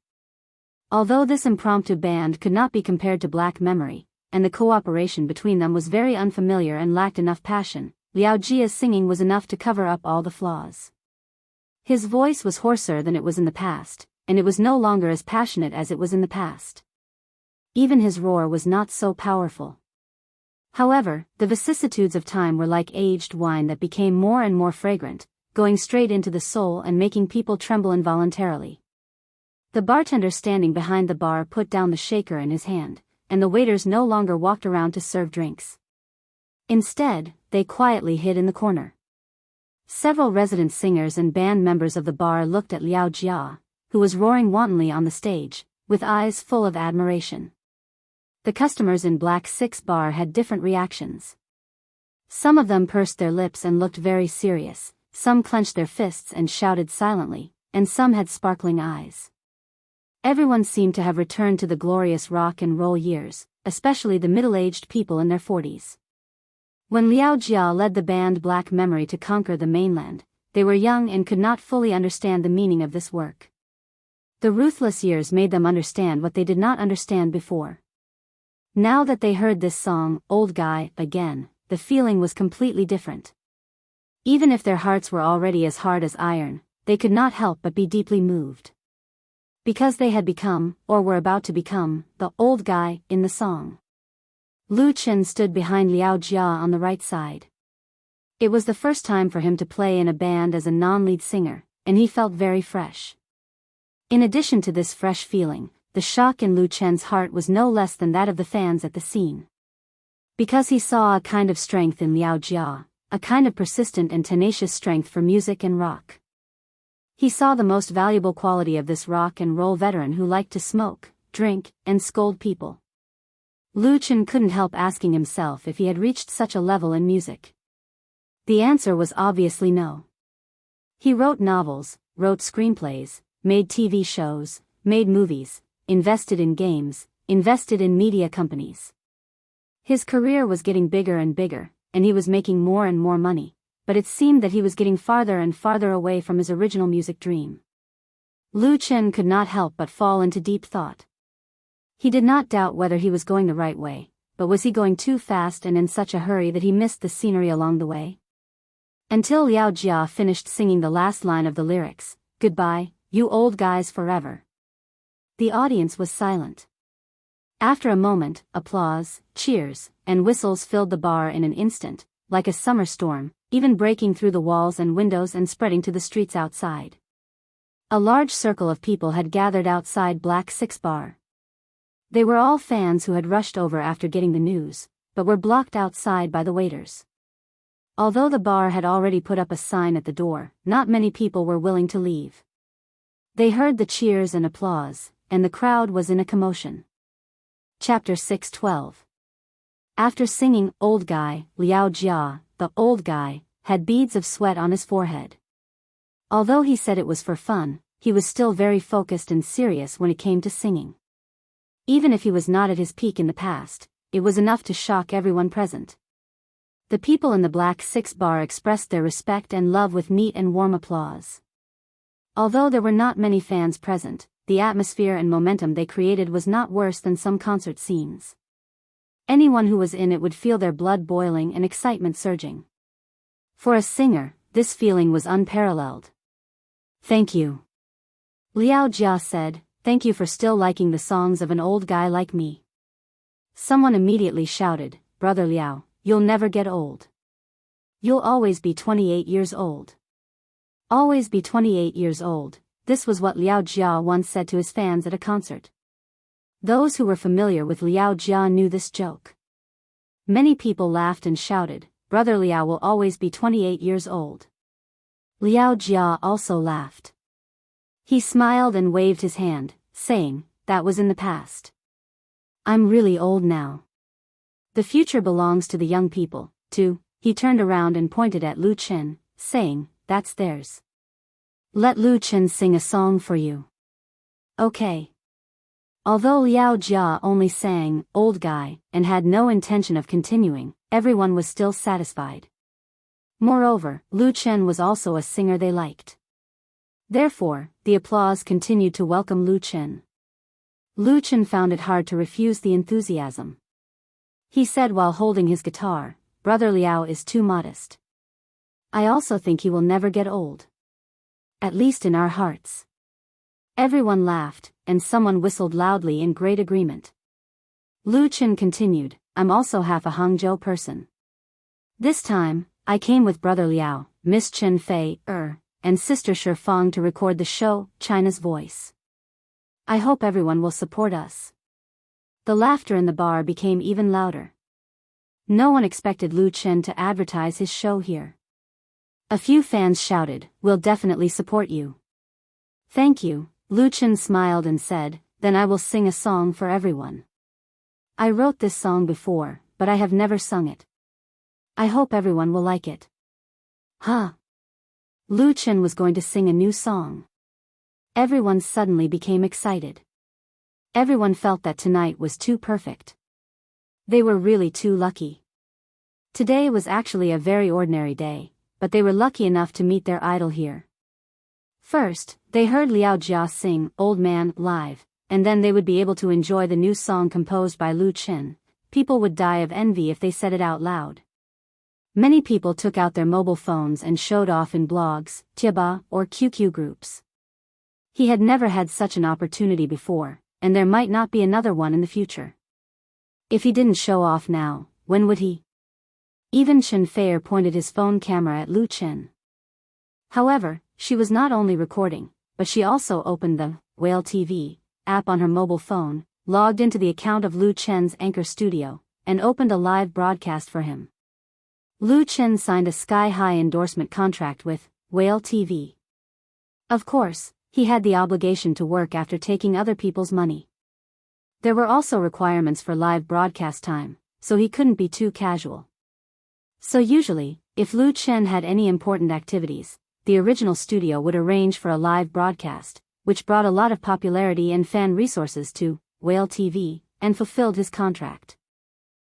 Although this impromptu band could not be compared to Black Memory, and the cooperation between them was very unfamiliar and lacked enough passion, Liao Jia's singing was enough to cover up all the flaws. His voice was hoarser than it was in the past, and it was no longer as passionate as it was in the past. Even his roar was not so powerful. However, the vicissitudes of time were like aged wine that became more and more fragrant, going straight into the soul and making people tremble involuntarily. The bartender standing behind the bar put down the shaker in his hand, and the waiters no longer walked around to serve drinks. Instead, they quietly hid in the corner. Several resident singers and band members of the bar looked at Liao Jia, who was roaring wantonly on the stage, with eyes full of admiration. The customers in Black 6 bar had different reactions. Some of them pursed their lips and looked very serious, some clenched their fists and shouted silently, and some had sparkling eyes. Everyone seemed to have returned to the glorious rock and roll years, especially the middle-aged people in their 40s. When Liao Jia led the band Black Memory to conquer the mainland, they were young and could not fully understand the meaning of this work. The ruthless years made them understand what they did not understand before. Now that they heard this song, Old Guy, again, the feeling was completely different. Even if their hearts were already as hard as iron, they could not help but be deeply moved. Because they had become, or were about to become, the old guy in the song. Lu Chen stood behind Liao Jia on the right side. It was the first time for him to play in a band as a non-lead singer, and he felt very fresh. In addition to this fresh feeling, the shock in Lu Chen's heart was no less than that of the fans at the scene. Because he saw a kind of strength in Liao Jia, a kind of persistent and tenacious strength for music and rock. He saw the most valuable quality of this rock and roll veteran who liked to smoke, drink, and scold people. Lu Chen couldn't help asking himself if he had reached such a level in music. The answer was obviously no. He wrote novels, wrote screenplays, made TV shows, made movies, invested in games, invested in media companies. His career was getting bigger and bigger, and he was making more and more money, but it seemed that he was getting farther and farther away from his original music dream. Lu Chen could not help but fall into deep thought. He did not doubt whether he was going the right way, but was he going too fast and in such a hurry that he missed the scenery along the way? Until Liao Jia finished singing the last line of the lyrics, "Goodbye, you old guys forever." The audience was silent. After a moment, applause, cheers, and whistles filled the bar in an instant, like a summer storm, even breaking through the walls and windows and spreading to the streets outside. A large circle of people had gathered outside Black 6 bar. They were all fans who had rushed over after getting the news, but were blocked outside by the waiters. Although the bar had already put up a sign at the door, not many people were willing to leave. They heard the cheers and applause, and the crowd was in a commotion. Chapter 6:12. After singing Old Guy, Liao Jia, the old guy, had beads of sweat on his forehead. Although he said it was for fun, he was still very focused and serious when it came to singing. Even if he was not at his peak in the past, it was enough to shock everyone present. The people in the Black 6 bar expressed their respect and love with neat and warm applause. Although there were not many fans present, the atmosphere and momentum they created was not worse than some concert scenes. Anyone who was in it would feel their blood boiling and excitement surging. For a singer, this feeling was unparalleled. "Thank you," Liao Jia said. "Thank you for still liking the songs of an old guy like me." Someone immediately shouted, "Brother Liao, you'll never get old. You'll always be 28 years old." Always be 28 years old, this was what Liao Jia once said to his fans at a concert. Those who were familiar with Liao Jia knew this joke. Many people laughed and shouted, "Brother Liao will always be 28 years old." Liao Jia also laughed. He smiled and waved his hand, saying, "That was in the past. I'm really old now. The future belongs to the young people, too." He turned around and pointed at Lu Chen, saying, "That's theirs. Let Lu Chen sing a song for you." "Okay." Although Liao Jia only sang Old Guy and had no intention of continuing, everyone was still satisfied. Moreover, Lu Chen was also a singer they liked. Therefore, the applause continued to welcome Lu Chen. Lu Chen found it hard to refuse the enthusiasm. He said while holding his guitar, "Brother Liao is too modest. I also think he will never get old. At least in our hearts." Everyone laughed, and someone whistled loudly in great agreement. Lu Chen continued, "I'm also half a Hangzhou person. This time, I came with Brother Liao, Miss Chen Fei, and Sister Shi Fang to record the show, China's Voice. I hope everyone will support us. The laughter in the bar became even louder. No one expected Lu Chen to advertise his show here. A few fans shouted, "We'll definitely support you." "Thank you," Lu Chen smiled and said, "Then I will sing a song for everyone. I wrote this song before, but I have never sung it. I hope everyone will like it." Huh? Lu Chen was going to sing a new song. Everyone suddenly became excited. Everyone felt that tonight was too perfect. They were really too lucky. Today was actually a very ordinary day, but they were lucky enough to meet their idol here. First, they heard Liao Jia sing "Old Man" live, and then they would be able to enjoy the new song composed by Lu Chen. People would die of envy if they said it out loud. Many people took out their mobile phones and showed off in blogs, Tieba, or QQ groups. He had never had such an opportunity before, and there might not be another one in the future. If he didn't show off now, when would he? Even Chen Feier pointed his phone camera at Lu Chen. However, she was not only recording, but she also opened the Whale TV app on her mobile phone, logged into the account of Lu Chen's Anchor Studio, and opened a live broadcast for him. Lu Chen signed a sky-high endorsement contract with Whale TV. Of course, he had the obligation to work after taking other people's money. There were also requirements for live broadcast time, so he couldn't be too casual. So usually, if Lu Chen had any important activities, the original studio would arrange for a live broadcast, which brought a lot of popularity and fan resources to Whale TV, and fulfilled his contract.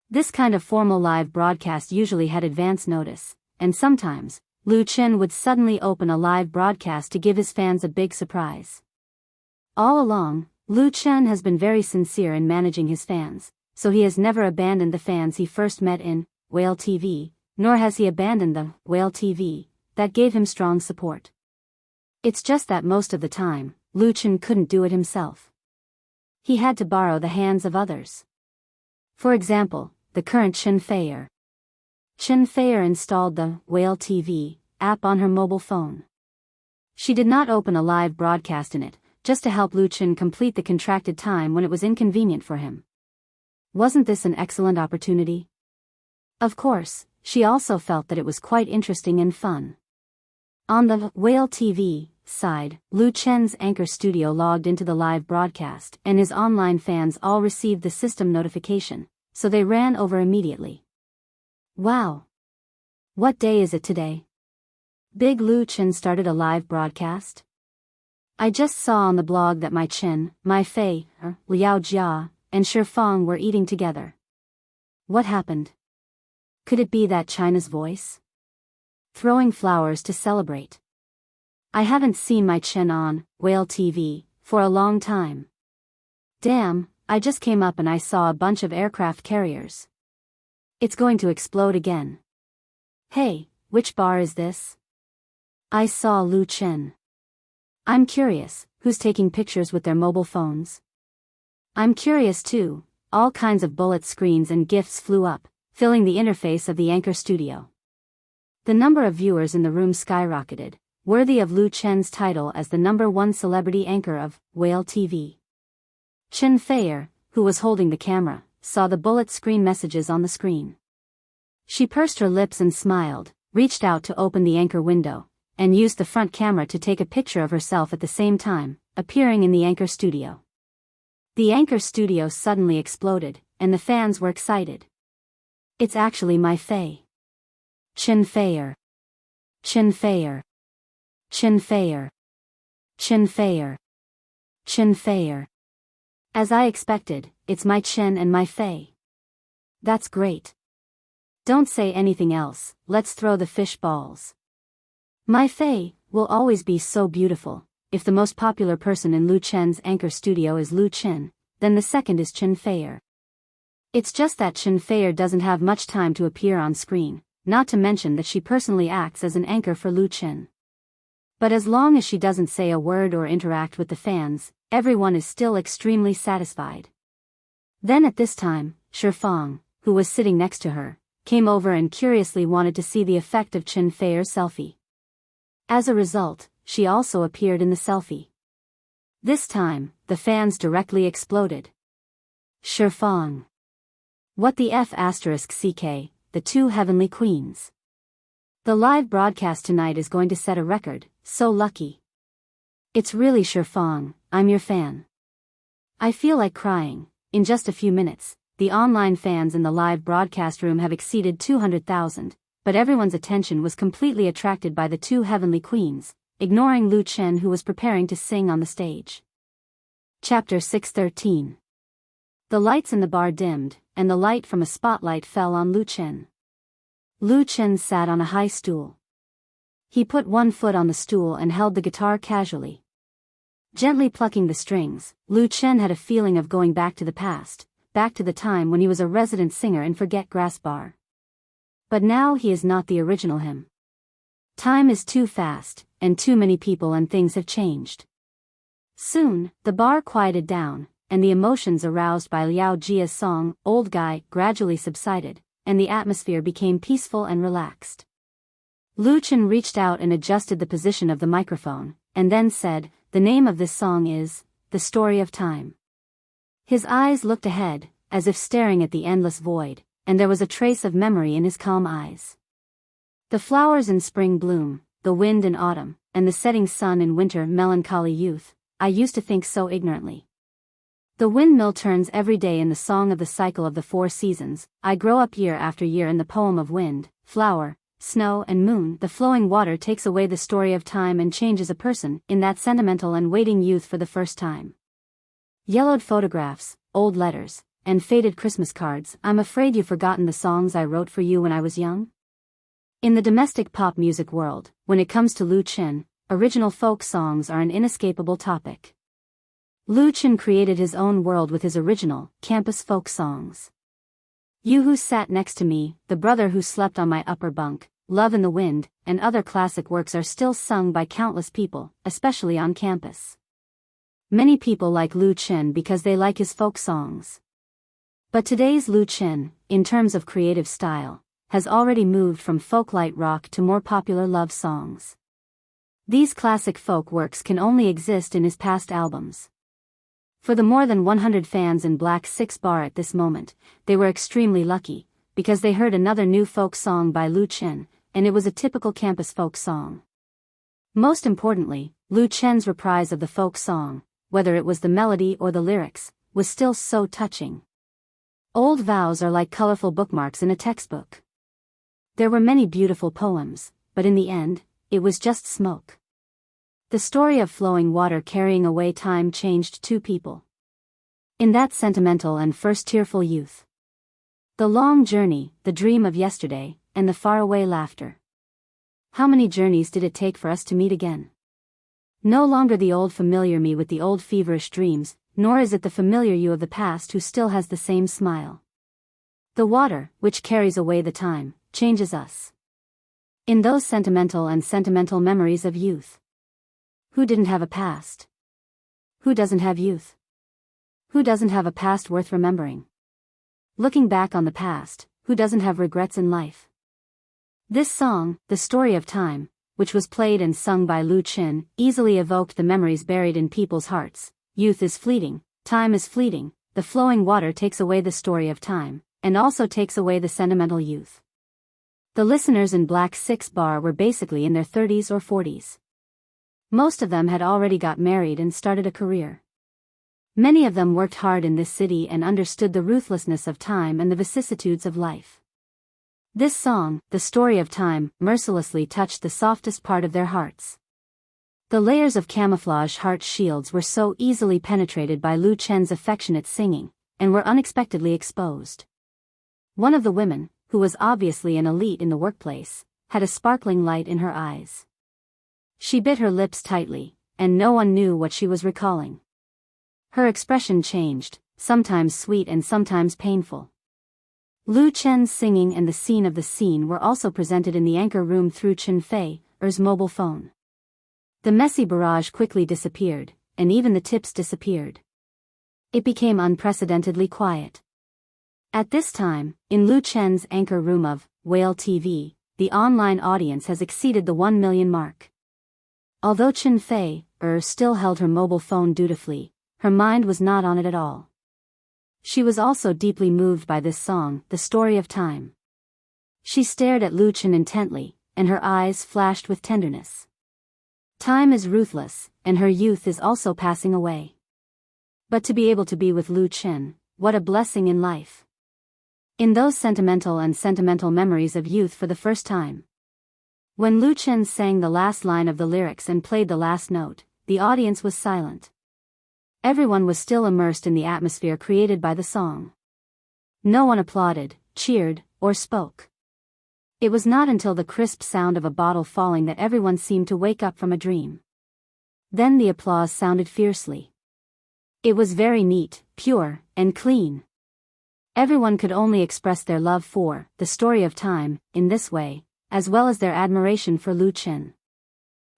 This kind of formal live broadcast usually had advance notice, and sometimes, Lu Chen would suddenly open a live broadcast to give his fans a big surprise. All along, Lu Chen has been very sincere in managing his fans, so he has never abandoned the fans he first met in Whale TV, nor has he abandoned the Whale TV that gave him strong support. It's just that most of the time, Lu Chen couldn't do it himself. He had to borrow the hands of others. For example, the current Chen Feier. Chen Feier installed the Whale TV app on her mobile phone. She did not open a live broadcast in it, just to help Lu Chen complete the contracted time when it was inconvenient for him. Wasn't this an excellent opportunity? Of course, she also felt that it was quite interesting and fun. On the Whale TV side, Lu Chen's Anchor Studio logged into the live broadcast, and his online fans all received the system notification, so they ran over immediately. Wow! What day is it today? Big Lu Chen started a live broadcast? I just saw on the blog that my Chen, my Fei, Liao Jia, and Shifang were eating together. What happened? Could it be that China's voice? Throwing flowers to celebrate. I haven't seen my Chen on Whale TV for a long time. Damn, I just came up and I saw a bunch of aircraft carriers. It's going to explode again. Hey, which bar is this? I saw Lu Chen. I'm curious, who's taking pictures with their mobile phones? I'm curious too. All kinds of bullet screens and GIFs flew up, filling the interface of the Anchor Studio. The number of viewers in the room skyrocketed, worthy of Lu Chen's title as the #1 celebrity anchor of Whale TV. Chen Feier, who was holding the camera, saw the bullet screen messages on the screen. She pursed her lips and smiled, reached out to open the anchor window, and used the front camera to take a picture of herself at the same time, appearing in the Anchor Studio. The Anchor Studio suddenly exploded, and the fans were excited. It's actually my Fei. Chen Feier. Chen Feier. Chen Feier. Chen Feier. Chen Feier. As I expected, it's my Chen and my Fei. That's great. Don't say anything else, let's throw the fish balls. My Fei will always be so beautiful. If the most popular person in Lu Chen's Anchor Studio is Lu Chen, then the second is Chen Feier. It's just that Chen Feier doesn't have much time to appear on screen, not to mention that she personally acts as an anchor for Lu Chen. But as long as she doesn't say a word or interact with the fans, everyone is still extremely satisfied. Then at this time, Shifang, who was sitting next to her, came over and curiously wanted to see the effect of Chen Feier's selfie. As a result, she also appeared in the selfie. This time, the fans directly exploded. Shurfong. What the F***, the two heavenly queens. The live broadcast tonight is going to set a record, so lucky. It's really Shurfong, I'm your fan. I feel like crying. In just a few minutes, the online fans in the live broadcast room have exceeded 200,000, but everyone's attention was completely attracted by the two heavenly queens, ignoring Lu Chen, who was preparing to sing on the stage. Chapter 613. The lights in the bar dimmed, and the light from a spotlight fell on Lu Chen. Lu Chen sat on a high stool. He put one foot on the stool and held the guitar casually. Gently plucking the strings, Lu Chen had a feeling of going back to the past, back to the time when he was a resident singer in Forget Grass Bar. But now he is not the original him. Time is too fast, and too many people and things have changed. Soon, the bar quieted down, and the emotions aroused by Liao Jia's song, Old Guy, gradually subsided, and the atmosphere became peaceful and relaxed. Lu Chen reached out and adjusted the position of the microphone, and then said, "The name of this song is, The Story of Time." His eyes looked ahead, as if staring at the endless void, and there was a trace of memory in his calm eyes. The flowers in spring bloom, the wind in autumn, and the setting sun in winter, melancholy youth, I used to think so ignorantly. The windmill turns every day in the song of the cycle of the 4 seasons, I grow up year after year in the poem of wind, flower, snow and moon. The flowing water takes away the story of time and changes a person in that sentimental and waiting youth for the first time. Yellowed photographs, old letters, and faded Christmas cards. I'm afraid you've forgotten the songs I wrote for you when I was young. In the domestic pop music world, when it comes to Lu Chen, original folk songs are an inescapable topic. Lu Chen created his own world with his original, campus folk songs. You Who Sat Next to Me, The Brother Who Slept on My Upper Bunk, Love in the Wind, and other classic works are still sung by countless people, especially on campus. Many people like Lu Chen because they like his folk songs. But today's Lu Chen, in terms of creative style, has already moved from folk-light rock to more popular love songs. These classic folk works can only exist in his past albums. For the more than 100 fans in Black 6 Bar at this moment, they were extremely lucky, because they heard another new folk song by Lu Chen, and it was a typical campus folk song. Most importantly, Lu Chen's reprise of the folk song, whether it was the melody or the lyrics, was still so touching. Old vows are like colorful bookmarks in a textbook. There were many beautiful poems, but in the end, it was just smoke. The story of flowing water carrying away time changed 2 people. In that sentimental and first tearful youth. The long journey, the dream of yesterday, and the faraway laughter. How many journeys did it take for us to meet again? No longer the old familiar me with the old feverish dreams, nor is it the familiar you of the past who still has the same smile. The water, which carries away the time, changes us. In those sentimental memories of youth. Who didn't have a past? Who doesn't have youth? Who doesn't have a past worth remembering? Looking back on the past, who doesn't have regrets in life? This song, The Story of Time, which was played and sung by Lu Chen, easily evoked the memories buried in people's hearts. Youth is fleeting, time is fleeting, the flowing water takes away the story of time, and also takes away the sentimental youth. The listeners in Black 6 Bar were basically in their 30s or 40s. Most of them had already got married and started a career. Many of them worked hard in this city and understood the ruthlessness of time and the vicissitudes of life. This song, The Story of Time, mercilessly touched the softest part of their hearts. The layers of camouflage heart shields were so easily penetrated by Lu Chen's affectionate singing, and were unexpectedly exposed. One of the women, who was obviously an elite in the workplace, had a sparkling light in her eyes. She bit her lips tightly, and no one knew what she was recalling. Her expression changed, sometimes sweet and sometimes painful. Lu Chen's singing and the scene of the scene were also presented in the anchor room through Chen Fei's mobile phone. The messy barrage quickly disappeared, and even the tips disappeared. It became unprecedentedly quiet. At this time, in Lu Chen's anchor room of Whale TV, the online audience has exceeded the 1 million mark. Although Chen Fei still held her mobile phone dutifully, her mind was not on it at all. She was also deeply moved by this song, The Story of Time. She stared at Lu Chen intently, and her eyes flashed with tenderness. Time is ruthless, and her youth is also passing away. But to be able to be with Lu Chen, what a blessing in life. In those sentimental memories of youth for the first time. When Lu Chen sang the last line of the lyrics and played the last note, the audience was silent. Everyone was still immersed in the atmosphere created by the song. No one applauded, cheered, or spoke. It was not until the crisp sound of a bottle falling that everyone seemed to wake up from a dream. Then the applause sounded fiercely. It was very neat, pure, and clean. Everyone could only express their love for The Story of Time in this way, as well as their admiration for Lu Chen.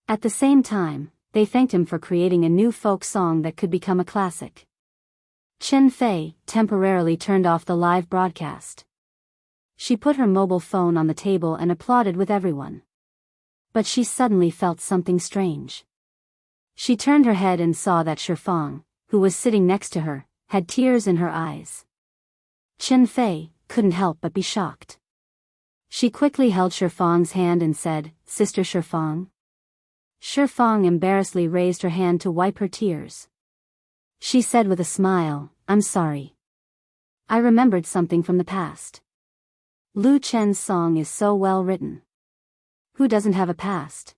At the same time, they thanked him for creating a new folk song that could become a classic. Chen Fei temporarily turned off the live broadcast. She put her mobile phone on the table and applauded with everyone. But she suddenly felt something strange. She turned her head and saw that Shifang, who was sitting next to her, had tears in her eyes. Chen Fei couldn't help but be shocked. She quickly held Shifang's hand and said, "Sister Shifang?" Shifang embarrassedly raised her hand to wipe her tears. She said with a smile, "I'm sorry. I remembered something from the past. Lu Chen's song is so well written. Who doesn't have a past?"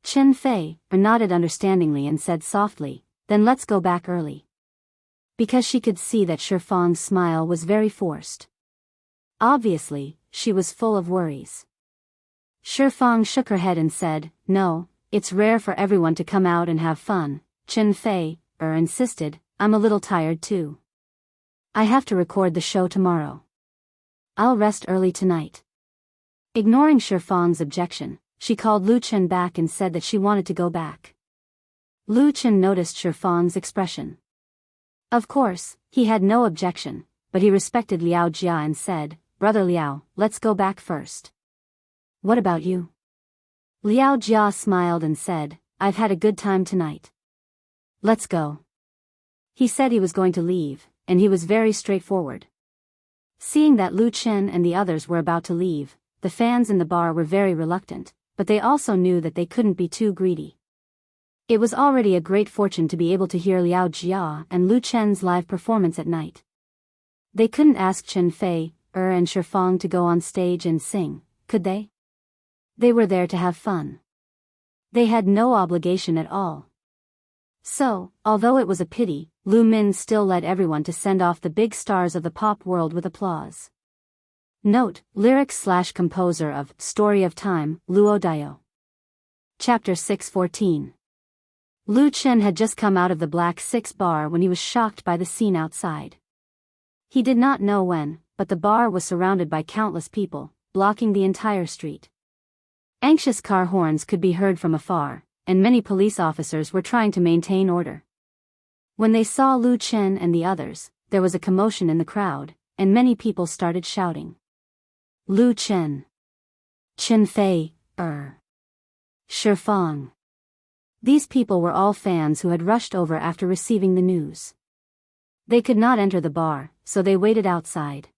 Chen Fei nodded understandingly and said softly, "Then let's go back early." Because she could see that Shifang's smile was very forced. Obviously, she was full of worries. Shifang shook her head and said, "No, it's rare for everyone to come out and have fun." Chen Fei insisted, "I'm a little tired too. I have to record the show tomorrow. I'll rest early tonight." Ignoring Shifang's objection, she called Lu Chen back and said that she wanted to go back. Lu Chen noticed Shifang's expression. Of course, he had no objection, but he respected Liao Jia and said, "Brother Liao, let's go back first." "What about you?" Liao Jia smiled and said, "I've had a good time tonight. Let's go." He said he was going to leave, and he was very straightforward. Seeing that Lu Chen and the others were about to leave, the fans in the bar were very reluctant, but they also knew that they couldn't be too greedy. It was already a great fortune to be able to hear Liao Jia and Lu Chen's live performance at night. They couldn't ask Chen Fei and Shifang to go on stage and sing, could they? They were there to have fun. They had no obligation at all. So, although it was a pity, Lu Min still led everyone to send off the big stars of the pop world with applause. Note, lyrics/composer of Story of Time, Luo Dio. Chapter 614. Lu Chen had just come out of the Black Six bar when he was shocked by the scene outside. He did not know when, but the bar was surrounded by countless people, blocking the entire street. Anxious car horns could be heard from afar, and many police officers were trying to maintain order. When they saw Lu Chen and the others, there was a commotion in the crowd, and many people started shouting. "Lu Chen! Chen Fei, Shifang!" These people were all fans who had rushed over after receiving the news. They could not enter the bar, so they waited outside.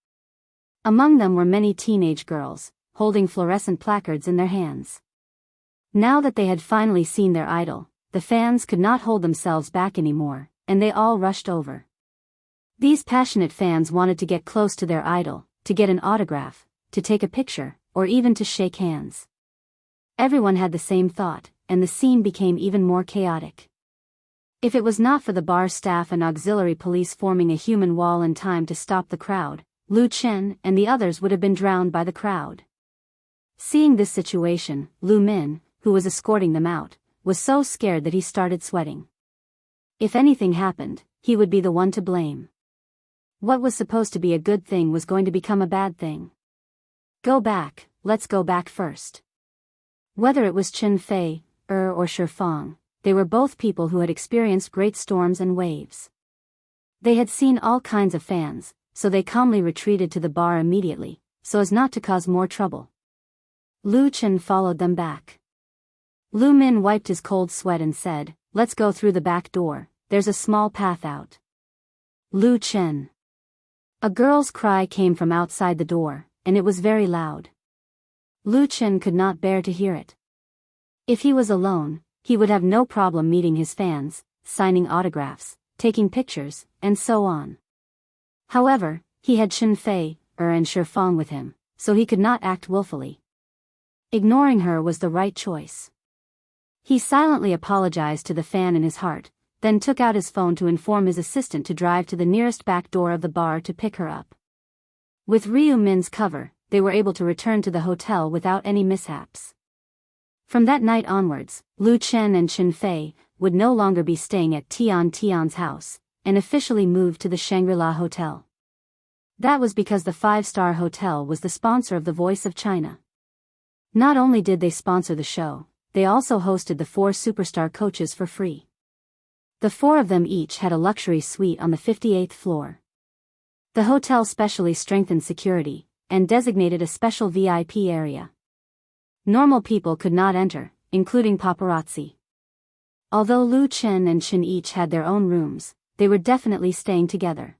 Among them were many teenage girls, holding fluorescent placards in their hands. Now that they had finally seen their idol, the fans could not hold themselves back anymore, and they all rushed over. These passionate fans wanted to get close to their idol, to get an autograph, to take a picture, or even to shake hands. Everyone had the same thought, and the scene became even more chaotic. If it was not for the bar staff and auxiliary police forming a human wall in time to stop the crowd, Lu Chen and the others would have been drowned by the crowd. Seeing this situation, Lu Min, who was escorting them out, was so scared that he started sweating. If anything happened, he would be the one to blame. What was supposed to be a good thing was going to become a bad thing. "Go back, let's go back first." Whether it was Chen Fei, or Shifang, they were both people who had experienced great storms and waves. They had seen all kinds of fans, so they calmly retreated to the bar immediately, so as not to cause more trouble. Lu Chen followed them back. Lu Min wiped his cold sweat and said, "Let's go through the back door, there's a small path out." Lu Chen. A girl's cry came from outside the door, and it was very loud. Lu Chen could not bear to hear it. If he was alone, he would have no problem meeting his fans, signing autographs, taking pictures, and so on. However, he had Chen Fei, and Shifang with him, so he could not act willfully. Ignoring her was the right choice. He silently apologized to the fan in his heart, then took out his phone to inform his assistant to drive to the nearest back door of the bar to pick her up. With Ryu Min's cover, they were able to return to the hotel without any mishaps. From that night onwards, Lu Chen and Chen Fei would no longer be staying at Tian's house, and officially moved to the Shangri-La Hotel. That was because the five-star hotel was the sponsor of The Voice of China. Not only did they sponsor the show, they also hosted the 4 superstar coaches for free. The 4 of them each had a luxury suite on the 58th floor. The hotel specially strengthened security, and designated a special VIP area. Normal people could not enter, including paparazzi. Although Lu Chen and Chen each had their own rooms, they were definitely staying together.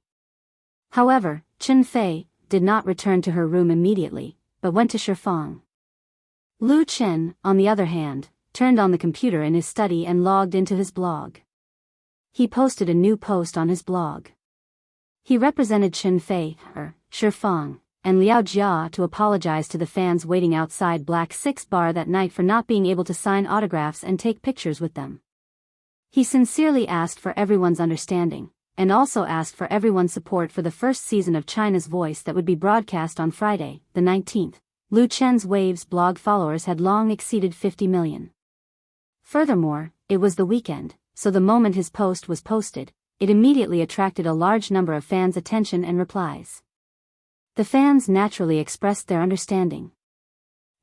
However, Chen Fei did not return to her room immediately, but went to Shifang. Lu Chen, on the other hand, turned on the computer in his study and logged into his blog. He posted a new post on his blog. He represented Chen Fei, Shifang, and Liao Jia to apologize to the fans waiting outside Black 6 Bar that night for not being able to sign autographs and take pictures with them. He sincerely asked for everyone's understanding, and also asked for everyone's support for the first season of China's Voice that would be broadcast on Friday, the 19th. Lu Chen's Waves blog followers had long exceeded 50 million. Furthermore, it was the weekend, so the moment his post was posted, it immediately attracted a large number of fans' attention and replies. The fans naturally expressed their understanding.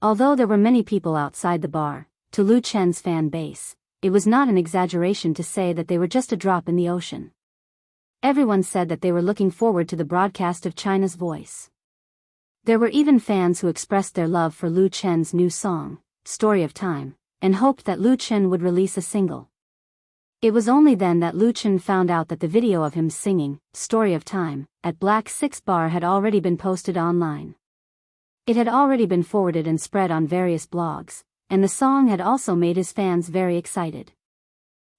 Although there were many people outside the bar, to Lu Chen's fan base, it was not an exaggeration to say that they were just a drop in the ocean. Everyone said that they were looking forward to the broadcast of China's Voice. There were even fans who expressed their love for Lu Chen's new song, Story of Time, and hoped that Lu Chen would release a single. It was only then that Lu Chen found out that the video of him singing Story of Time at Black 6 Bar had already been posted online. It had already been forwarded and spread on various blogs, and the song had also made his fans very excited.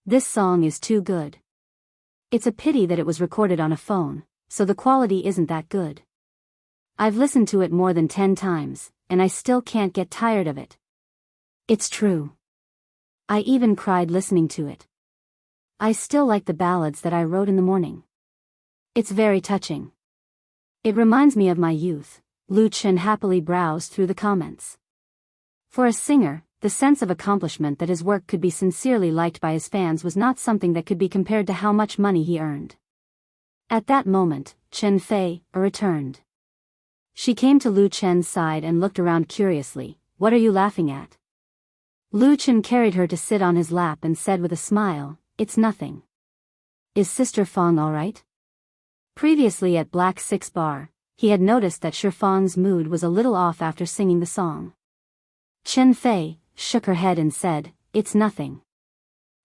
This song is too good. It's a pity that it was recorded on a phone, so the quality isn't that good. I've listened to it more than 10 times, and I still can't get tired of it. It's true. I even cried listening to it. I still like the ballads that I wrote in the morning. It's very touching. It reminds me of my youth. Lu Chen happily browsed through the comments. For a singer, the sense of accomplishment that his work could be sincerely liked by his fans was not something that could be compared to how much money he earned. At that moment, Chen Fei returned. She came to Lu Chen's side and looked around curiously. "What are you laughing at?" Lu Chen carried her to sit on his lap and said with a smile, "It's nothing. Is Sister Fang alright?" Previously at Black 6 Bar, he had noticed that Shifang's mood was a little off after singing the song. Chen Fei shook her head and said, "It's nothing.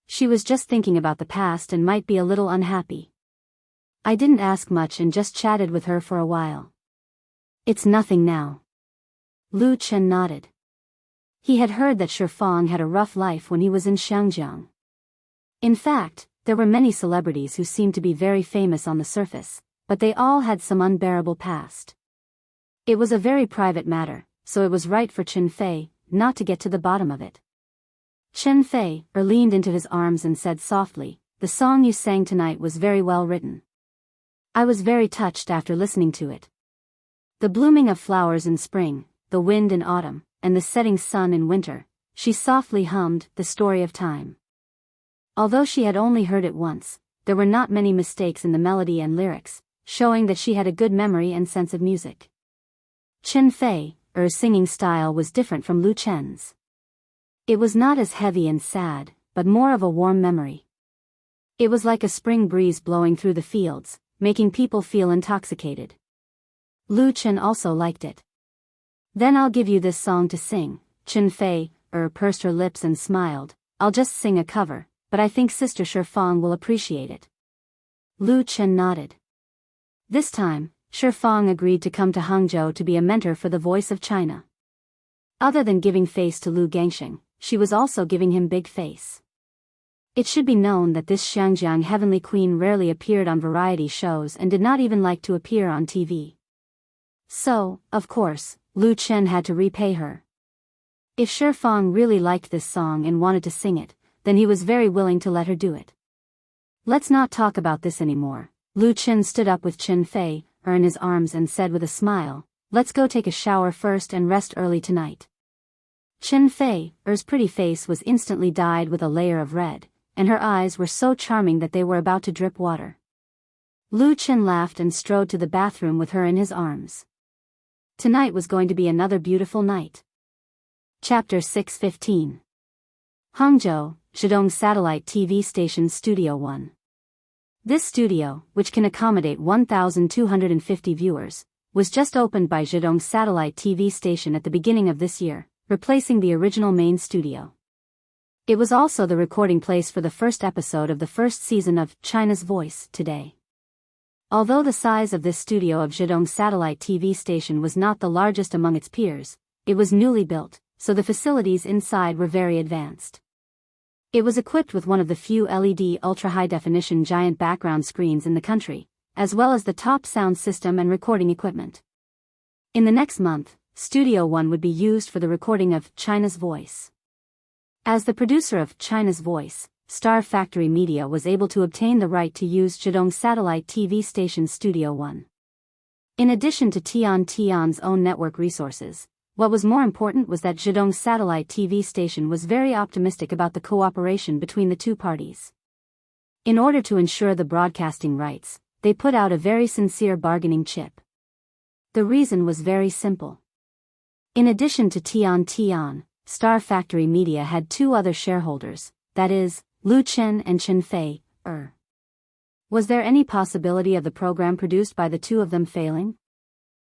She was just thinking about the past and might be a little unhappy. I didn't ask much and just chatted with her for a while." "It's nothing now." Lu Chen nodded. He had heard that Shifang had a rough life when he was in Shangjiang. In fact, there were many celebrities who seemed to be very famous on the surface, but they all had some unbearable past. It was a very private matter, so it was right for Chen Fei not to get to the bottom of it. Chen Fei leaned into his arms and said softly, "The song you sang tonight was very well written. I was very touched after listening to it. The blooming of flowers in spring, the wind in autumn, and the setting sun in winter," she softly hummed The Story of Time. Although she had only heard it once, there were not many mistakes in the melody and lyrics, showing that she had a good memory and sense of music. Chen Fei's singing style was different from Lu Chen's. It was not as heavy and sad, but more of a warm memory. It was like a spring breeze blowing through the fields, making people feel intoxicated. Lu Chen also liked it. "Then I'll give you this song to sing," Chen Fei pursed her lips and smiled. I'll just sing a cover, but I think Sister Shifang will appreciate it. Lu Chen nodded. This time, Shifang agreed to come to Hangzhou to be a mentor for the voice of China. Other than giving face to Lu Gangxing, she was also giving him big face. It should be known that this Xiangjiang heavenly queen rarely appeared on variety shows and did not even like to appear on TV. So, of course, Lu Chen had to repay her. If Shifang really liked this song and wanted to sing it, then he was very willing to let her do it. Let's not talk about this anymore. Lu Chen stood up with Chen Fei in his arms and said with a smile, let's go take a shower first and rest early tonight. Chen Fei's pretty face was instantly dyed with a layer of red, and her eyes were so charming that they were about to drip water. Lu Chen laughed and strode to the bathroom with her in his arms. Tonight was going to be another beautiful night. Chapter 6:15. Hangzhou, Zhidong Satellite TV Station Studio 1. This studio, which can accommodate 1,250 viewers, was just opened by Zhidong Satellite TV Station at the beginning of this year, replacing the original main studio. It was also the recording place for the first episode of the first season of China's Voice today. Although the size of this studio of Zhidong Satellite TV Station was not the largest among its peers, it was newly built, so the facilities inside were very advanced. It was equipped with one of the few LED ultra-high-definition giant background screens in the country, as well as the top sound system and recording equipment. In the next month, Studio 1 would be used for the recording of China's Voice. As the producer of China's Voice, Star Factory Media was able to obtain the right to use Zhidong Satellite TV Station Studio 1. In addition to Tian's own network resources, what was more important was that Zhidong Satellite TV Station was very optimistic about the cooperation between the two parties. In order to ensure the broadcasting rights, they put out a very sincere bargaining chip. The reason was very simple. In addition to Tian, Star Factory Media had two other shareholders, that is, Lu Chen and Chen Fei. Was there any possibility of the program produced by the two of them failing?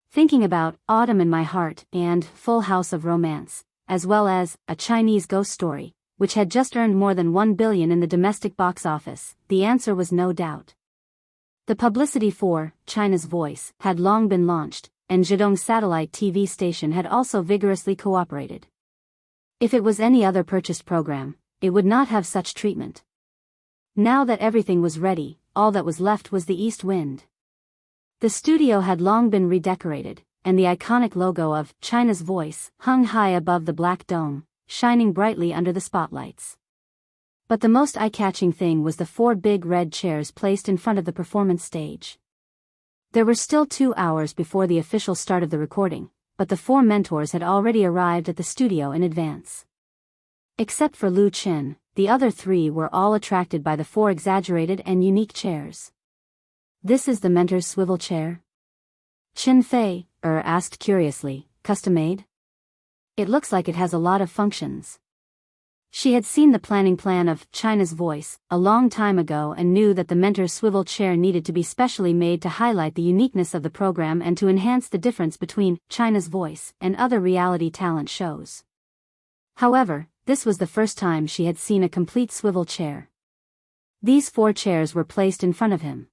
Thinking about Autumn in My Heart and Full House of Romance, as well as A Chinese Ghost Story, which had just earned more than 1 billion in the domestic box office, the answer was no doubt. The publicity for China's Voice had long been launched, and Zhidong Satellite TV Station had also vigorously cooperated. If it was any other purchased program, it would not have such treatment. Now that everything was ready, all that was left was the east wind. The studio had long been redecorated, and the iconic logo of China's Voice hung high above the black dome, shining brightly under the spotlights. But the most eye-catching thing was the 4 big red chairs placed in front of the performance stage. There were still 2 hours before the official start of the recording, but the 4 mentors had already arrived at the studio in advance. Except for Lu Chen, the other 3 were all attracted by the 4 exaggerated and unique chairs. This is the mentor's swivel chair? Chen Fei asked curiously, custom-made? It looks like it has a lot of functions. She had seen the planning plan of China's Voice a long time ago and knew that the mentor's swivel chair needed to be specially made to highlight the uniqueness of the program and to enhance the difference between China's Voice and other reality talent shows. However, this was the first time she had seen a complete swivel chair. These 4 chairs were placed in front of him.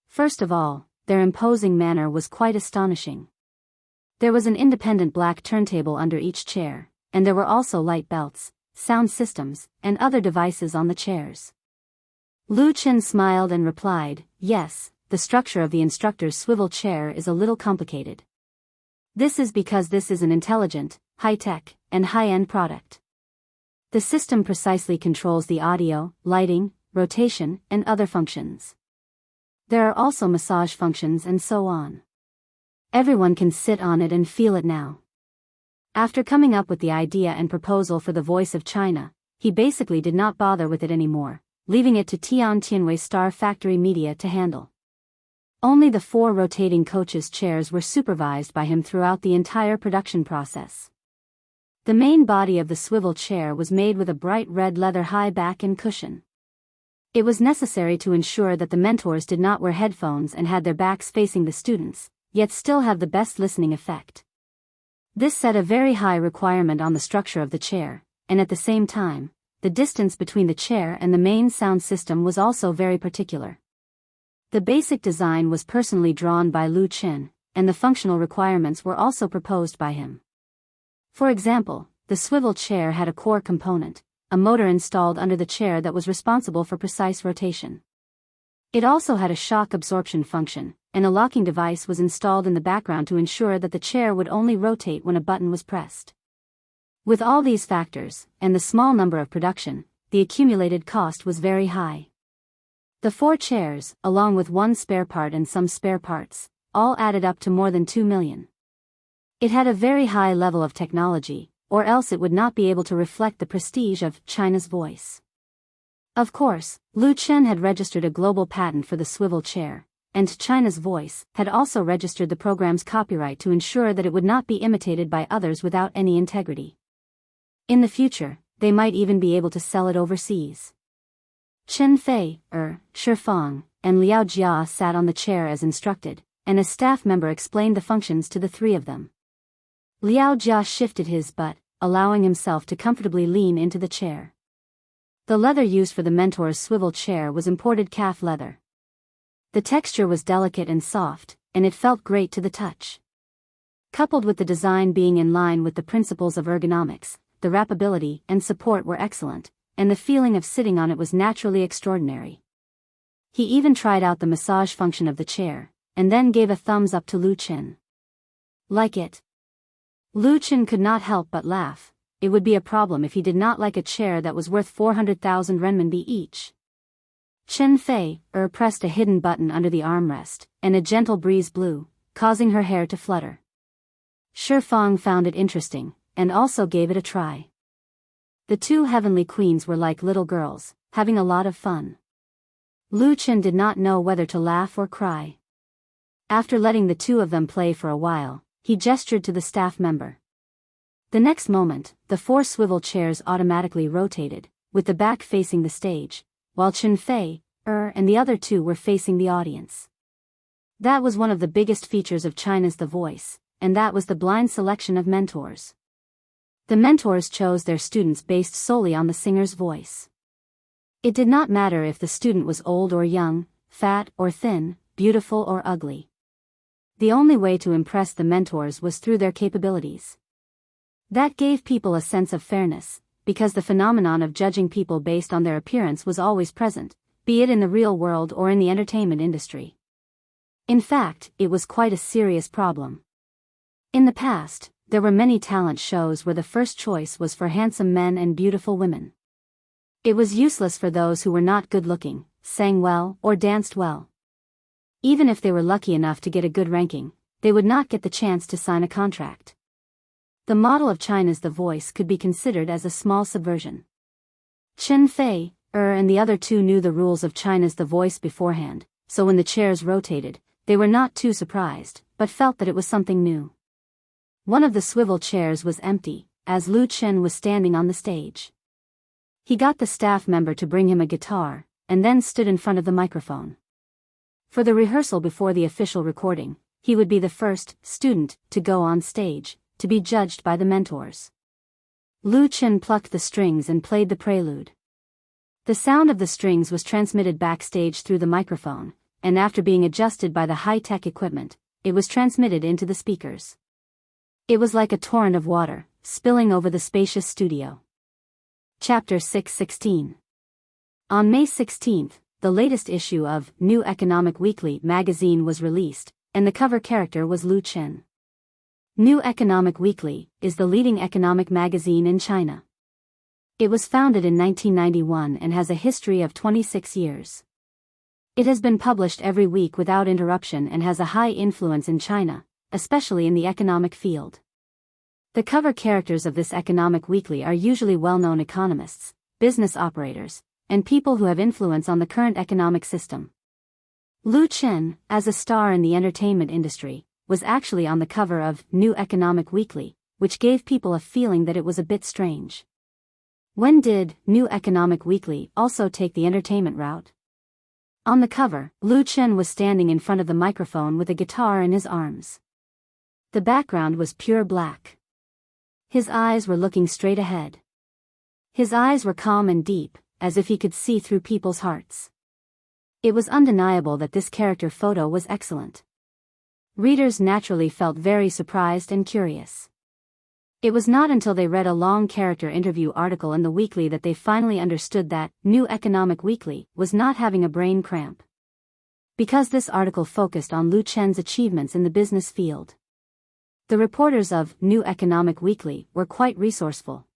First of all, their imposing manner was quite astonishing. There was an independent black turntable under each chair, and there were also light belts, sound systems, and other devices on the chairs. Lu Chen smiled and replied, yes, the structure of the instructor's swivel chair is a little complicated. This is because this is an intelligent, high-tech, and high-end product. The system precisely controls the audio, lighting, rotation, and other functions. There are also massage functions and so on. Everyone can sit on it and feel it now. After coming up with the idea and proposal for the Voice of China, he basically did not bother with it anymore, leaving it to Tianwei Star Factory Media to handle. Only the 4 rotating coaches' chairs were supervised by him throughout the entire production process. The main body of the swivel chair was made with a bright red leather high back and cushion. It was necessary to ensure that the mentors did not wear headphones and had their backs facing the students, yet still have the best listening effect. This set a very high requirement on the structure of the chair, and at the same time, the distance between the chair and the main sound system was also very particular. The basic design was personally drawn by Lu Qin, and the functional requirements were also proposed by him. For example, the swivel chair had a core component, a motor installed under the chair that was responsible for precise rotation. It also had a shock absorption function, and a locking device was installed in the background to ensure that the chair would only rotate when a button was pressed. With all these factors, and the small number of production, the accumulated cost was very high. The 4 chairs, along with one spare part and some spare parts, all added up to more than 2 million. It had a very high level of technology, or else it would not be able to reflect the prestige of China's voice. Of course, Lu Qin had registered a global patent for the swivel chair, and China's voice had also registered the program's copyright to ensure that it would not be imitated by others without any integrity. In the future, they might even be able to sell it overseas. Chen Fei, Shifang, and Liao Jia sat on the chair as instructed, and a staff member explained the functions to the 3 of them. Liao Jia shifted his butt, allowing himself to comfortably lean into the chair. The leather used for the mentor's swivel chair was imported calf leather. The texture was delicate and soft, and it felt great to the touch. Coupled with the design being in line with the principles of ergonomics, the wrappability and support were excellent, and the feeling of sitting on it was naturally extraordinary. He even tried out the massage function of the chair, and then gave a thumbs up to Lu Qin. Like it? Lu Qin could not help but laugh. It would be a problem if he did not like a chair that was worth 400,000 renminbi each. Chen Fei, pressed a hidden button under the armrest, and a gentle breeze blew, causing her hair to flutter. Shifang found it interesting, and also gave it a try. The 2 heavenly queens were like little girls, having a lot of fun. Lu Qin did not know whether to laugh or cry. After letting the 2 of them play for a while, he gestured to the staff member. The next moment, the 4 swivel chairs automatically rotated, with the back facing the stage, while Chen Fei, and the other 2 were facing the audience. That was one of the biggest features of China's The Voice, and that was the blind selection of mentors. The mentors chose their students based solely on the singer's voice. It did not matter if the student was old or young, fat or thin, beautiful or ugly. The only way to impress the mentors was through their capabilities. That gave people a sense of fairness, because the phenomenon of judging people based on their appearance was always present, be it in the real world or in the entertainment industry. In fact, it was quite a serious problem. In the past, there were many talent shows where the first choice was for handsome men and beautiful women. It was useless for those who were not good-looking, sang well, or danced well. Even if they were lucky enough to get a good ranking, they would not get the chance to sign a contract. The model of China's The Voice could be considered as a small subversion. Chen Fei, and the other 2 knew the rules of China's The Voice beforehand, so when the chairs rotated, they were not too surprised, but felt that it was something new. One of the swivel chairs was empty, as Lu Qin was standing on the stage. He got the staff member to bring him a guitar, and then stood in front of the microphone. For the rehearsal before the official recording, he would be the first student to go on stage, to be judged by the mentors. Lu Qin plucked the strings and played the prelude. The sound of the strings was transmitted backstage through the microphone, and after being adjusted by the high-tech equipment, it was transmitted into the speakers. It was like a torrent of water, spilling over the spacious studio. Chapter 616. On May 16, the latest issue of New Economic Weekly magazine was released, and the cover character was Lu Qin. New Economic Weekly is the leading economic magazine in China. It was founded in 1991 and has a history of 26 years. It has been published every week without interruption and has a high influence in China, especially in the economic field. The cover characters of this economic weekly are usually well-known economists, business operators, and people who have influence on the current economic system. Lu Qin, as a star in the entertainment industry, was actually on the cover of New Economic Weekly, which gave people a feeling that it was a bit strange. When did New Economic Weekly also take the entertainment route? On the cover, Lu Qin was standing in front of the microphone with a guitar in his arms. The background was pure black. His eyes were looking straight ahead. His eyes were calm and deep, as if he could see through people's hearts. It was undeniable that this character photo was excellent. Readers naturally felt very surprised and curious. It was not until they read a long character interview article in the weekly that they finally understood that New Economic Weekly was not having a brain cramp. Because this article focused on Lu Chen's achievements in the business field. The reporters of New Economic Weekly were quite resourceful.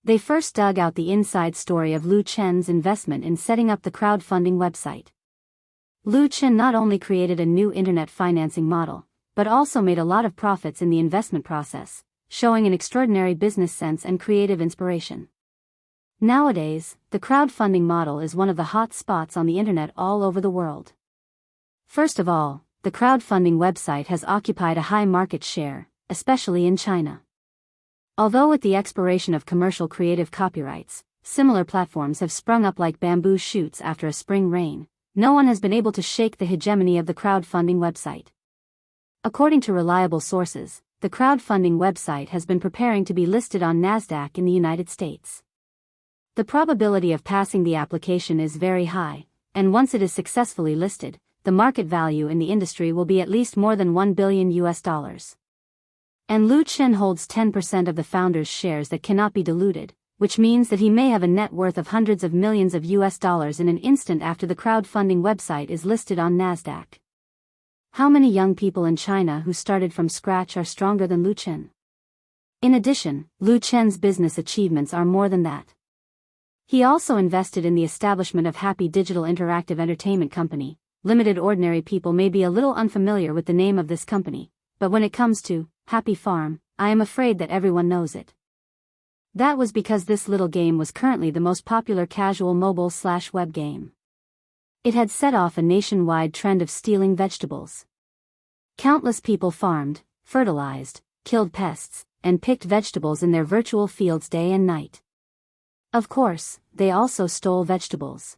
They first dug out the inside story of Lu Chen's investment in setting up the crowdfunding website. Lu Chen not only created a new internet financing model, but also made a lot of profits in the investment process, showing an extraordinary business sense and creative inspiration. Nowadays, the crowdfunding model is one of the hot spots on the internet all over the world. First of all, the crowdfunding website has occupied a high market share, especially in China. Although with the expiration of commercial creative copyrights, similar platforms have sprung up like bamboo shoots after a spring rain, no one has been able to shake the hegemony of the crowdfunding website. According to reliable sources, the crowdfunding website has been preparing to be listed on NASDAQ in the United States. The probability of passing the application is very high, and once it is successfully listed, the market value in the industry will be at least more than $1 billion. And Lu Chen holds 10% of the founder's shares that cannot be diluted, which means that he may have a net worth of hundreds of millions of US dollars in an instant after the crowdfunding website is listed on NASDAQ. How many young people in China who started from scratch are stronger than Lu Chen? In addition, Lu Chen's business achievements are more than that. He also invested in the establishment of Happy Digital Interactive Entertainment Company, Limited. Ordinary people may be a little unfamiliar with the name of this company, but when it comes to Happy Farm, I am afraid that everyone knows it. That was because this little game was currently the most popular casual mobile/web game. It had set off a nationwide trend of stealing vegetables. Countless people farmed, fertilized, killed pests, and picked vegetables in their virtual fields day and night. Of course, they also stole vegetables.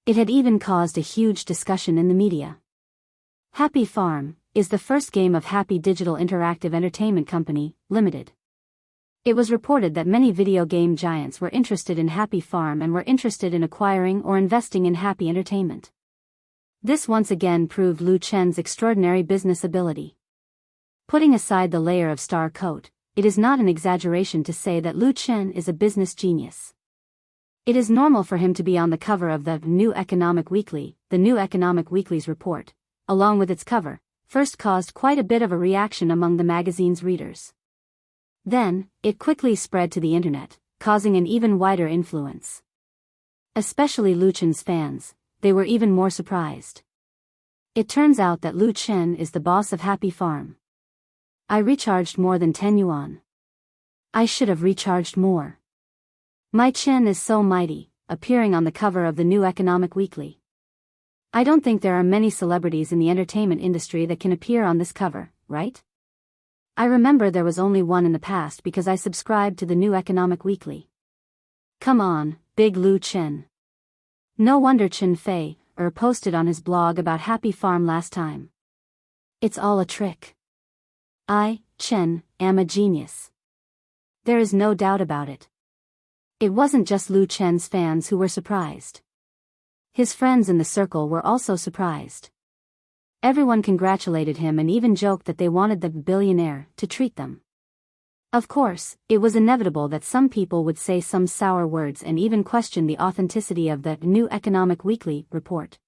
It had even caused a huge discussion in the media. Happy Farm is the first game of Happy Digital Interactive Entertainment Company, Limited. It was reported that many video game giants were interested in Happy Farm and were interested in acquiring or investing in Happy Entertainment. This once again proved Lu Chen's extraordinary business ability. Putting aside the layer of star coat, it is not an exaggeration to say that Lu Chen is a business genius. It is normal for him to be on the cover of the New Economic Weekly. The New Economic Weekly's report, along with its cover, first caused quite a bit of a reaction among the magazine's readers. Then, it quickly spread to the internet, causing an even wider influence. Especially Lu Chen's fans, they were even more surprised. It turns out that Lu Chen is the boss of Happy Farm. I recharged more than 10 yuan. I should have recharged more. My Chen is so mighty, appearing on the cover of the New Economic Weekly. I don't think there are many celebrities in the entertainment industry that can appear on this cover, right? I remember there was only one in the past because I subscribed to the New Economic Weekly. Come on, big Lu Chen. No wonder Chen Fei posted on his blog about Happy Farm last time. It's all a trick. I, Chen, am a genius. There is no doubt about it. It wasn't just Lu Chen's fans who were surprised. His friends in the circle were also surprised. Everyone congratulated him and even joked that they wanted the billionaire to treat them. Of course, it was inevitable that some people would say some sour words and even question the authenticity of the New Economic Weekly report.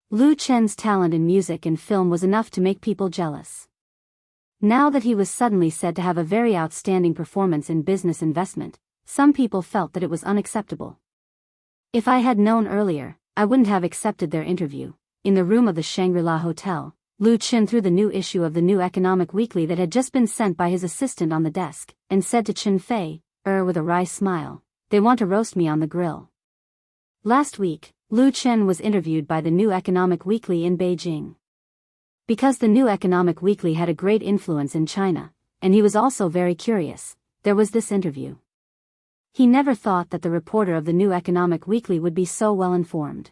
Lu Chen's talent in music and film was enough to make people jealous. Now that he was suddenly said to have a very outstanding performance in business investment, some people felt that it was unacceptable. If I had known earlier, I wouldn't have accepted their interview. In the room of the Shangri-La Hotel, Lu Chen threw the new issue of the New Economic Weekly that had just been sent by his assistant on the desk, and said to Chen Fei, with a wry smile, "They want to roast me on the grill." Last week, Lu Chen was interviewed by the New Economic Weekly in Beijing. Because the New Economic Weekly had a great influence in China, and he was also very curious, there was this interview. He never thought that the reporter of the New Economic Weekly would be so well informed.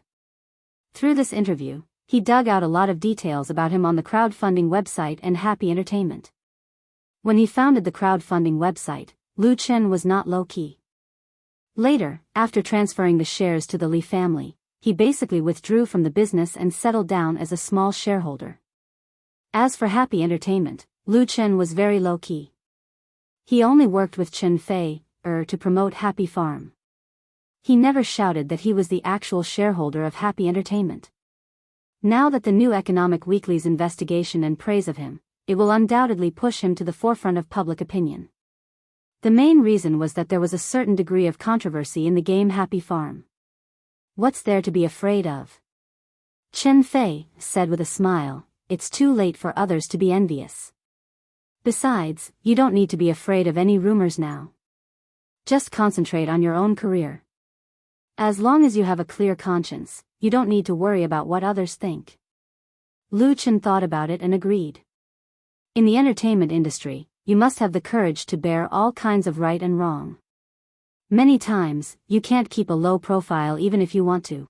Through this interview, he dug out a lot of details about him on the crowdfunding website and Happy Entertainment. When he founded the crowdfunding website, Lu Chen was not low-key. Later, after transferring the shares to the Li family, he basically withdrew from the business and settled down as a small shareholder. As for Happy Entertainment, Lu Chen was very low-key. He only worked with Chen Fei, to promote Happy Farm. He never shouted that he was the actual shareholder of Happy Entertainment. Now that the New Economic Weekly's investigation and praise of him, it will undoubtedly push him to the forefront of public opinion. The main reason was that there was a certain degree of controversy in the game Happy Farm. What's there to be afraid of? Chen Fei said with a smile, it's too late for others to be envious. Besides, you don't need to be afraid of any rumors now. Just concentrate on your own career. As long as you have a clear conscience, you don't need to worry about what others think. Lu Chen thought about it and agreed. In the entertainment industry, you must have the courage to bear all kinds of right and wrong. Many times, you can't keep a low profile even if you want to.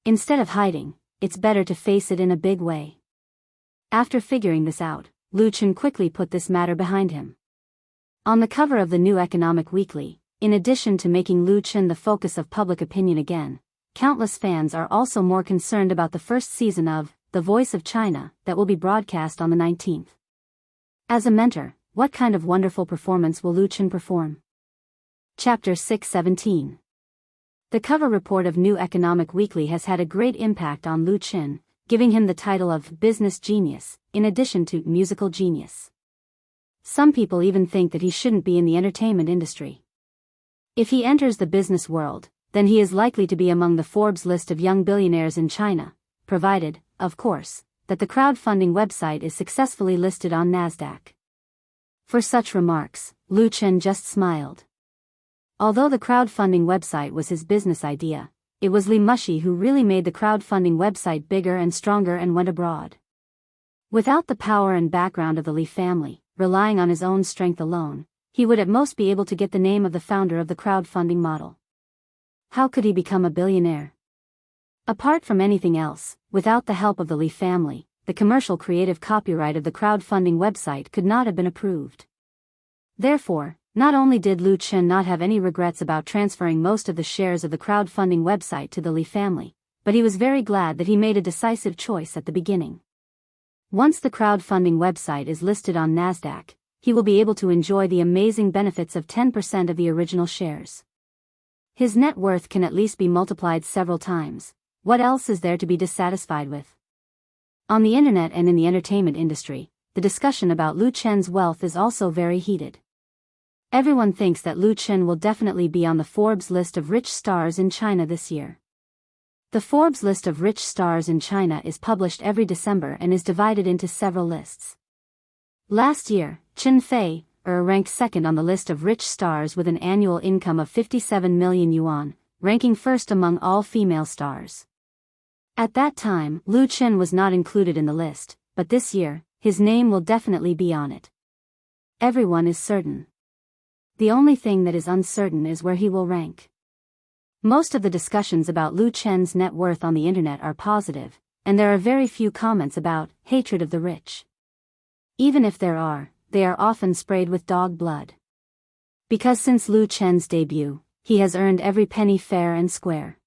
Instead of hiding, it's better to face it in a big way. After figuring this out, Lu Chen quickly put this matter behind him. On the cover of the New Economic Weekly, in addition to making Lu Chen the focus of public opinion again, countless fans are also more concerned about the first season of The Voice of China that will be broadcast on the 19th. As a mentor, what kind of wonderful performance will Lu Chen perform? Chapter 617. The cover report of New Economic Weekly has had a great impact on Lu Chen, giving him the title of business genius, in addition to musical genius. Some people even think that he shouldn't be in the entertainment industry. If he enters the business world, then he is likely to be among the Forbes list of young billionaires in China, provided, of course, that the crowdfunding website is successfully listed on Nasdaq. For such remarks, Lu Chen just smiled. Although the crowdfunding website was his business idea, it was Li Mushi who really made the crowdfunding website bigger and stronger and went abroad. Without the power and background of the Li family, relying on his own strength alone, he would at most be able to get the name of the founder of the crowdfunding model. How could he become a billionaire? Apart from anything else, without the help of the Li family, the commercial creative copyright of the crowdfunding website could not have been approved. Therefore, not only did Lu Chen not have any regrets about transferring most of the shares of the crowdfunding website to the Li family, but he was very glad that he made a decisive choice at the beginning. Once the crowdfunding website is listed on Nasdaq, he will be able to enjoy the amazing benefits of 10% of the original shares. His net worth can at least be multiplied several times. What else is there to be dissatisfied with? On the internet and in the entertainment industry, the discussion about Lu Chen's wealth is also very heated. Everyone thinks that Lu Chen will definitely be on the Forbes list of rich stars in China this year. The Forbes list of rich stars in China is published every December and is divided into several lists. Last year, Chen Fei ranked second on the list of rich stars with an annual income of 57 million yuan, ranking first among all female stars. At that time, Lu Chen was not included in the list, but this year, his name will definitely be on it. Everyone is certain. The only thing that is uncertain is where he will rank. Most of the discussions about Lu Chen's net worth on the internet are positive, and there are very few comments about hatred of the rich. Even if there are, they are often sprayed with dog blood. Because since Lu Chen's debut, he has earned every penny fair and square.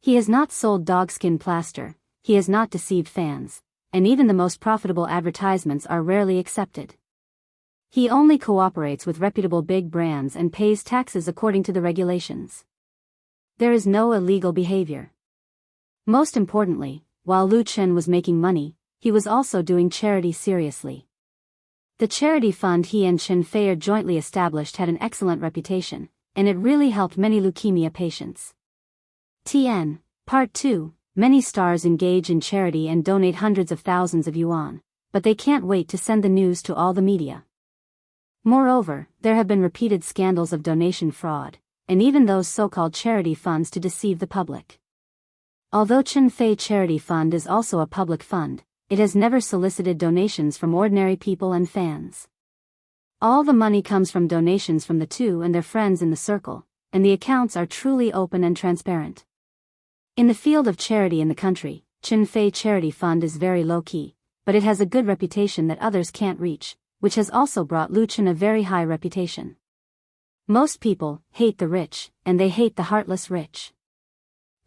He has not sold dogskin plaster, he has not deceived fans, and even the most profitable advertisements are rarely accepted. He only cooperates with reputable big brands and pays taxes according to the regulations. There is no illegal behavior. Most importantly, while Lu Chen was making money, he was also doing charity seriously. The charity fund he and Chen Fei jointly established had an excellent reputation, and it really helped many leukemia patients. TN, Part 2, many stars engage in charity and donate hundreds of thousands of yuan, but they can't wait to send the news to all the media. Moreover, there have been repeated scandals of donation fraud, and even those so-called charity funds to deceive the public. Although Chen Fei Charity Fund is also a public fund, it has never solicited donations from ordinary people and fans. All the money comes from donations from the two and their friends in the circle, and the accounts are truly open and transparent. In the field of charity in the country, Chen Fei Charity Fund is very low-key, but it has a good reputation that others can't reach, which has also brought Lu Chen a very high reputation. Most people hate the rich, and they hate the heartless rich.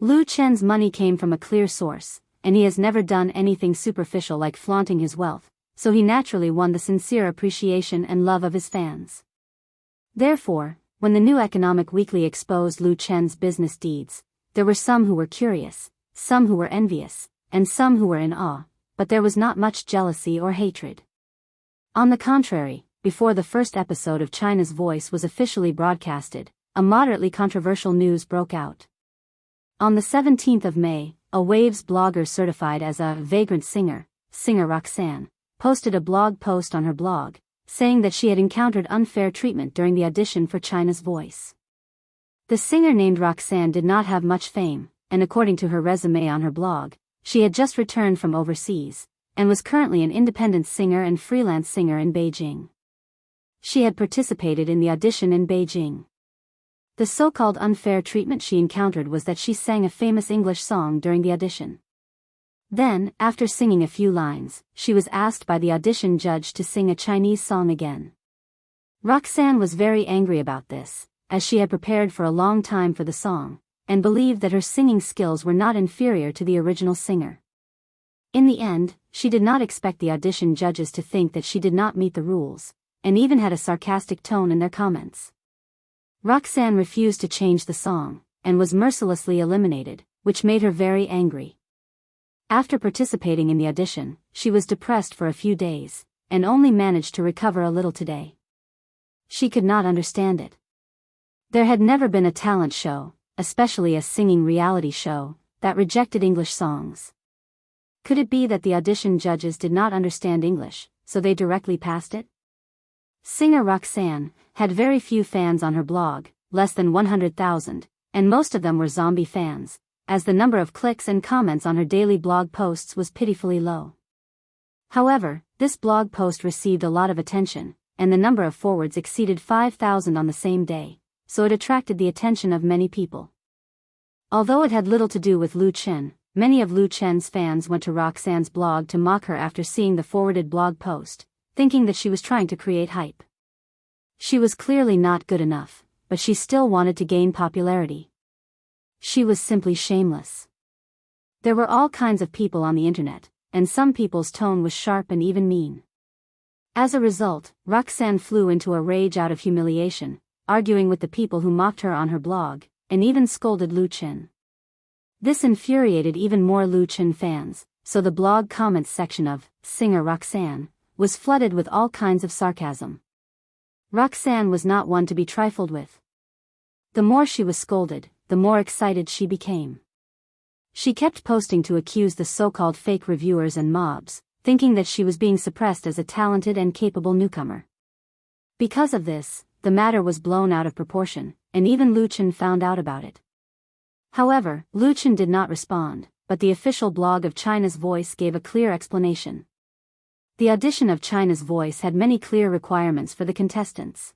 Lu Chen's money came from a clear source, and he has never done anything superficial like flaunting his wealth, so he naturally won the sincere appreciation and love of his fans. Therefore, when the New Economic Weekly exposed Lu Chen's business deeds, there were some who were curious, some who were envious, and some who were in awe, but there was not much jealousy or hatred. On the contrary, before the first episode of China's Voice was officially broadcasted, a moderately controversial news broke out. On the 17th of May, a Waves blogger certified as a vagrant singer Roxanne, posted a blog post on her blog, saying that she had encountered unfair treatment during the audition for China's Voice. The singer named Roxanne did not have much fame, and according to her resume on her blog, she had just returned from overseas, and was currently an independent singer and freelance singer in Beijing. She had participated in the audition in Beijing. The so-called unfair treatment she encountered was that she sang a famous English song during the audition. Then, after singing a few lines, she was asked by the audition judge to sing a Chinese song again. Roxanne was very angry about this, as she had prepared for a long time for the song, and believed that her singing skills were not inferior to the original singer. In the end, she did not expect the audition judges to think that she did not meet the rules, and even had a sarcastic tone in their comments. Roxanne refused to change the song, and was mercilessly eliminated, which made her very angry. After participating in the audition, she was depressed for a few days, and only managed to recover a little today. She could not understand it. There had never been a talent show, especially a singing reality show, that rejected English songs. Could it be that the audition judges did not understand English, so they directly passed it? Singer Roxanne had very few fans on her blog, less than 100,000, and most of them were zombie fans, as the number of clicks and comments on her daily blog posts was pitifully low. However, this blog post received a lot of attention, and the number of forwards exceeded 5,000 on the same day, so it attracted the attention of many people. Although it had little to do with Lu Chen, many of Lu Chen's fans went to Roxanne's blog to mock her after seeing the forwarded blog post, thinking that she was trying to create hype. She was clearly not good enough, but she still wanted to gain popularity. She was simply shameless. There were all kinds of people on the internet, and some people's tone was sharp and even mean. As a result, Roxanne flew into a rage out of humiliation, arguing with the people who mocked her on her blog, and even scolded Lu Chen. This infuriated even more Lu Chen fans, so the blog comments section of Singer Roxanne was flooded with all kinds of sarcasm. Roxanne was not one to be trifled with. The more she was scolded, the more excited she became. She kept posting to accuse the so-called fake reviewers and mobs, thinking that she was being suppressed as a talented and capable newcomer. Because of this, the matter was blown out of proportion, and even Lu Chen found out about it. However, Lu Chen did not respond, but the official blog of China's Voice gave a clear explanation. The audition of China's Voice had many clear requirements for the contestants.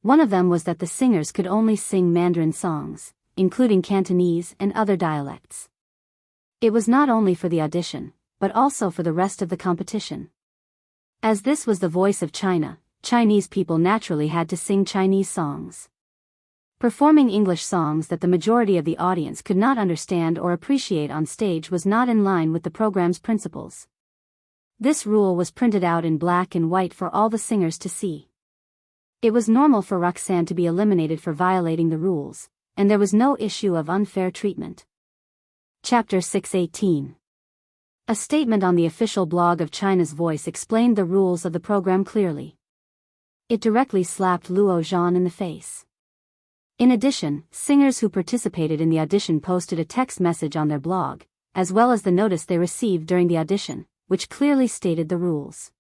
One of them was that the singers could only sing Mandarin songs, including Cantonese and other dialects. It was not only for the audition, but also for the rest of the competition. As this was the voice of China, Chinese people naturally had to sing Chinese songs. Performing English songs that the majority of the audience could not understand or appreciate on stage was not in line with the program's principles. This rule was printed out in black and white for all the singers to see. It was normal for Roxanne to be eliminated for violating the rules, and there was no issue of unfair treatment. Chapter 618. A statement on the official blog of China's Voice explained the rules of the program clearly. It directly slapped Luo Zhan in the face. In addition, singers who participated in the audition posted a text message on their blog, as well as the notice they received during the audition, which clearly stated the rules.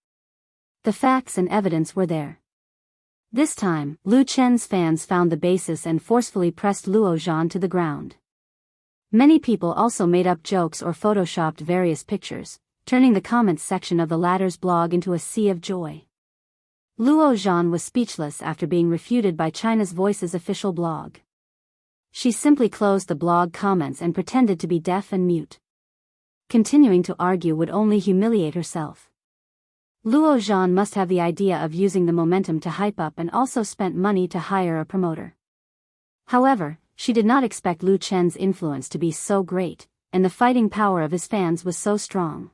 The facts and evidence were there. This time, Lu Chen's fans found the basis and forcefully pressed Luo Zhan to the ground. Many people also made up jokes or photoshopped various pictures, turning the comments section of the latter's blog into a sea of joy. Luo Zhan was speechless after being refuted by China's Voice's official blog. She simply closed the blog comments and pretended to be deaf and mute. Continuing to argue would only humiliate herself. Luo Zhan must have the idea of using the momentum to hype up and also spent money to hire a promoter. However, she did not expect Lu Chen's influence to be so great, and the fighting power of his fans was so strong.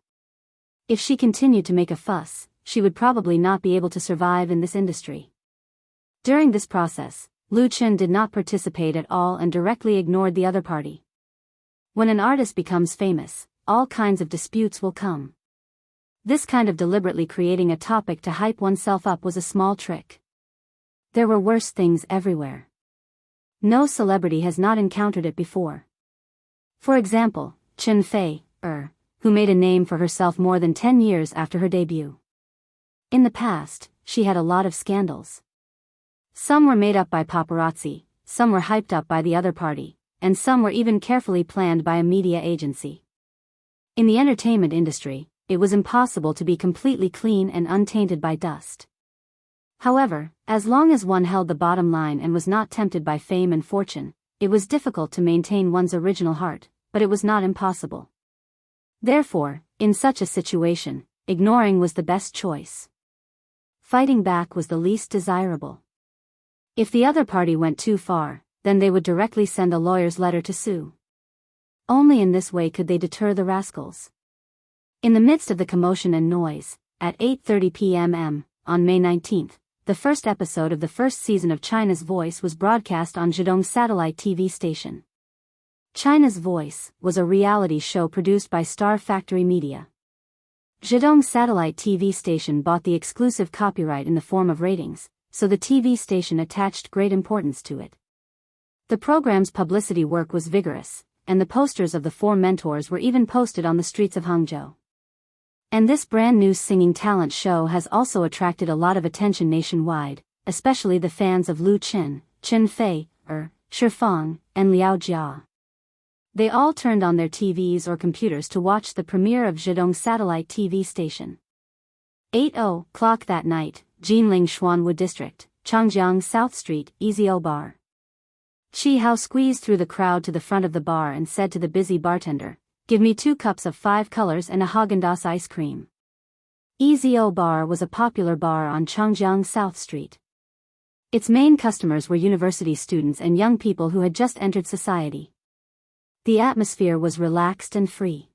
If she continued to make a fuss, she would probably not be able to survive in this industry. During this process, Lu Chen did not participate at all and directly ignored the other party. When an artist becomes famous, all kinds of disputes will come. This kind of deliberately creating a topic to hype oneself up was a small trick. There were worse things everywhere. No celebrity has not encountered it before. For example, Chen Fei, who made a name for herself more than 10 years after her debut. In the past, she had a lot of scandals. Some were made up by paparazzi, some were hyped up by the other party, and some were even carefully planned by a media agency. In the entertainment industry, it was impossible to be completely clean and untainted by dust. However, as long as one held the bottom line and was not tempted by fame and fortune, it was difficult to maintain one's original heart, but it was not impossible. Therefore, in such a situation, ignoring was the best choice. Fighting back was the least desirable. If the other party went too far, then they would directly send a lawyer's letter to sue. Only in this way could they deter the rascals. In the midst of the commotion and noise, at 8:30 p.m. on May 19th, the first episode of the first season of China's Voice was broadcast on Zhejiang Satellite TV station. China's Voice was a reality show produced by Star Factory Media. Zhejiang Satellite TV station bought the exclusive copyright in the form of ratings, so the TV station attached great importance to it. The program's publicity work was vigorous, and the posters of the four mentors were even posted on the streets of Hangzhou. And this brand new singing talent show has also attracted a lot of attention nationwide, especially the fans of Lu Chen, Chen Fei, Shifang, and Liao Jia. They all turned on their TVs or computers to watch the premiere of Zhejiang Satellite TV station. 8:00 that night, Jinling Xuanwu District, Changjiang South Street, Ezio Bar. Chi Hao squeezed through the crowd to the front of the bar and said to the busy bartender, "Give me 2 cups of 5 colors and a Haagen-Dazs ice cream." Ezio Bar was a popular bar on Changjiang South Street. Its main customers were university students and young people who had just entered society. The atmosphere was relaxed and free.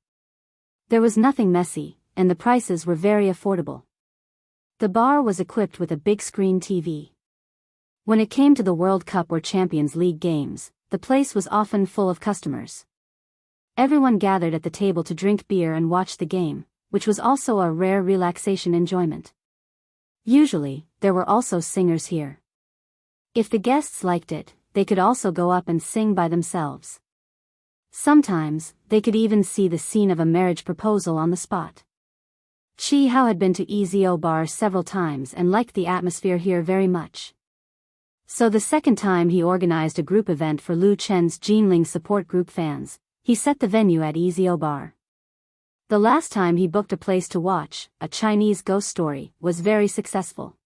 There was nothing messy, and the prices were very affordable. The bar was equipped with a big screen TV. When it came to the World Cup or Champions League games, the place was often full of customers. Everyone gathered at the table to drink beer and watch the game, which was also a rare relaxation enjoyment. Usually, there were also singers here. If the guests liked it, they could also go up and sing by themselves. Sometimes, they could even see the scene of a marriage proposal on the spot. Chi Hao had been to Ezio Bar several times and liked the atmosphere here very much. So the second time he organized a group event for Lu Chen's Jinling support group fans, he set the venue at Ezio Bar. The last time he booked a place to watch, a Chinese ghost story, was very successful.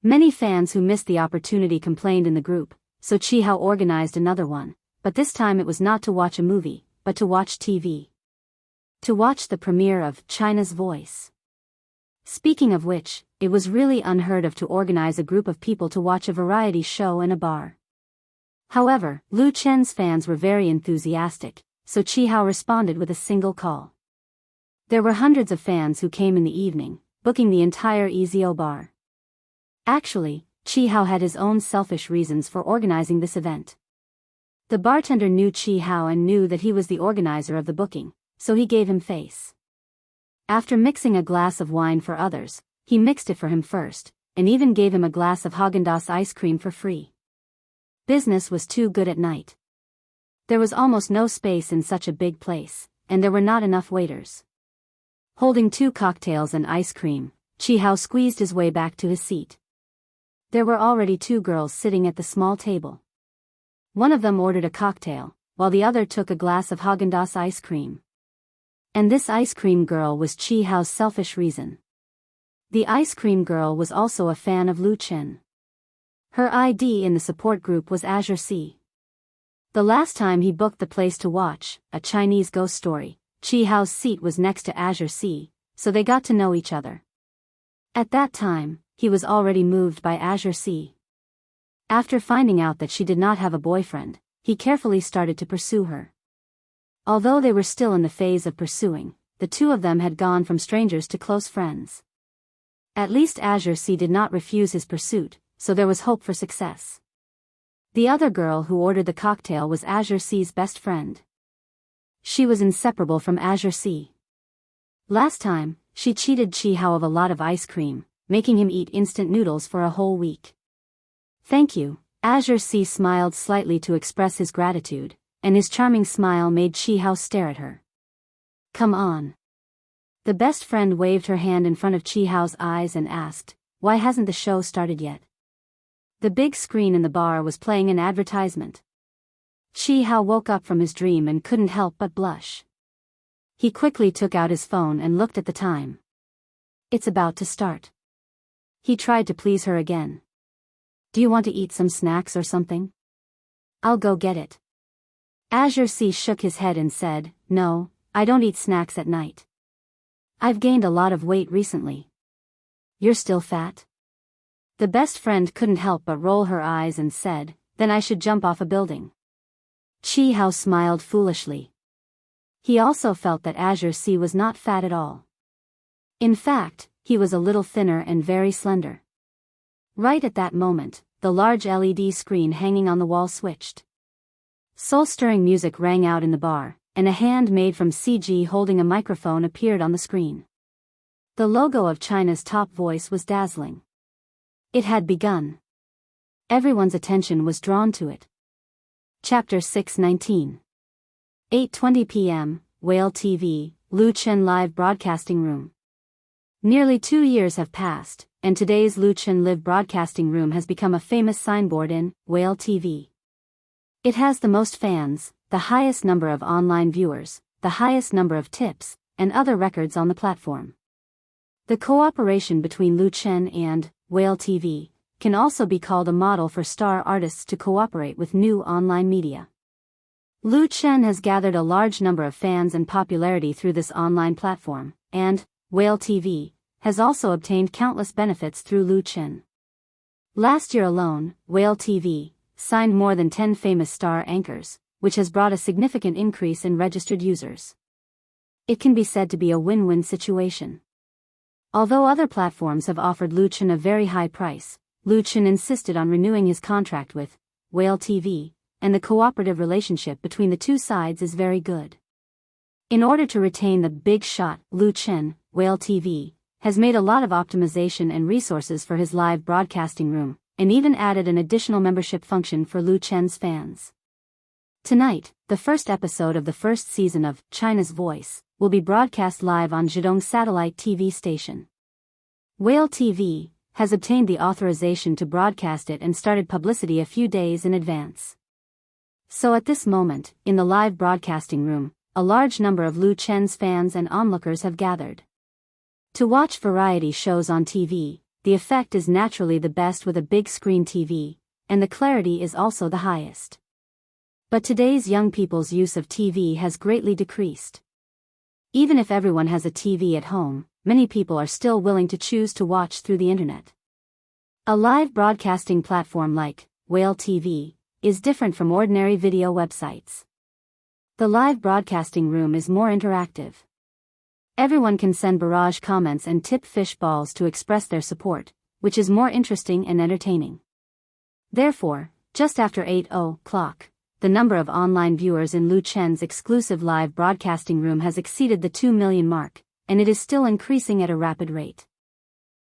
Many fans who missed the opportunity complained in the group, so Chi Hao organized another one, but this time it was not to watch a movie, but to watch TV. To watch the premiere of China's Voice. Speaking of which, it was really unheard of to organize a group of people to watch a variety show in a bar. However, Lu Chen's fans were very enthusiastic, so Chi Hao responded with a single call. There were hundreds of fans who came in the evening, booking the entire Ezio Bar. Actually, Chi Hao had his own selfish reasons for organizing this event. The bartender knew Chi Hao and knew that he was the organizer of the booking, so he gave him face. After mixing a glass of wine for others, he mixed it for him first, and even gave him a glass of Haagen-Dazs ice cream for free. Business was too good at night. There was almost no space in such a big place, and there were not enough waiters. Holding 2 cocktails and ice cream, Chi Hao squeezed his way back to his seat. There were already 2 girls sitting at the small table. One of them ordered a cocktail, while the other took a glass of Haagen-Dazs ice cream. And this ice cream girl was Chi Hao's selfish reason. The ice cream girl was also a fan of Lu Chen. Her ID in the support group was Azure C. The last time he booked the place to watch, a Chinese ghost story, Chi Hao's seat was next to Azure C, so they got to know each other. At that time, he was already moved by Azure Sea. After finding out that she did not have a boyfriend, he carefully started to pursue her. Although they were still in the phase of pursuing, the two of them had gone from strangers to close friends. At least Azure Sea did not refuse his pursuit, so there was hope for success. The other girl who ordered the cocktail was Azure Sea's best friend. She was inseparable from Azure Sea. Last time, she cheated Chi Hao of a lot of ice cream, making him eat instant noodles for a whole week. Thank you, Azure Sea smiled slightly to express his gratitude, and his charming smile made Chi Hao stare at her. Come on. The best friend waved her hand in front of Chi Hao's eyes and asked, why hasn't the show started yet? The big screen in the bar was playing an advertisement. Chi Hao woke up from his dream and couldn't help but blush. He quickly took out his phone and looked at the time. It's about to start. He tried to please her again. Do you want to eat some snacks or something? I'll go get it. Azure Sea shook his head and said, no, I don't eat snacks at night. I've gained a lot of weight recently. You're still fat? The best friend couldn't help but roll her eyes and said, then I should jump off a building. Chi Hao smiled foolishly. He also felt that Azure Sea was not fat at all. In fact, he was a little thinner and very slender. Right at that moment, the large LED screen hanging on the wall switched. Soul-stirring music rang out in the bar, and a hand made from CG holding a microphone appeared on the screen. The logo of China's top voice was dazzling. It had begun. Everyone's attention was drawn to it. Chapter 619. 8:20 p.m., Whale TV, Luqian Live Broadcasting Room. Nearly 2 years have passed, and today's Luqian Live Broadcasting Room has become a famous signboard in Whale TV. It has the most fans, the highest number of online viewers, the highest number of tips, and other records on the platform. The cooperation between Luqian and Whale TV can also be called a model for star artists to cooperate with new online media. Luqian has gathered a large number of fans and popularity through this online platform, and Whale TV has also obtained countless benefits through Luqian. Last year alone, Whale TV signed more than 10 famous star anchors, which has brought a significant increase in registered users. It can be said to be a win-win situation. Although other platforms have offered Luqian a very high price, Luqian insisted on renewing his contract with Whale TV, and the cooperative relationship between the two sides is very good. In order to retain the big shot, Luqian, Whale TV, has made a lot of optimization and resources for his live broadcasting room, and even added an additional membership function for Luqian's fans. Tonight, the first episode of the first season of China's Voice will be broadcast live on Zhejiang Satellite TV station. Whale TV has obtained the authorization to broadcast it and started publicity a few days in advance. So at this moment, in the live broadcasting room, a large number of Luqian's fans and onlookers have gathered. To watch variety shows on TV, the effect is naturally the best with a big screen TV, and the clarity is also the highest. But today's young people's use of TV has greatly decreased. Even if everyone has a TV at home, many people are still willing to choose to watch through the internet. A live broadcasting platform like Whale TV is different from ordinary video websites. The live broadcasting room is more interactive. Everyone can send barrage comments and tip fish balls to express their support, which is more interesting and entertaining. Therefore, just after 8:00, the number of online viewers in Luqian's exclusive live broadcasting room has exceeded the 2 million mark, and it is still increasing at a rapid rate.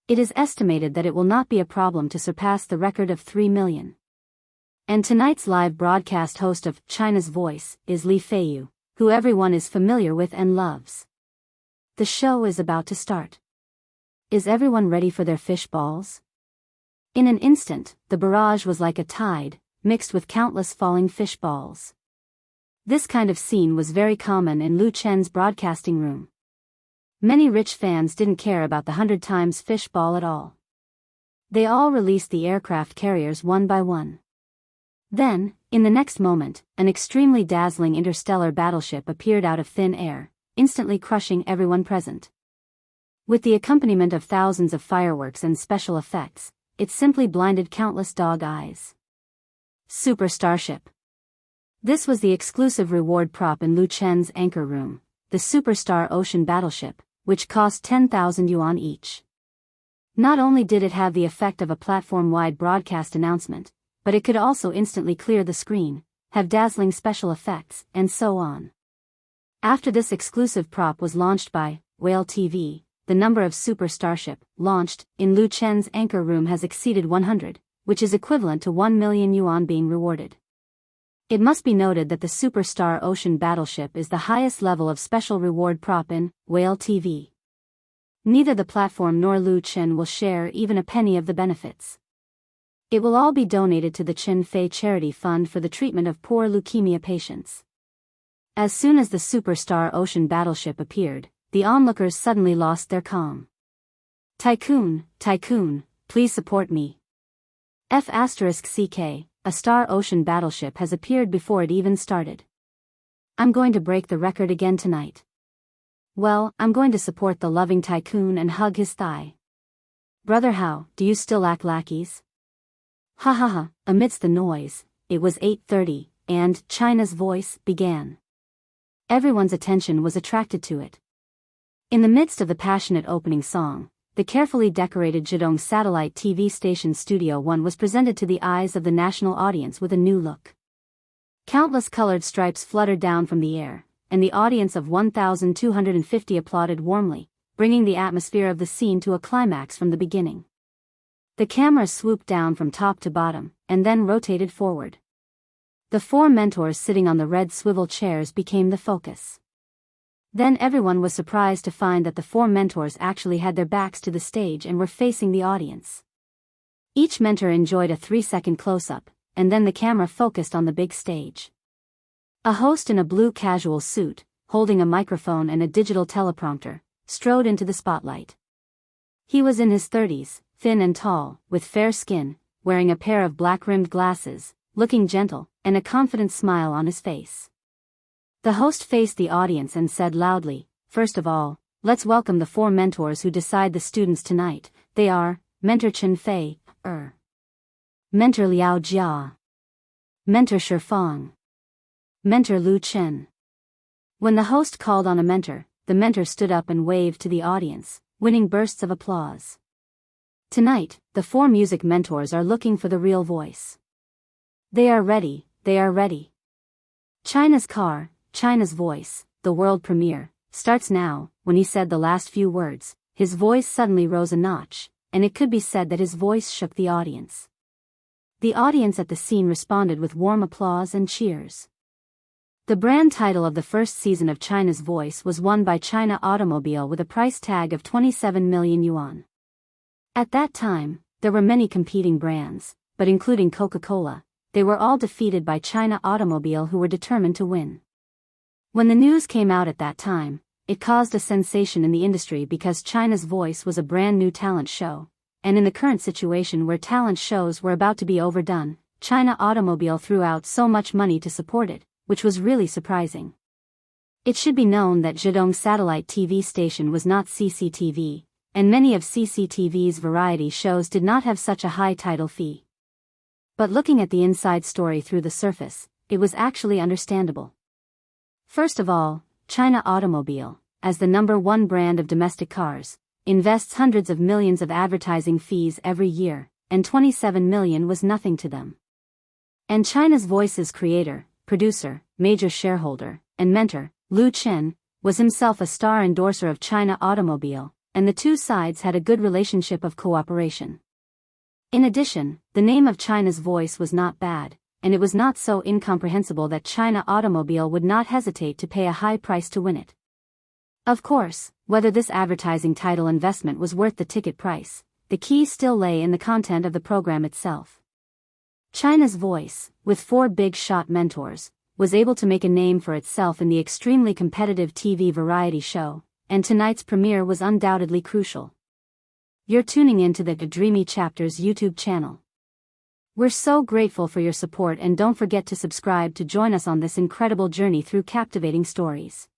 It is estimated that it will not be a problem to surpass the record of 3 million. And tonight's live broadcast host of China's Voice is Li Feiyu, who everyone is familiar with and loves. The show is about to start. Is everyone ready for their fish balls? In an instant, the barrage was like a tide, mixed with countless falling fish balls. This kind of scene was very common in Luqian's broadcasting room. Many rich fans didn't care about the 100 times fish ball at all. They all released the aircraft carriers one by one. Then, in the next moment, an extremely dazzling interstellar battleship appeared out of thin air, instantly crushing everyone present. With the accompaniment of thousands of fireworks and special effects, it simply blinded countless dog eyes. Super Starship. This was the exclusive reward prop in Lu Chen's anchor room, the Superstar Ocean Battleship, which cost 10,000 yuan each. Not only did it have the effect of a platform-wide broadcast announcement, but it could also instantly clear the screen, have dazzling special effects, and so on. After this exclusive prop was launched by Whale TV, the number of Super Starship launched in Lu Chen's anchor room has exceeded 100, which is equivalent to 1 million yuan being rewarded. It must be noted that the Superstar Ocean Battleship is the highest level of special reward prop in Whale TV. Neither the platform nor Lu Chen will share even a penny of the benefits. It will all be donated to the Chen Fei Charity Fund for the treatment of poor leukemia patients. As soon as the Superstar Ocean Battleship appeared, the onlookers suddenly lost their calm. Tycoon, please support me. F*CK, a Star Ocean battleship has appeared before it even started. I'm going to break the record again tonight. Well, I'm going to support the loving Tycoon and hug his thigh. Brother How, do you still lack lackeys? Ha ha ha, amidst the noise, it was 8:30, and China's voice began. Everyone's attention was attracted to it. In the midst of the passionate opening song, the carefully decorated Zhejiang satellite TV station Studio One was presented to the eyes of the national audience with a new look. Countless colored stripes fluttered down from the air, and the audience of 1,250 applauded warmly, bringing the atmosphere of the scene to a climax from the beginning. The camera swooped down from top to bottom, and then rotated forward. The four mentors sitting on the red swivel chairs became the focus. Then everyone was surprised to find that the four mentors actually had their backs to the stage and were facing the audience. Each mentor enjoyed a 3-second close-up, and then the camera focused on the big stage. A host in a blue casual suit, holding a microphone and a digital teleprompter, strode into the spotlight. He was in his 30s, thin and tall, with fair skin, wearing a pair of black-rimmed glasses, looking gentle, and a confident smile on his face. The host faced the audience and said loudly, "First of all, let's welcome the four mentors who decide the students tonight. They are, Mentor Chen Fei, Mentor Liao Jia, Mentor Shi Fang, Mentor Lu Chen." When the host called on a mentor, the mentor stood up and waved to the audience, winning bursts of applause. Tonight, the four music mentors are looking for the real voice. They are ready, China's car, China's voice, the world premiere, starts now. When he said the last few words, his voice suddenly rose a notch, and it could be said that his voice shook the audience. The audience at the scene responded with warm applause and cheers. The brand title of the first season of China's Voice was won by China Automobile with a price tag of 27 million yuan. At that time, there were many competing brands, but including Coca-Cola, they were all defeated by China Automobile, who were determined to win. When the news came out at that time, it caused a sensation in the industry because China's Voice was a brand new talent show, and in the current situation where talent shows were about to be overdone, China Automobile threw out so much money to support it, which was really surprising. It should be known that Zhejiang satellite TV station was not CCTV, and many of CCTV's variety shows did not have such a high title fee. But looking at the inside story through the surface, it was actually understandable. First of all, China Automobile, as the #1 brand of domestic cars, invests hundreds of millions of advertising fees every year, and 27 million was nothing to them. And China's Voice's creator, producer, major shareholder, and mentor, Lu Chen, was himself a star endorser of China Automobile, and the two sides had a good relationship of cooperation. In addition, the name of China's Voice was not bad, and it was not so incomprehensible that China Automobile would not hesitate to pay a high price to win it. Of course, whether this advertising title investment was worth the ticket price, the key still lay in the content of the program itself. China's Voice, with four big shot mentors, was able to make a name for itself in the extremely competitive TV variety show, and tonight's premiere was undoubtedly crucial. You're tuning into the Dreamy Chapters YouTube channel. We're so grateful for your support, and don't forget to subscribe to join us on this incredible journey through captivating stories.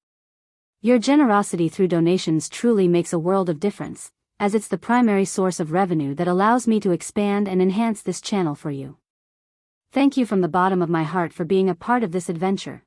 Your generosity through donations truly makes a world of difference, as it's the primary source of revenue that allows me to expand and enhance this channel for you. Thank you from the bottom of my heart for being a part of this adventure.